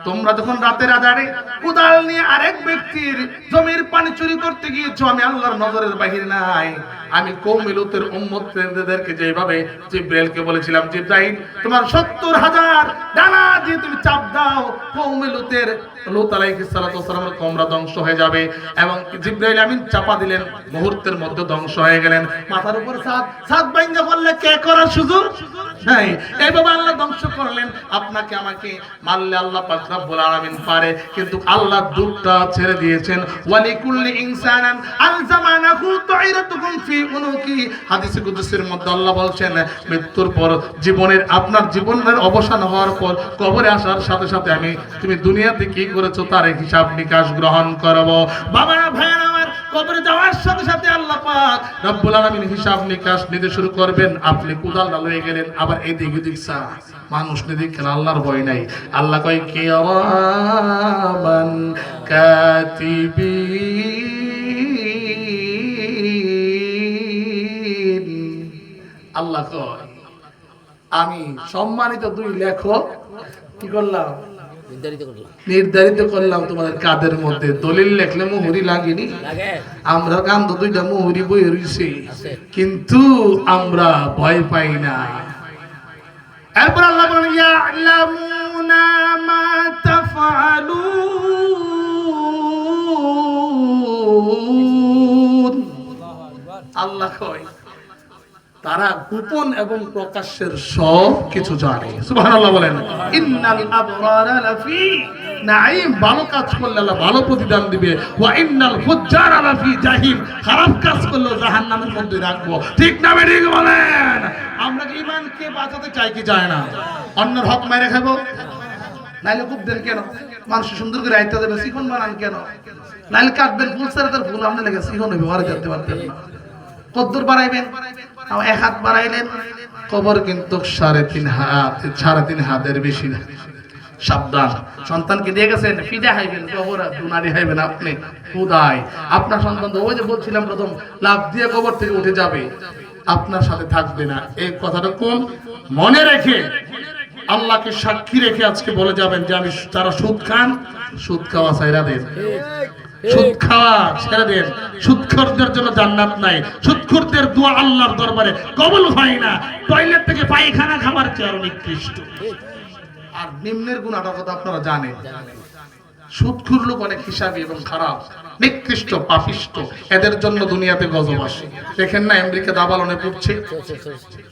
তোমরা যখন রাতের আধারে কোদাল নিয়ে আরেক ব্যক্তির জমির পানি চুরি করতে গিয়েছো, আমি আল্লাহর নজরের বাহির নাই। আমি কওমে লূতের উম্মতদেরকে যেভাবে জিব্রাইলকে বলেছিলাম, জিব্রাইল তোমার 70,000 ডানা দিয়ে তুমি চাপ দাও, কওমে লূত আলাইহিস সালাতু ওয়াস সালামের কওমরা ধ্বংস হয়ে যাবে। এবং জিব্রাইল আমিন চাপা দিলেন, মুহূর্তের মধ্যে ধ্বংস হয়ে গেলেন। মাথার উপর ছাদ ভাঙা পড়লে কে করার সুযোগ নাই, এইভাবে আল্লাহ ধ্বংস করলেন। আপনাকে আমাকে মারলে আল্লাহ পাক রব্বুল আলামিন পারে, কিন্তু আল্লাহ দুধটা ছেড়ে দিয়েছেন, ওয়ালিকুল্লি ইনসানান আলজামানাহু শাইরাতুকুম ফি উনুকি। হাদিসে কুদসির মধ্যে আল্লাহ বলছেন মৃত্যুর পর জীবনের আপনার জীবনের অবসান হওয়ার পর কবরে আসার সাথে সাথে আমি তুমি দুনিয়াতে কি করেছো তার হিসাব নিকাশ গ্রহণ করব। বাবা ভাইয়েরা আমার, কবরে যাওয়ার সাথে সাথে আল্লাহ পাক রব্বুল আলামিন হিসাব নিকাশ নিতে শুরু করবেন। আপনি কুদাল লয়ে গেলেন, আবার এদিক ওদিক চা মানুষ দেখেন, আল্লাহর ভয় নাই। আল্লাহ কয় কিরামান কাতিবিন। আল্লাহ কয় আমি সম্মানিত দুই লেখক কি করলাম, নির্ধারিত করলাম তোমাদের কাদের মধ্যে। দলিল লেখলে মুহুরি লাগেনি, আমরা কান্দ দুইটা মুহুরি বই রইছে, কিন্তু আমরা ভয় পাই না। এরপর আল্লাহ বলেন ইয়ালামুনা মা তাফআলুন। আল্লাহ কয় তারা গোপন এবং প্রকাশ্যের সব কিছু জানে। সুবহানাল্লাহ বলেন। ইন্নাল আবরারা লাফি নাঈম, ভালো কাজ করলে আল্লাহ ভালো প্রতিদান দিবে। ওয়া ইন্নাল ফুজ্জারা লাফি জাহিম, খারাপ কাজ করলে জাহান্নামের মধ্যে রাখবো। ঠিক না বেঠিক বলেন? আমরা কি ঈমানকে বাঁচাতে চাই কি চাই না? অন্যের হক মেরে খাবো? নাইলে খুব দেন কেন? মানুষ সুন্দর করে আইতে দেবে, শিখন বানান কেন? নাইলে কাটবেন ফুল সারা, তার ফুল আমরা লেগে শিখন হইবে, মারা যেতে পারতেন না। কদ্দুর বাড়াইবেন, এক হাত বাড়াইলেন, কবর কিন্তু 3.5 হাতের বেশি না। সাবধান, সন্তানকে দিয়ে গেছেন ফিদা হাইবেন, কবর দুনারি হাইবেন আপনি খুদায়। আপনার সন্তান তো ওই যে বলছিলাম প্রথম, লাভ দিয়ে কবর থেকে উঠে যাবে, আপনার সাথে থাকবে না। এই কথাটা কোন মনে রেখে আল্লাহকে সাক্ষী রেখে আজকে বলে যাবেন যে আমি যারা সুদ খান, সুদ খাওয়া ছাইরা দেন, সুদ খাওয়া ছেড়ে দেন। সুদখোরদের জন্য জান্নাত নাই, সুদখোরদের দোয়া আল্লাহর দরবারে কবুল হয় না। টয়লেট থেকে পায়খানা খাবার চেয়ে আরো নিকৃষ্ট। আর নিম্নের গুণাটার কথা আপনারা জানেন। সুদখোর লোক অনেক হিসাবী এবং খারাপ, নিকৃষ্ট, পাপিষ্ট। এদের জন্য দুনিয়াতে গজব আসে। দেখেন না আমেরিকা দাবালনে পড়ছে,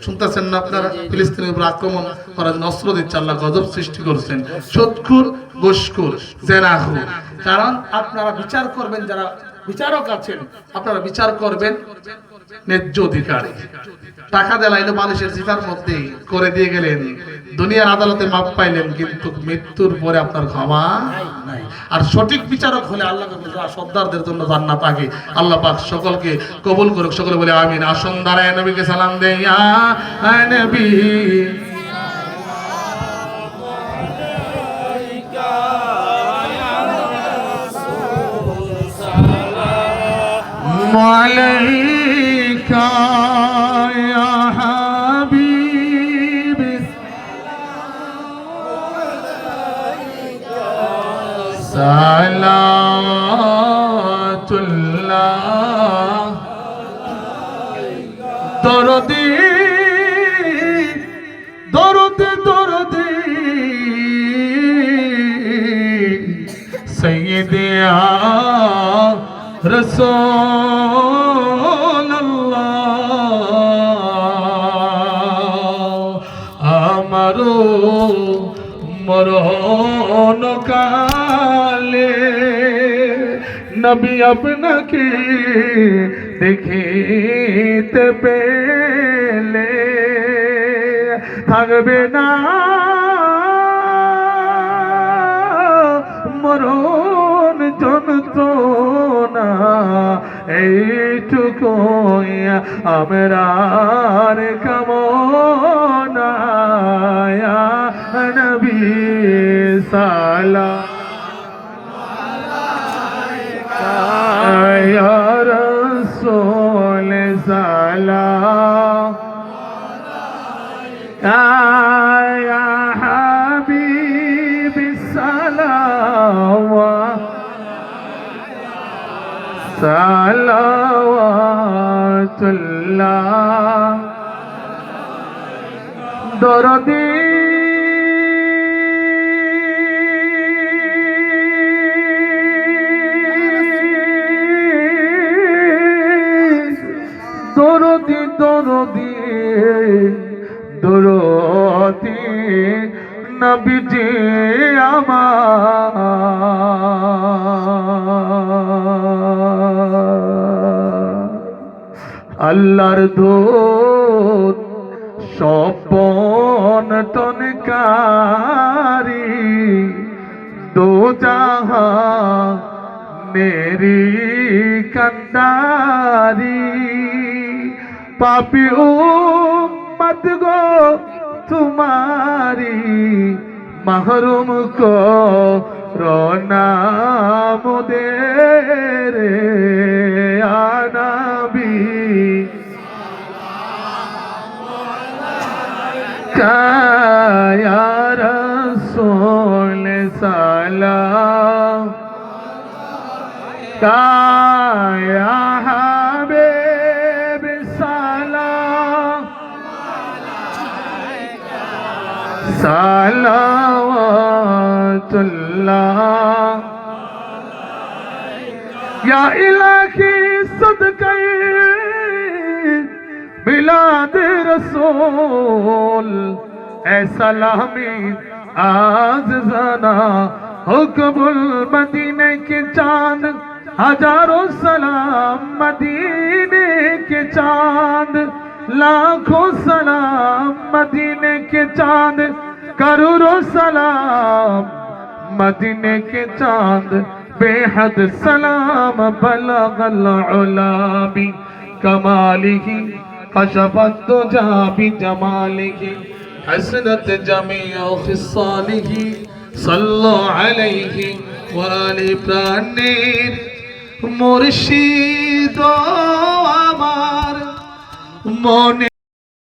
শুনতেছেন না আপনারা? ফিলিস্তিনের উপর আক্রমণ করার জন্য অস্ত্র দিচ্ছে, আল্লাহ গজব সৃষ্টি করছেন। সুদখোর, ঘুষখোর, জেনাখোর। কারণ আপনারা বিচার করবেন, যারা বিচারক আছেন আপনারা বিচার করবেন ন্যায্য অধিকারে। টাকা দেলাইলো বালিশের চিতার মধ্যে করে দিয়ে গেলেন, দুনিয়ার আদালতে মাপ পাইলেন, কিন্তু মৃত্যুর পরে আপনার ক্ষমা নাই। আর সঠিক বিচারক হলে আল্লাহ সর্দারদের জন্য জান্নাত আগে। আল্লাহ পাক সকলকে কবুল করুক, সকলে বলে আমিন। আসুন দাঁড়ায় নবীকে সালাম দেই। ইয়া নবী আলাইকা ইয়া হাবিব সালাতুল্লাহ। দরদি দরদি দরদি সাইয়্যিদে রাসূলুল্লাহ। আমারো মরণ কালে নবী আপনাকে দেখিতে পেলে থাকবে না মরণ যন্ত্রণা। এইটুকুই আমরার কামনা। ইয়া নবী সালাম আলাইকা ইয়া রাসূল সালাম আলাইকা ইয়া হাবিব সালাম সালাওয়াতুল্লাহ। দরদি দরদি দরদি দরদি নবীজি আমার। আল্লাহর দূত সপন তনকারী দো জাহান মেরি कंदारी पापी उम्मत गो तुम्हारी महरूम को रोना मुदेरे आना भी या रसूल सलाम या हबीब सलाम सलावतुल्लाह या इलाही सदक़े मिलाद रसूल ऐ सलामी आज ज़ना हुक्मुल मदीने के चांद हजारों सलाम मदीने के चांद लाखों सलाम मदीने के चांद करोड़ों सलाम मदीने के चांद बेहद सलाम बलगल उला बि कमालिही कशफत दुजा बि जमालिही हसनत जमीउ खिसालिही सल्लु अलैहि व आलि प्राणेर मुर्शिद আমার মনে